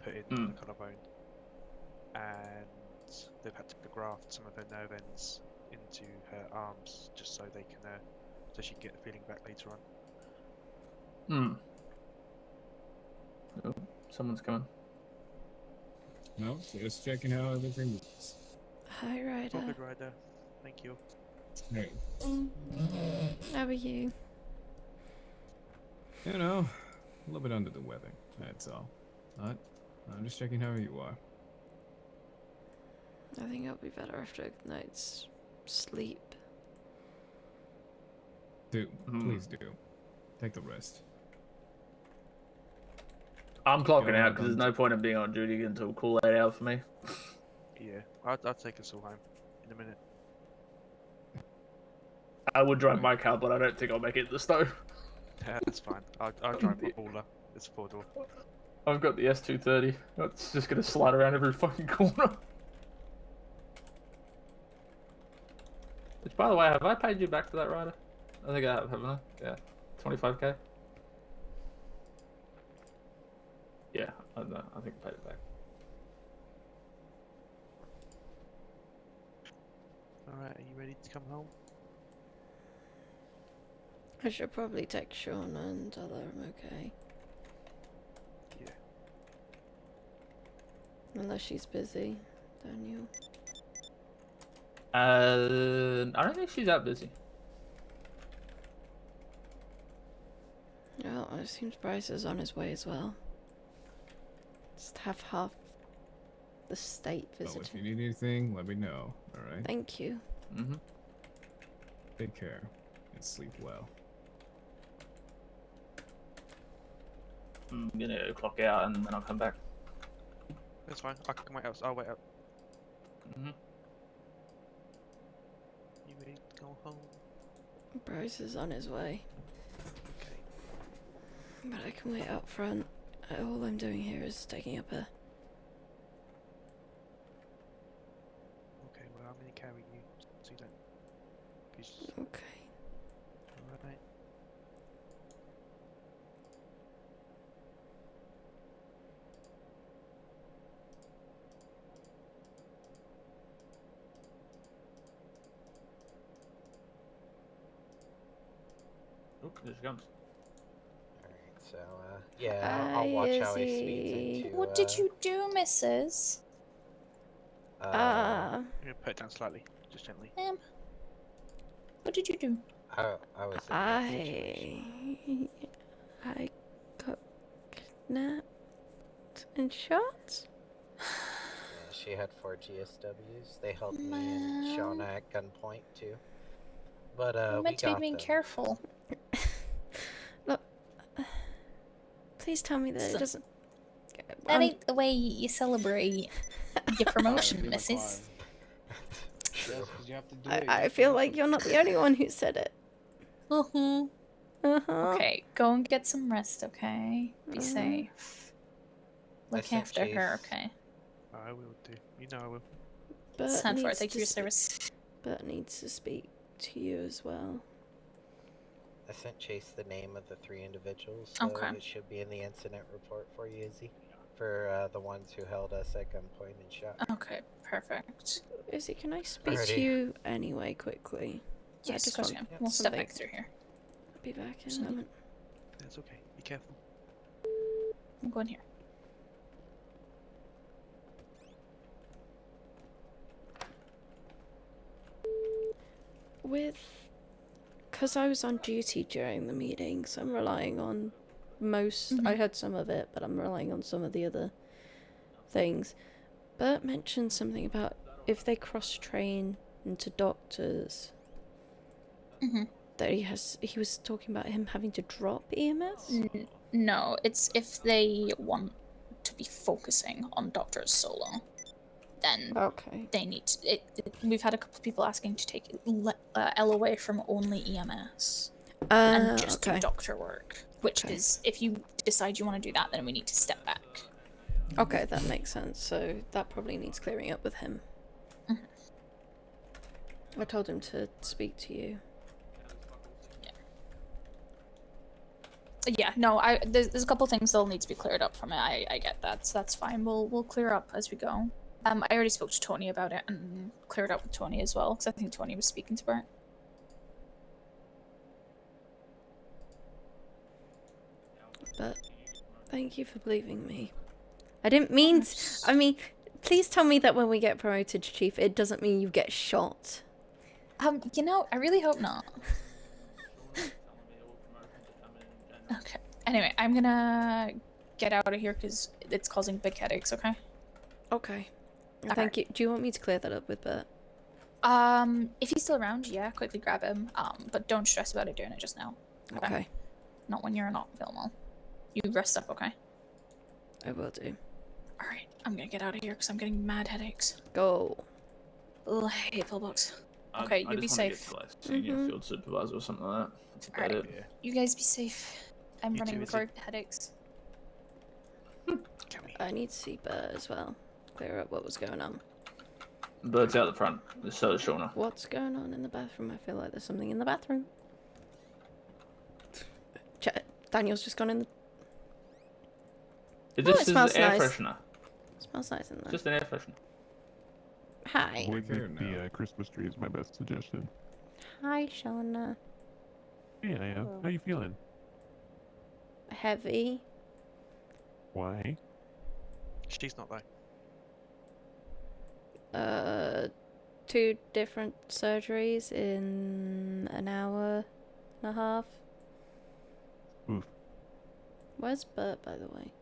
put into the collarbone, and they've had to graft some of her nerve ends into her arms just so they can, so she can get the feeling back later on. Oh, someone's coming. No, just checking how everything is. Hi, Ryder. All good, Ryder. Thank you. Hey. How are you? You know, a little bit under the weather. That's all. I'm just checking how you are. I think I'll be better after a night's sleep. Do, please do. Take the rest. I'm clocking out because there's no point in being on duty until cool 8 hours for me. Yeah, I'll take us all home in a minute. I would drive my car, but I don't think I'll make it to the stove. Yeah, that's fine. I'll drive my baller. It's 4-door. I've got the S230. It's just gonna slide around every fucking corner. Which, by the way, have I paid you back for that rider? I think I have, haven't I? Yeah. 25k? Yeah, I don't know. I think I paid it back. Alright, are you ready to come home? I should probably text Sean and tell her I'm okay. Yeah. Unless she's busy, Daniel. I don't think she's that busy. Well, it seems Bryce is on his way as well. Just have half the state Well, if visiting. you need anything, let me know. All right. Thank you. Mm-hmm. Take care and sleep well. I'm gonna clock out and then I'll come back. That's fine. I can wait out. I'll wait out. Mm-hmm. You ready to go home? Bryce is on his way. Okay. But I can wait out front. All I'm doing here is taking up a... Okay, well, I'm gonna carry you. See that? Okay. Alright. Oh, there she comes. Alright, so, yeah, I'll watch how he speeds into, What did you do, Mrs.? I'm gonna put it down slightly, just gently. Ma'am, what did you do? I was in that situation. I got kidnapped and shot? Yeah, she had 4 GSWs. They held me and Shauna at gunpoint, too. But, You're we meant to be got being them. careful. Look, please tell me that it doesn't. That ain't the way you celebrate your promotion, Mrs. I feel like you're not the only one who said it. Uh-huh. Uh-huh. Okay, go and get some rest, okay? Be safe. Look sent after her, Chase. okay? I will do. You know I will. Stand for it. needs Thank you for your to service. Bert needs to speak to you as well. I sent Chase the name of the 3 individuals, so Okay. it should be in the incident report for you, Izzy. For the ones who held us at gunpoint and shot. Okay, perfect. Izzy, can I speak Alrighty. to you anyway, quickly? I Yes, just of course want you can. We'll step something- back through here. I'll be back in a Absolutely. moment. That's okay. Be careful. I'm going here. Because I was on duty during the meetings, I'm relying on most. I heard some of it, but I'm relying on some of the other things. Bert mentioned something about if they cross train into doctors. That he was talking about him having to drop EMS. No, it's if they want to be focusing on doctors solo, then they need to, we've had a couple of people asking to take L away from only EMS and just do doctor work, which is, if you decide you want to do that, then we need to step back. Okay, that makes sense. So that probably needs clearing up with him. I told him to speak to you. Yeah, no, there's a couple things that'll need to be cleared up from it. I get that, so that's fine. We'll clear up as we go. I already spoke to Tony about it and cleared up with Tony as well, because I think Tony was speaking to Bert. But thank you for believing me. I didn't mean. I mean, please tell me that when we get promoted to chief, it doesn't mean you get shot. You know, I really hope not. Okay. Anyway, I'm gonna get out of here because it's causing big headaches. Okay. Okay. Thank you. Do you want me to clear that up with Bert? If he's still around, yeah, quickly grab him. But don't stress about it doing it just now. Okay. Not when you're not feeling well. You rest up, okay? I will do. Alright, I'm gonna get out of here because I'm getting mad headaches. Go. Ugh, I hate pillbox. I Okay, just you be wanna safe. Get to, like, senior field supervisor or something like that. That's about Alright, it. you guys be safe. I'm You running too, before headaches. I need to see Bert as well. Clear up what was going on. Bird's out the front. So is Shauna. What's going on in the bathroom? I feel like there's something in the bathroom. Daniel's just gone in the... It Oh, just it is smells air nice. freshener. Smells nice in there. Just an air freshener. Hi. The Christmas tree is my best suggestion. Hi, Shauna. Hey, Aya. How you feeling? Heavy. Why? She's not though. 2 different surgeries in an hour and a half. Oof. Where's Bert, by the way?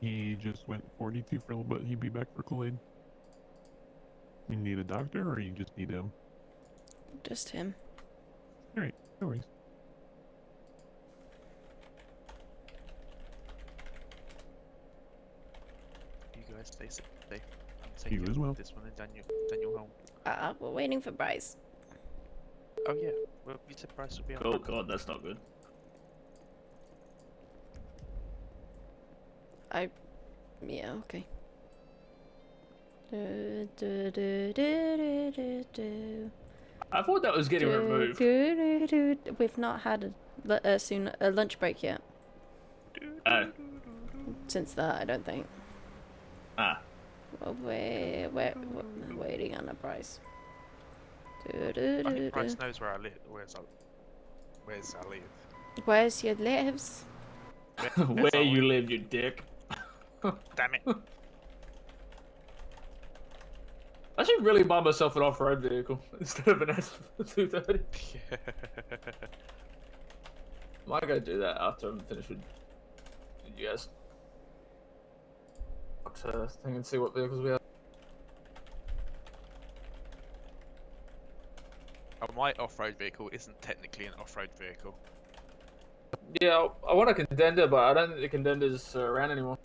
He just went 42 for a little bit. He'd be back for Kool-Aid. You need a doctor, or you just need him? Just him. Alright, no worries. You guys stay safe. I'm You taking as well. this one and Daniel home. We're waiting for Bryce. Oh yeah, well you said Bryce will be on. Oh god, that's not good. Yeah, okay. I thought that was getting removed. We've not had a lunch break yet. Since that, I don't think. Ah. Well, we're waiting on a price. I think Bryce knows where I live. Where's I live? Where's your lives? Where you live, you dick. Damn it. I should really buy myself an off-road vehicle instead of an S230. Might go do that after I'm finished with you guys. Thing and see what vehicles we have. My off-road vehicle isn't technically an off-road vehicle. Yeah, I want a contender, but I don't think the contender's around anymore.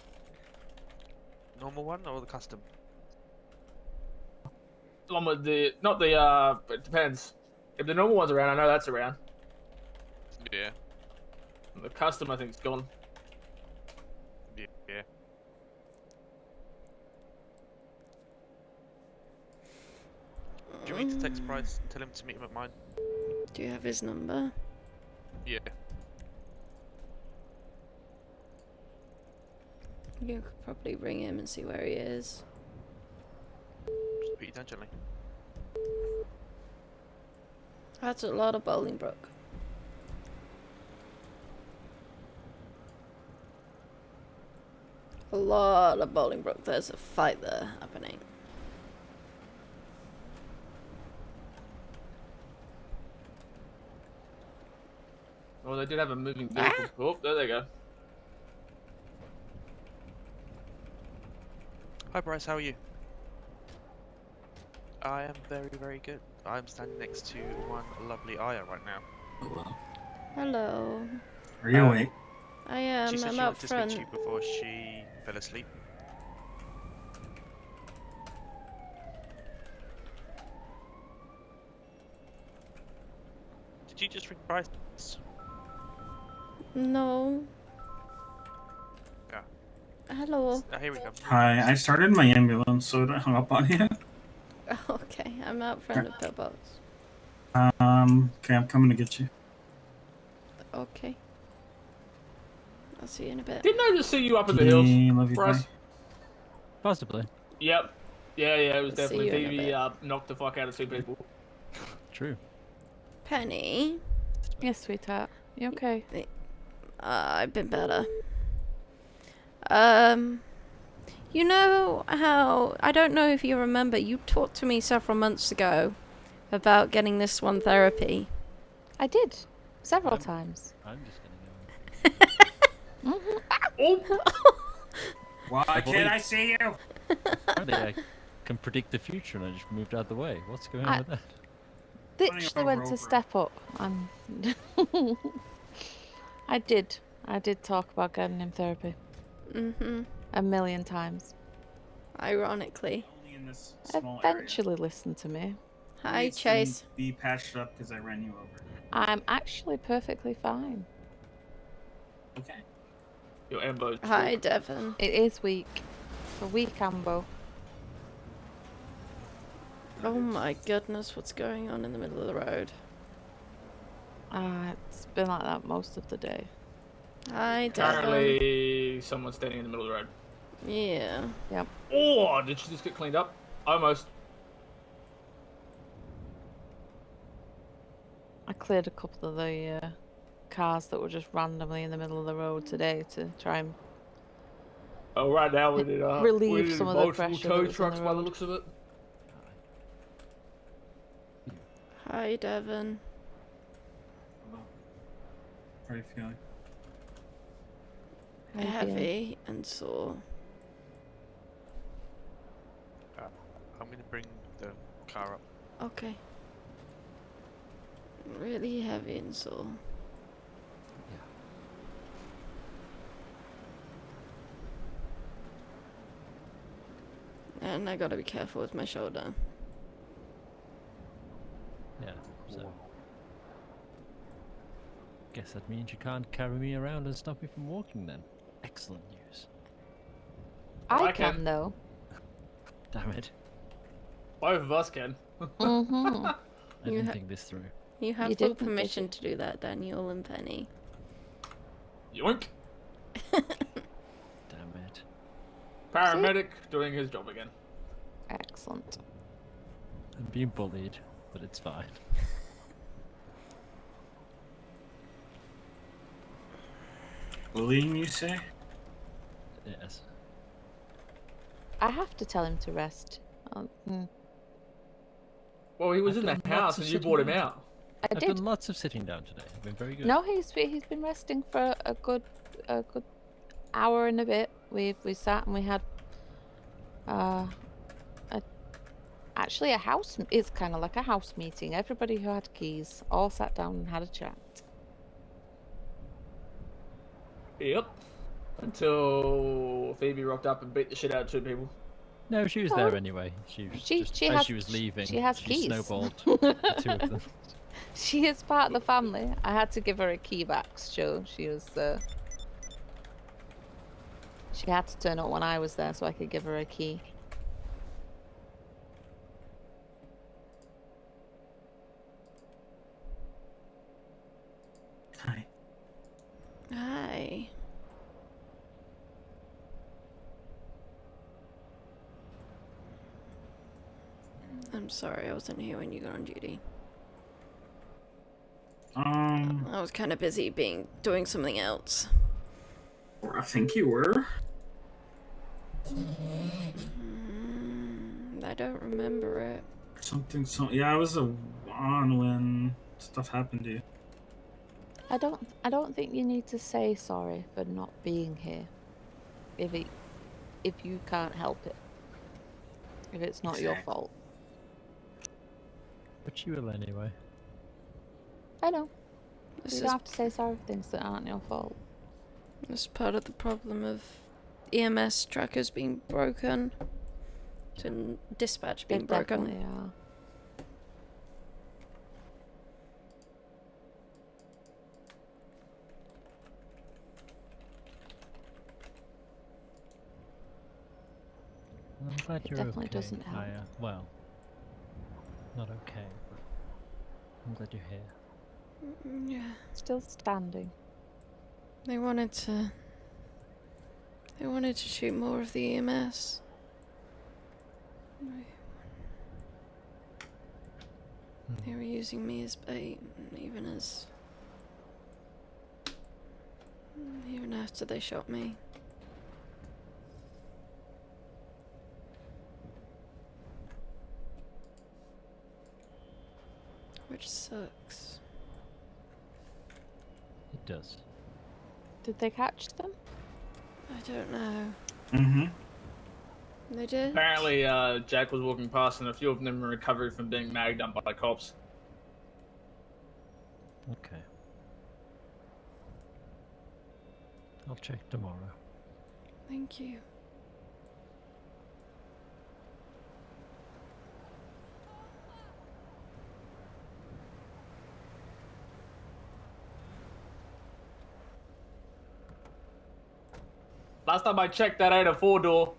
Normal one or the custom? The one with the, not the, it depends. If the normal one's around, I know that's around. Yeah. The custom, I think, is gone. Yeah. Do you want me to text Bryce and tell him to meet him at mine? Do you have his number? Yeah. You could probably ring him and see where he is. Just put you down gently. That's a lot of Bolingbroke. A lot of Bolingbroke. There's a fight there happening. Oh, they did have a moving vehicle. Oh, there they go. Hi Bryce, how are you? I am very, very good. I'm standing next to one lovely Aya right now. Hello. Are you awake? I am. She said I'm she out wanted to speak front. to you before she fell asleep. Did you just ring Bryce? No. Yeah. Hello. Here we go. Hi, I started my ambulance, so don't hung up on you. Okay, I'm out front of Pillbox. Okay, I'm coming to get you. Okay. I'll see you in a bit. Didn't I just see you up in the hills, Love you, Bryce? bye. Possibly. Yep. Yeah, it was I'll see definitely you in a Phoebe bit. knocked the fuck out of two people. True. Penny. Yes, sweetheart. You okay? I've been better. You know how, I don't know if you remember, you talked to me several months ago about getting this one therapy. I did. Several times. I'm just gonna go. Why can't I see you? Apparently I can predict the future and I just moved out the way. What's going on with that? Literally went to step up and I did talk about getting him therapy. A million times. Ironically. Only in this small Eventually listened to me. Hi, Needs to Chase. Be patched up because I ran you over. I'm actually perfectly fine. Okay. Your Ambo. Hi, Devon. It is weak. It's a weak ambo. Oh my goodness, what's going on in the middle of the road? It's been like that most of the day. Hi, Devon. Currently, someone's standing in the middle of the road. Yeah. Yep. Oh, did she just get cleaned up? Almost. I cleared a couple of the cars that were just randomly in the middle of the road today to try and Oh, right now we did relieve we did some of the multiple pressure tow that was on trucks the by the road. looks of it. Hi, Devon. How are you feeling? How you feeling? Heavy and sore. I'm gonna bring the car up. Okay. Really heavy and sore. And I gotta be careful with my shoulder. Yeah, so. Guess that means you can't carry me around and stop me from walking then. Excellent news. I can though. Damn it. Both of us can. I didn't think this through. You have You full didn't, did permission you? to do that, Daniel and Penny. Yoink! Damn it. Paramedic doing his job again. Excellent. I'm being bullied, but it's fine. Bullying, you say? Yes. I have to tell him to rest. Well, he was I've in the done lots house of and you sitting brought him down. out. I I've did. done lots of sitting down today. I've been very good. No, he's been resting for a good hour and a bit. We sat and we had actually a house. It's kind of like a house meeting. Everybody who had keys all sat down and had a chat. Yep. Until Phoebe rocked up and beat the shit out of 2 people. No, she was No. there anyway. She was just, she as has she was leaving. she has keys. Snowballed the 2 of them. She is part of the family. I had to give her a key back, so she was. She had to turn up when I was there, so I could give her a key. Hi. Hi. I'm sorry, I wasn't here when you got on duty. I was kind of busy doing something else. I think you were. I don't remember it. Something. Yeah, I was on when stuff happened to you. I don't think you need to say sorry for not being here. If you can't help it. If it's not your fault. But you will anyway. I know. This You is- don't have to say sorry for things that aren't your fault. It's part of the problem of EMS trackers being broken. To dispatch being They broken. definitely are. I'm glad It you're definitely okay. doesn't help. Well, not okay, but I'm glad you're here. Yeah. Still standing. They wanted to shoot more of the EMS. They were using me as bait, even after they shot me. Which sucks. It does. Did they catch them? I don't know. Mm-hmm. They did? Apparently, Jack was walking past and a few of them were recovered from being magged up by cops. Okay. I'll check tomorrow. Thank you. Last time I checked, that ain't a 4-door.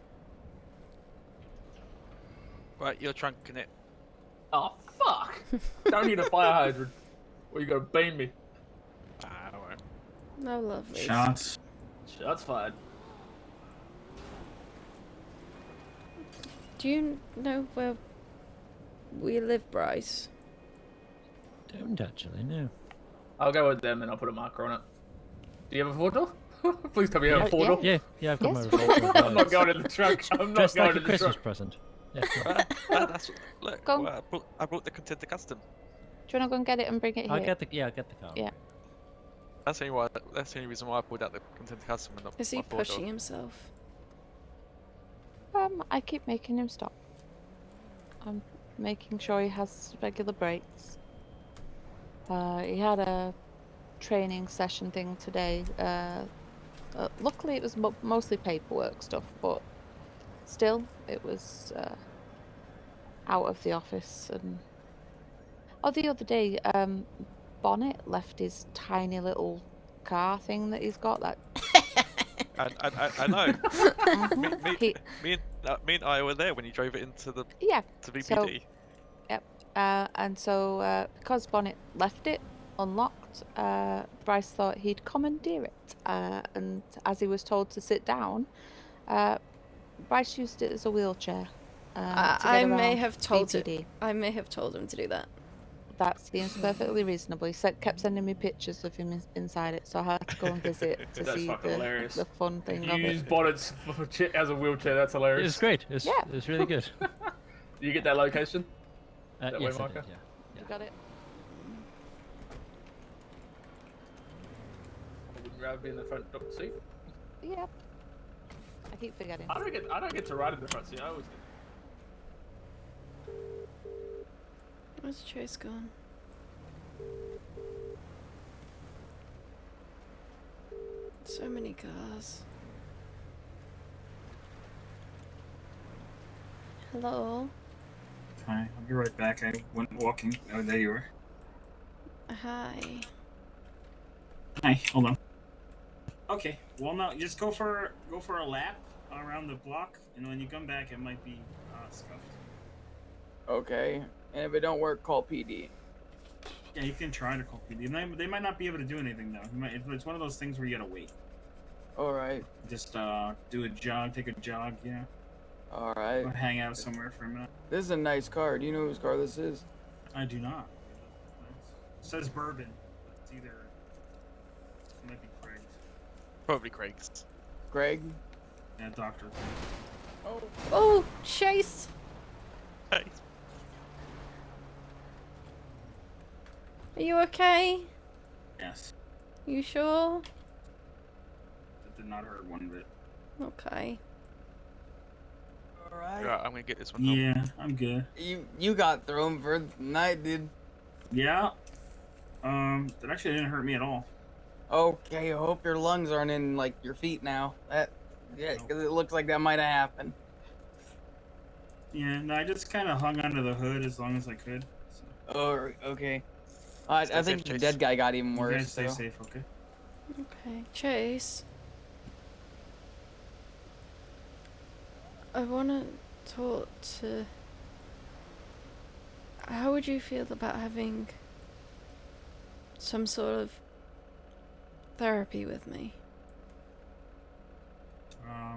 Right, you're trunking it. Oh, fuck! Don't need a fire hydrant. Or you gonna beam me. Ah, alright. No lovely. Shots. Shots fired. Do you know where we live, Bryce? Don't actually, no. I'll go with them and I'll put a marker on it. Do you have a 4-door? Please tell me you have a 4-door. Yeah, I've got Yes. my revolver. I'm not going in the trunk. I'm not Dressed going like a in the Christmas trunk. present. Yeah. That's look. Go. Well, I brought the Contender Custom. Do you want to go and get it and bring it here? I'll get the car. Yeah. That's the only reason why I pulled out the Contender Custom and not Is my he 4-door. pushing himself? I keep making him stop. I'm making sure he has regular breaks. He had a training session thing today. Luckily, it was mostly paperwork stuff, but still, it was out of the office. And the other day, Bonnet left his tiny little car thing that he's got. That I know. me and I were there when you drove it into the Yeah, to so VPD. Yep. And so because Bonnet left it unlocked, Bryce thought he'd commandeer it. And as he was told to sit down, Bryce used it as a wheelchair. To get I may around have told BPD. it. I may have told him to do that. That seems perfectly reasonable. He kept sending me pictures of him inside it, so I had to go and visit to That's see fucking hilarious. the fun thing You of use it. Bonnet's as a wheelchair. That's hilarious. It's great. It's Yeah. it's really good. Do you get that location? That Yes, I waymarker? did, yeah. You got it? I would rather be in the front seat. Yep. I keep forgetting. I don't get to ride in the front seat. I always get. Where's Chase gone? So many cars. Hello. Hi, I'll be right back. I went walking. Oh, there you are. Hi. Hi, hold on. Okay, well now just go for a lap around the block, and when you come back, it might be scuffed. Okay, and if it don't work, call PD. Yeah, you can try to call PD. They might not be able to do anything though. It's one of those things where you gotta wait. All right. Just do a jog, take a jog, yeah. All right. Or hang out somewhere for a minute. This is a nice car. Do you know whose car this is? I do not. It says Bourbon. It's either. It might be Craig's. Probably Craig's. Greg? Yeah, Doctor. Oh. Oh, Chase. Hey. Are you okay? Yes. You sure? That did not hurt one bit. Okay. All right. Right, I'm gonna get this one home. Yeah, I'm good. You got through him for the night, dude. Yeah. That actually didn't hurt me at all. Okay, I hope your lungs aren't in like your feet now. Yeah, because it looks like that might have happened. Yeah, no, I just kind of hung onto the hood as long as I could. So. Oh, okay. I Stay think safe, the Chase. dead guy got even You worse. guys stay so. safe, okay? Okay, Chase. I want to talk to. How would you feel about having some sort of therapy with me?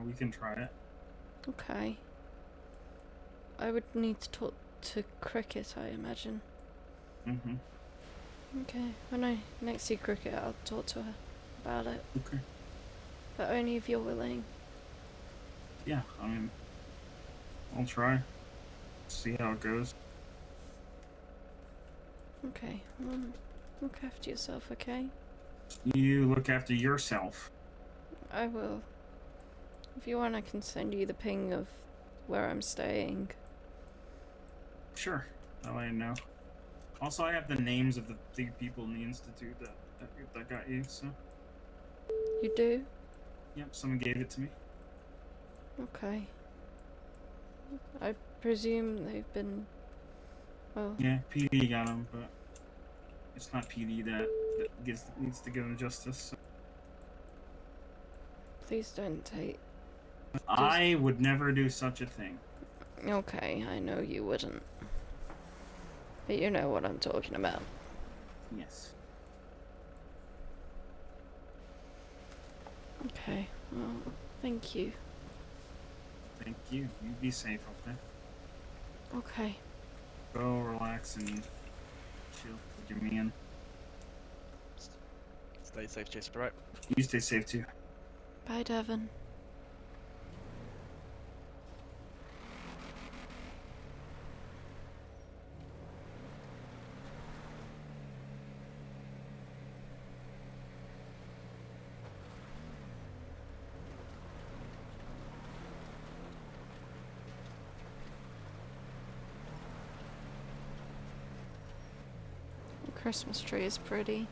We can try it. Okay. I would need to talk to Cricket, I imagine. Mm-hmm. Okay, when I next see Cricket, I'll talk to her about it. Okay. But only if you're willing. Yeah, I mean, I'll try. See how it goes. Okay, look after yourself, okay? You look after yourself. I will. If you want, I can send you the ping of where I'm staying. Sure, I'll let you know. Also, I have the names of the 3 people in the institute that got you. So. You do? Yep, someone gave it to me. Okay. I presume they've been. Well. Yeah, PD got him, but it's not PD that needs to give him justice. So. Please don't take. I would never do such a thing. Okay, I know you wouldn't. But you know what I'm talking about. Yes. Okay, well, thank you. Thank you. You be safe, okay? Okay. Go relax and chill with your man. Stay safe, Chase, alright? You stay safe too. Bye, Devon. The Christmas tree is pretty.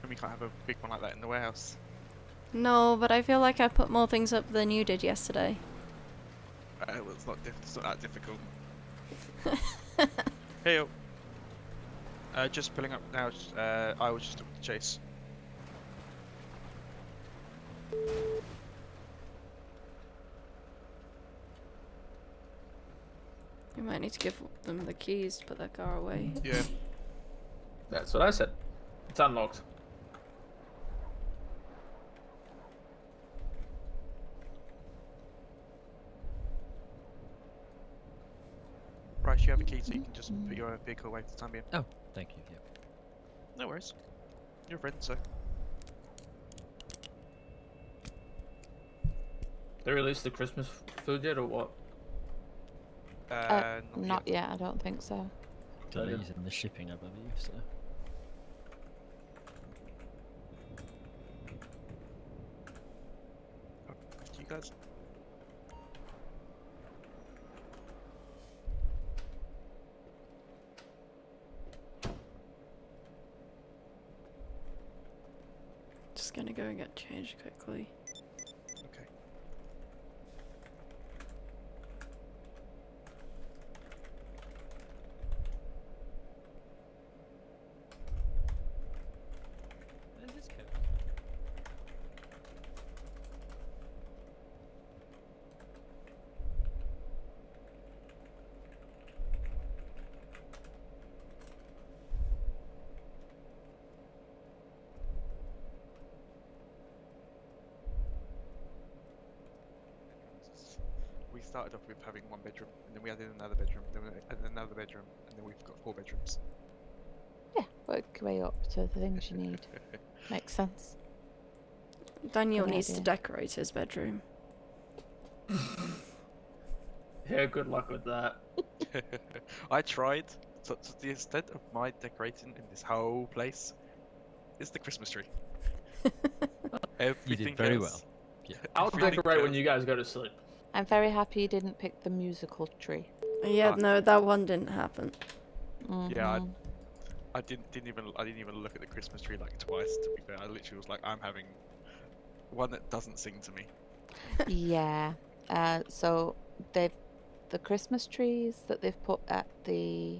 And we can't have a big one like that in the warehouse. No, but I feel like I put more things up than you did yesterday. Well, it's not that difficult. Hey, yo. Just pulling up now. I was just talking to Chase. You might need to give them the keys to put their car away. Yeah. That's what I said. It's unlocked. Right, you have a key, so you can just put your vehicle away for the time being. Oh, thank you. Yep. No worries. You're a friend, so. They released the Christmas food yet, or what? Not yet, I don't think so. Delays in the shipping, I believe, so. After you guys. Just gonna go and get changed quickly. Okay. Where's this code? We started off with having one bedroom, and then we added another bedroom, then we added another bedroom, and then we've got 4 bedrooms. Yeah, work your way up to the things you need. Makes sense. Daniel Good needs to idea. decorate his bedroom. Yeah, good luck with that. I tried. So to the extent of my decorating in this whole place is the Christmas tree. Everything very else- well. Yeah. I'll everything decorate when else- you guys go to sleep. I'm very happy you didn't pick the musical tree. Yeah, no, that one didn't happen. Yeah, Mhm. I didn't even look at the Christmas tree like twice. To be fair, I literally was like, I'm having one that doesn't sing to me. Yeah. So the Christmas trees that they've put at the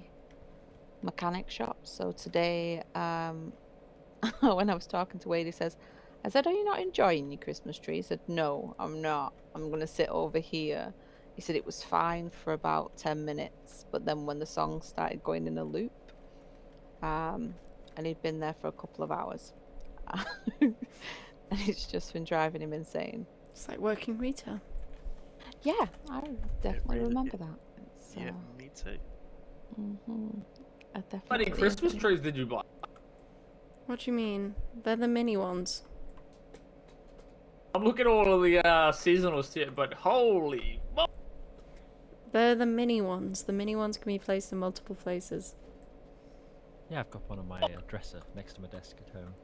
mechanic shop. So today, when I was talking to Wade, he says, I said, "Are you not enjoying your Christmas tree?" He said, "No, I'm not. I'm gonna sit over here." He said it was fine for about 10 minutes, but then when the song started going in a loop, and he'd been there for a couple of hours, and it's just been driving him insane. It's like working retail. Yeah, I definitely really remember is. that. It's, Yeah, me too. I How definitely many Christmas agree. trees did you buy? What do you mean? They're the mini ones. I'm looking at all of the seasonal here, but holy mo- They're the mini ones. The mini ones can be placed in multiple places. Yeah, I've got one on my dresser next to my desk at home.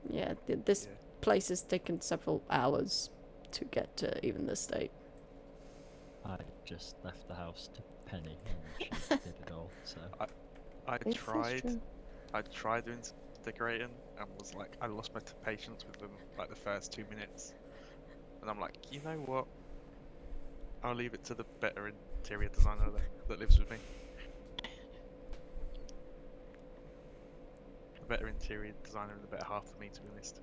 Yeah, this place has taken several hours to get to even this state. I just left the house to Penny and she did it all, so. I This is tried. true. I tried doing some decorating and was like, I lost my patience with them like the first 2 minutes, and I'm like, you know what? I'll leave it to the better interior designer that lives with me. The better interior designer and the better half of me, to be honest.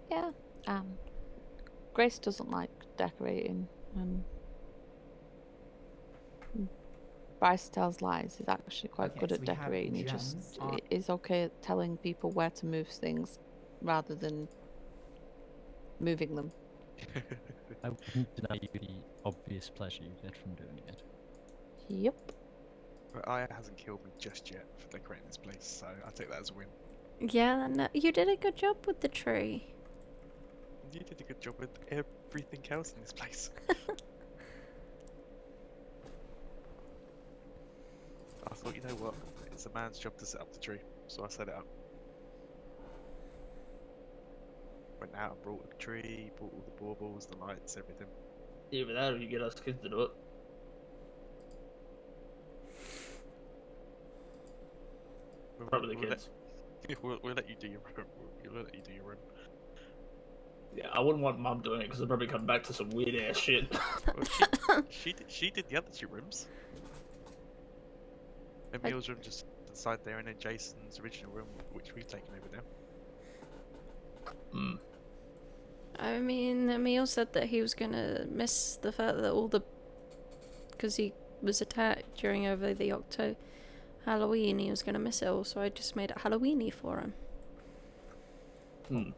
Yeah. Grace doesn't like decorating, and Bryce tells lies. He's actually quite Okay, good so at we have decorating. He gems just on- is okay at telling people where to move things rather than moving them. I wouldn't deny you the obvious pleasure you get from doing it. Yep. But Aya hasn't killed me just yet for decorating this place, so I take that as a win. Yeah, no, you did a good job with the tree. You did a good job with everything else in this place. I thought, you know what? It's a man's job to set up the tree, so I set it up. Went out and brought a tree, brought all the baubles, the lights, everything. Either that or you get us kids to do it. Probably the kids. We'll let you do your room. We'll let you do your room. Yeah, I wouldn't want Mum doing it because they'll probably come back to some weird ass shit. Well, she did the other 2 rooms. Emil's room just inside there and in Jason's original room, which we've taken over now. I mean, Emil said that he was gonna miss the fact that all the... Because he was attacked during over the Halloween, he was gonna miss it all, so I just made it Halloweeny for him. I'm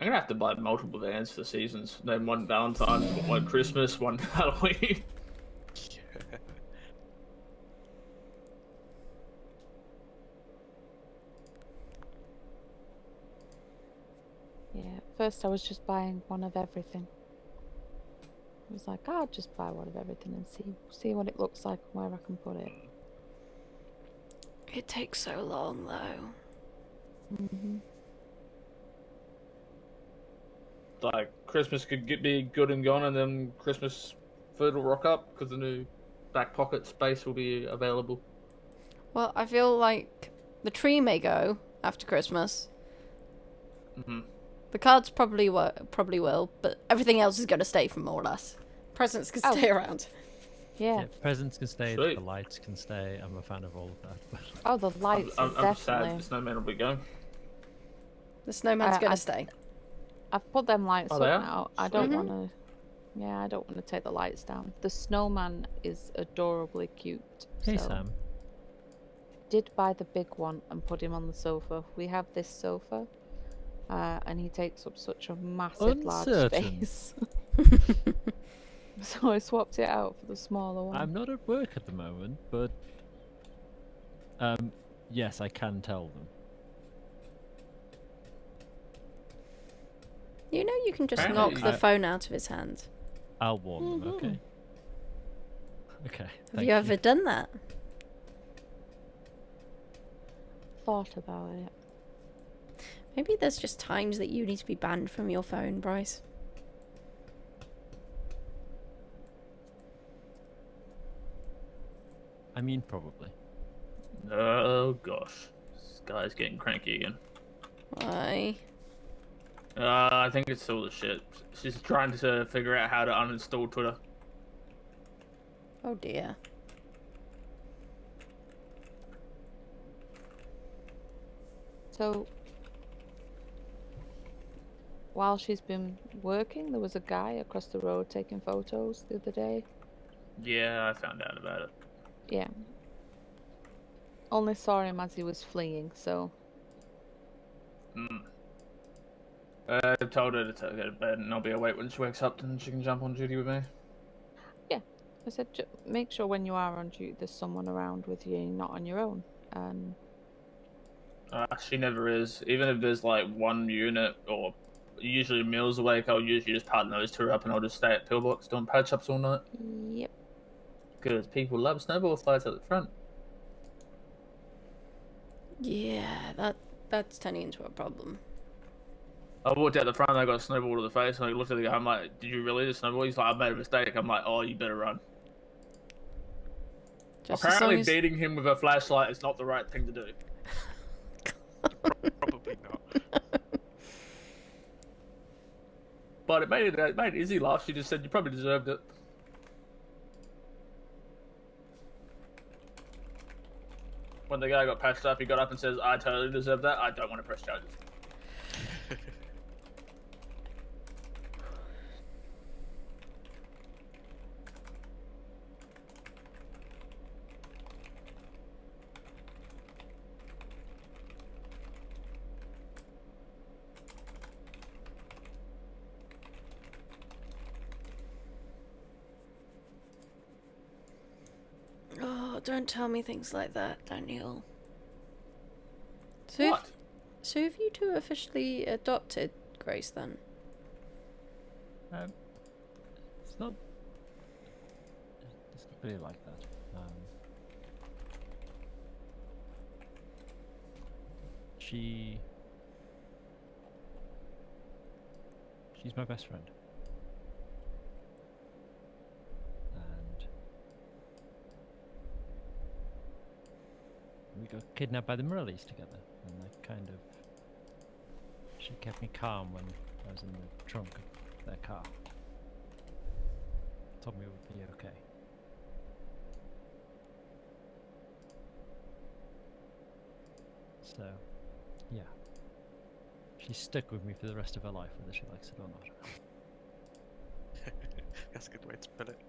gonna have to buy multiple vans for the seasons. Then one Valentine's, one Christmas, one Halloween. Yeah, at first I was just buying one of everything. I was like, I'll just buy one of everything and see what it looks like and where I can put it. It takes so long, though. Like, Christmas could be good and gone, and then Christmas food will rock up because the new back pocket space will be available. Well, I feel like the tree may go after Christmas. The cards probably will, but everything else is going to stay for more or less. Presents can stay around. Yeah. Presents can stay, Sweet. the lights can stay. I'm a fan of all of that. Oh, the lights I'm are sad definitely... the snowman will be going. The snowman's going to stay. I've put them lights Oh, up they are? now. I don't Mhm. want to... Yeah, I don't want to take the lights down. The snowman is adorably cute. Hey, so Sam. Did buy the big one and put him on the sofa. We have this sofa, and he takes up such a massive, large Uncertain. space. So I swapped it out for the smaller one. I'm not at work at the moment, but yes, I can tell them. You know you can just Apparently- knock the phone out of his hand. I'll warn them. Okay. Okay. Have thank you ever done that? Thought about it. Maybe there's just times that you need to be banned from your phone, Bryce. I mean, probably. Oh gosh, this guy's getting cranky again. Why? I think it's all the shit. She's trying to figure out how to uninstall Twitter. Oh dear. So, while she's been working, there was a guy across the road taking photos the other day. Yeah, I found out about it. Yeah. Only saw him as he was fleeing, so... I told her to go to bed and I'll be awake when she wakes up and she can jump on duty with me. Yeah. I said, make sure when you are on duty there's someone around with you, you're not on your own. And She never is. Even if there's like one unit or usually meals awake, I'll usually just hard nose to her up and I'll just stay at pillbox doing patch ups all night. Yep. Because people love snowball fights at the front. Yeah, that's turning into a problem. I walked out the front and I got a snowball to the face and I looked at the guy, I'm like, did you really do snowball? He's like, I made a mistake. I'm like, oh, you better run. Just as Apparently long as- beating him with a flashlight is not the right thing to do. Probably not. But it made Izzy laugh. She just said, you probably deserved it. When the guy got patched up, he got up and says, I totally deserve that. I don't want to press charges. Oh, don't tell me things like that, Daniel. So What? So have you two officially adopted Grace then? It's not really like that. She's my best friend. And we got kidnapped by the Morellis together, and she kept me calm when I was in the trunk of their car. told me it would be okay. So, yeah. She's stuck with me for the rest of her life, whether she likes it or not. That's a good way to put it.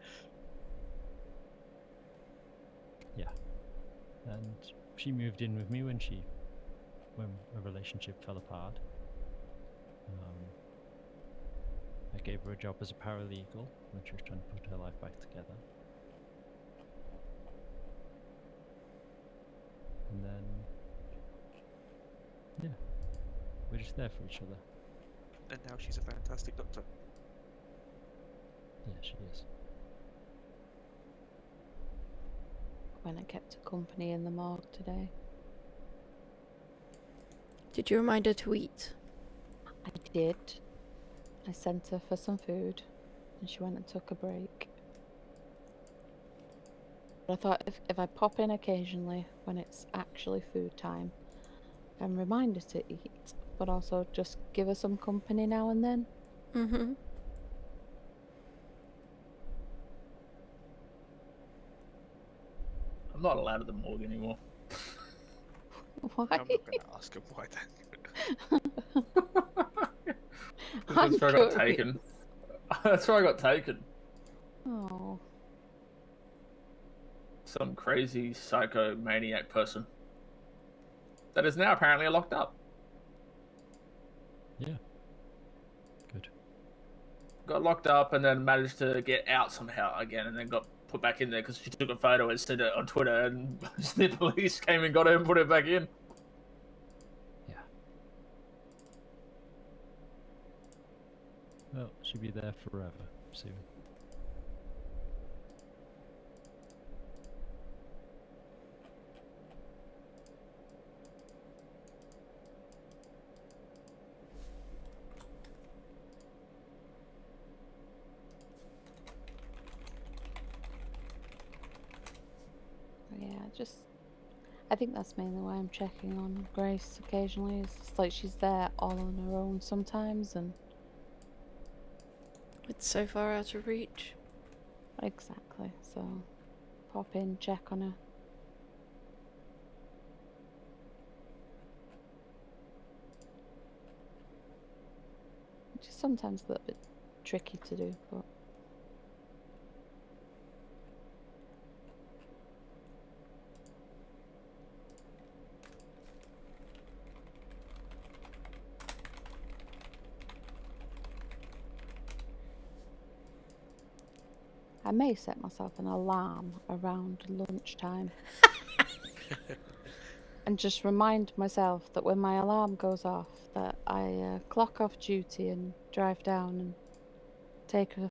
Yeah. And she moved in with me when a relationship fell apart. I gave her a job as a paralegal when she was trying to put her life back together. And then, yeah, we're just there for each other. And now she's a fantastic doctor. Yeah, she is. When I kept her company in the morgue today. Did you remind her to eat? I did. I sent her for some food, and she went and took a break. But I thought if I pop in occasionally when it's actually food time, and remind her to eat, but also just give her some company now and then. Mm-hmm. I'm not allowed at the morgue anymore. Why? I'm not going to ask him why then. That's where I got taken. That's where I got taken. Oh. Some crazy psychomaniac person that is now apparently locked up. Yeah. Good. Got locked up and then managed to get out somehow again, and then got put back in there because she took a photo and sent it on Twitter, and the police came and got her and put her back in. Well, she'll be there forever soon. Yeah, I think that's mainly why I'm checking on Grace occasionally. It's like she's there all on her own sometimes, and It's so far out of reach. exactly. So, pop in, check on her. Which is sometimes a little bit tricky to do, but. I may set myself an alarm around lunchtime and just remind myself that when my alarm goes off that I clock off duty and drive down and take her